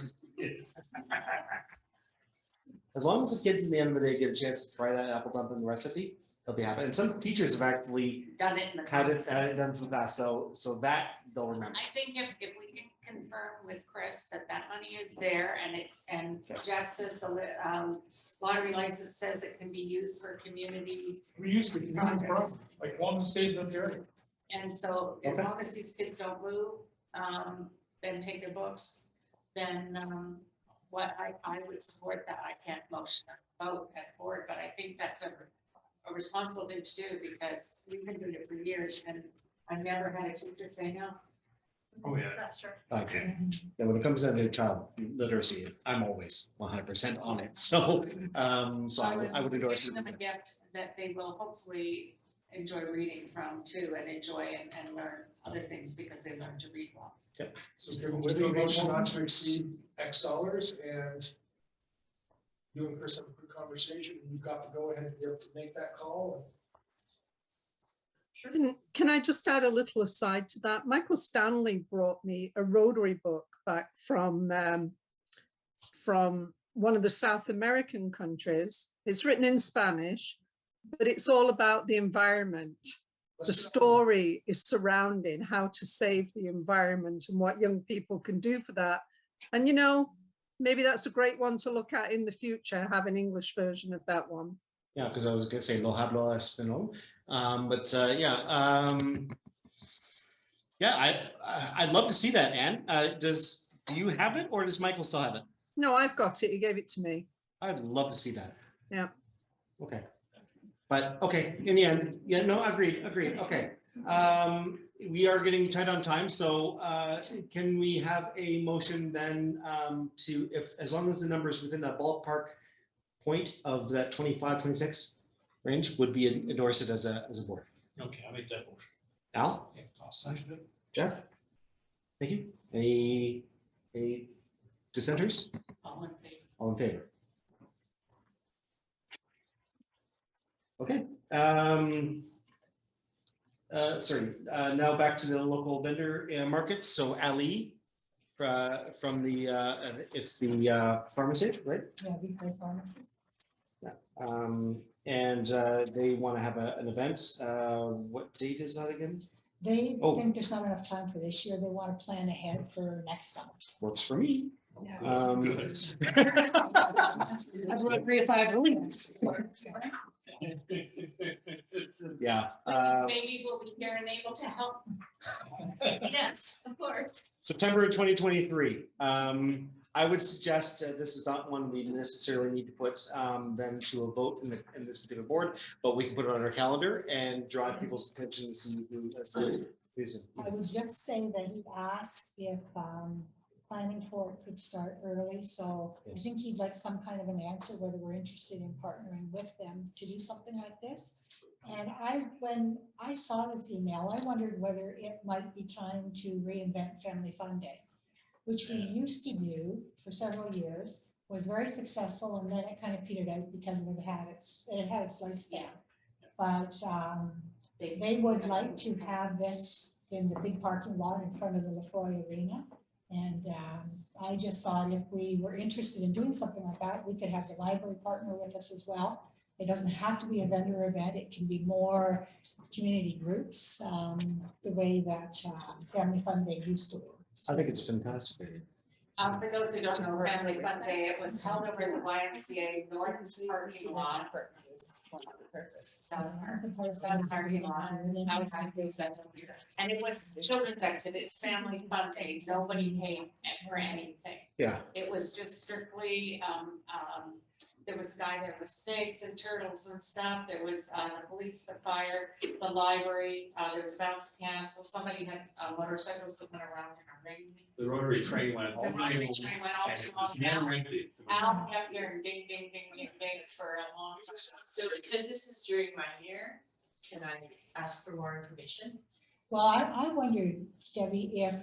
As long as the kids at the end of the day get a chance to try that apple dumpling recipe, they'll be happy. And some teachers have actually Done it in the. had class. it done with that, so that they'll remember. I think if we can confirm with Chris that money is there and Jeff says the lottery license says it can be used for community. We used to, like one state up there. And so as Okay. long as these kids don't move, and take their books, then, what I would support that. I can't motion or vote at board, but I think that's a responsible thing to do because we've been doing it for years and I've never had a teacher say no. Oh, yeah. That's true. Okay. And when it comes down to child literacy, I'm always 100% on it. So, so I would endorse Give them a it. gift that they will hopefully enjoy reading from too and enjoy and learn other things because they learn to read well. So give them a motion not to exceed X dollars, and you and Chris have a good conversation, and you've got to go ahead and be able to make that call. Can I just add a little aside to that? Michael Stanley brought me a Rotary book back from one of the South American countries. It's written in Spanish, but it's all about the environment. The story is surrounding how to save the environment and what young people can do for that. And, you know, maybe that's a great one to look at in the future, have an English version of that one. Yeah, because I was going to say no hablo español, but I'd love to see that, Anne. Do you have it, or does Michael still have it? No, I've got it. He gave it to me. I'd love to see that. Yeah. Okay. But okay, in the end, yeah, no, agreed. Okay. We are getting tight on time, so can we have a motion then to, as long as the number is within a ballpark point of that 25, 26 range, would be endorsed as a board? Okay, I'll make that motion. Al? Yeah, I'll second it. Jeff? Thank you. Any dissenters? All in favor. All in favor? Okay. Sorry, now back to the local vendor markets. So Ali from the, it's the pharmacy, right? Yeah, Big Pharmacy. And they want to have an event. What date is that again? They Oh. think there's not enough time for this year. They want to plan ahead for next summer. Works for me. Good. That's what 3 to 5 weeks. Yeah. Maybe we'll be here and able to help. Yes, of course. September 2023. I would suggest this is not one we necessarily need to put them to a vote in this particular board, but we can put it on our calendar and draw people's attention to see who. I would just say that he asked if planning for it could start early, so I Yes. think he'd like some kind of an answer whether we're interested in partnering with them to do something like this. And when I saw this email, I wondered whether it might be time to reinvent Family Fun Day, which we used to do for several years, was very successful, and then it kind of petered out because it had its lifespan. But they would like to have this in the big parking lot in front of the Lefroy Arena. And I just thought if we were interested in doing something like that, we could have the library partner with us as well. It doesn't have to be a vendor event. It can be more community groups, the way that Family Fun Day used to be. I think it's fantastic. For those who don't know, Family Fun Day, it was held over in the YMCA North parking lot. South parking lot. I was happy with that. And it was children's activities, family fun day. Nobody paid for anything. Yeah. It was just strictly, there was a guy there with snakes and turtles and stuff. There was the police, the fire, the library, there was bounce castle. Somebody had motorcycles that went around in a ring. The Rotary train went all The night Rotary long, train went all and too it was long. never empty. Al kept hearing ding, ding, ding, ding, ding for a long time. So because this is during my year, can I ask for more information? Well, I wondered, Debbie, if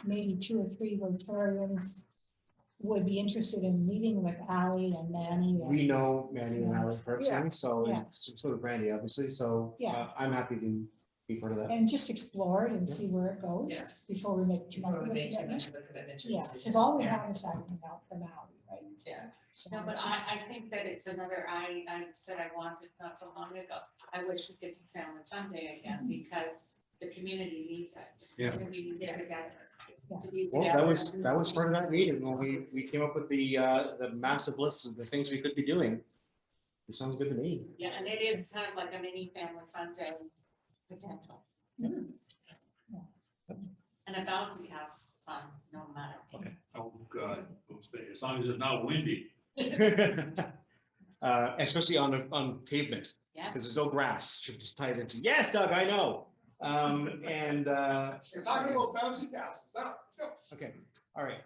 maybe 2 or 3 Rotarians would be interested in meeting with Ally and Manny. We know Manny and Ally personally, so Yeah. so do Brandy, obviously. So Yeah. I'm happy to be part of that. And just explore it and see where it goes Yeah. before we make too much Before of we a make too much commitment. of a commitment to a Yeah, decision. because all we Yeah. have is that email from Ally, right? Yeah. So No, but it's I think that it's another, I said I wanted not so long ago. I wish we could do Family Fun Day again because the community needs it. The Yeah. community needs Yeah. together. Yeah. To be Well, together. that was part of that meeting when we came up with the massive list of the things we could be doing. It sounds good to me. Yeah, and it is kind of like a mini Family Fun Day potential. Mhm. And a bouncy house is fun, no matter. Oh, God, those things, as long as it's not windy. Especially on pavement, Yeah. because there's no grass to tie it into. Yes, Doug, I know. And You're talking about bouncy castles, no. okay, all right.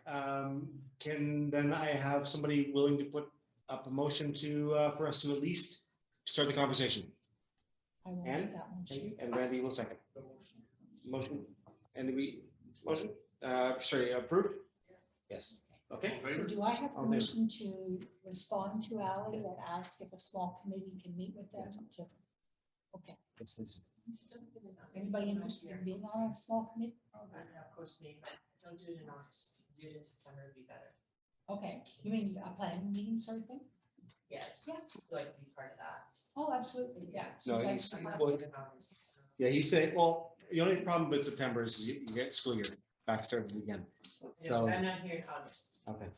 Can then I have somebody willing to put up a motion to for us to at least start the conversation? I will Ann? make that one. Thank you. And Randy will second. Motion, and motion, sorry, approved? Yes, okay. So do I have I'll do it. permission to respond to Ally and ask if a small committee can meet with them to? Okay, Yes, please. anybody interested in being on a small committee? Oh, of course, me, but don't do it in August. Do it in September would be better. Okay, you mean a planning meeting sort of thing? Yeah, Yeah. just so I can be part of that. Oh, absolutely, yeah. So No, that's- he's- I'm well, not in August, so. Yeah, he said, well, the only problem with September is you get school year back started again. Yeah, So, I'm not here in August. okay.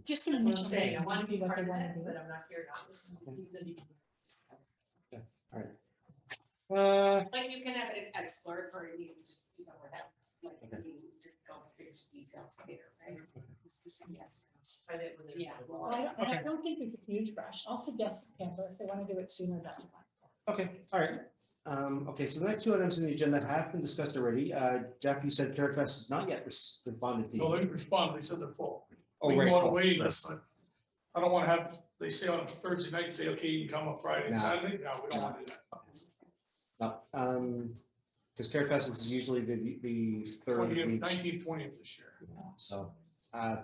Just That's an what I'm initial saying, I meeting want to to be see what part they of want to that, do. but I'm not here in August. But you can have it exploratory meeting, just, without, like, Okay. you just go into details later, right? Just to say yes. Find it when there's Yeah. a Well, law. I don't think there's a huge rush. I'll suggest September. If they want to do it sooner, that's fine. Okay, all right. Okay, so the next 2 items in the agenda have been discussed already. Jeff, you said Carrot Fest has not yet responded to No, you. they didn't respond, they said they're full. Oh, We right. want to Oh, wait, right. that's fine. I don't want to have, they say on a Thursday night, say, okay, you can come on Friday, No. Saturday, no, we don't want to do that. No, because Carrot Fest is usually the third week. 19th, 20th this year. So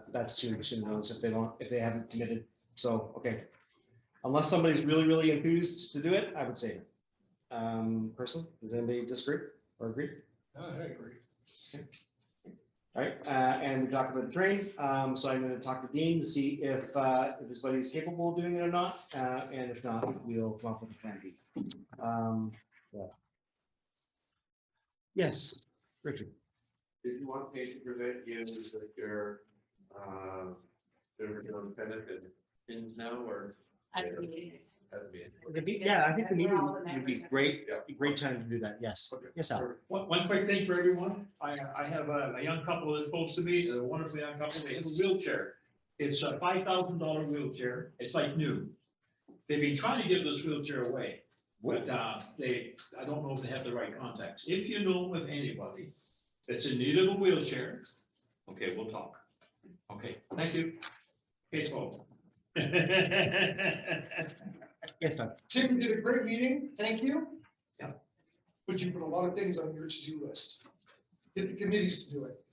that's too soon notice if they haven't committed. So, okay. Unless somebody's really, really enthused to do it, I would say it. Personally, does anybody disagree or agree? No, I agree. All right, and we talked about the train, so I'm gonna talk to Dean to see if his buddy is capable of doing it or not, and if not, we'll come up with a plan B. Yeah. Yes, Richard. Did you want me to present you with your, independent and things now, or? At the meeting. Yeah, I think the meeting would be great, a great time to do that, yes. Yes, Al. One quick thing for everyone. I have a young couple that's close to me, a wonderful young couple. They have a wheelchair. It's a $5,000 wheelchair. It's like new. They've been trying to give this wheelchair away, but I don't know if they have the right contacts. If you know of anybody that's in need of a wheelchair, okay, we'll talk. Okay, thank you. Case closed. Yes, Doug. Tim, you did a great meeting. Thank you. Yeah. But you put a lot of things on your to-do list. Get the committees to do it.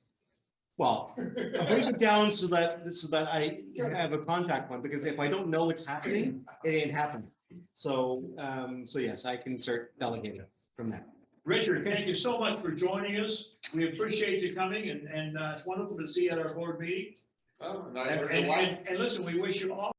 Well, I'll break it down so that I have a contact point, because if I don't know what's happening, it ain't happening. So, so yes, I can start delegating from that. Richard, thank you so much for joining us. We appreciate you coming, and it's wonderful to see you at our board meeting. Well, and I And, learned a lot. and listen, we wish you all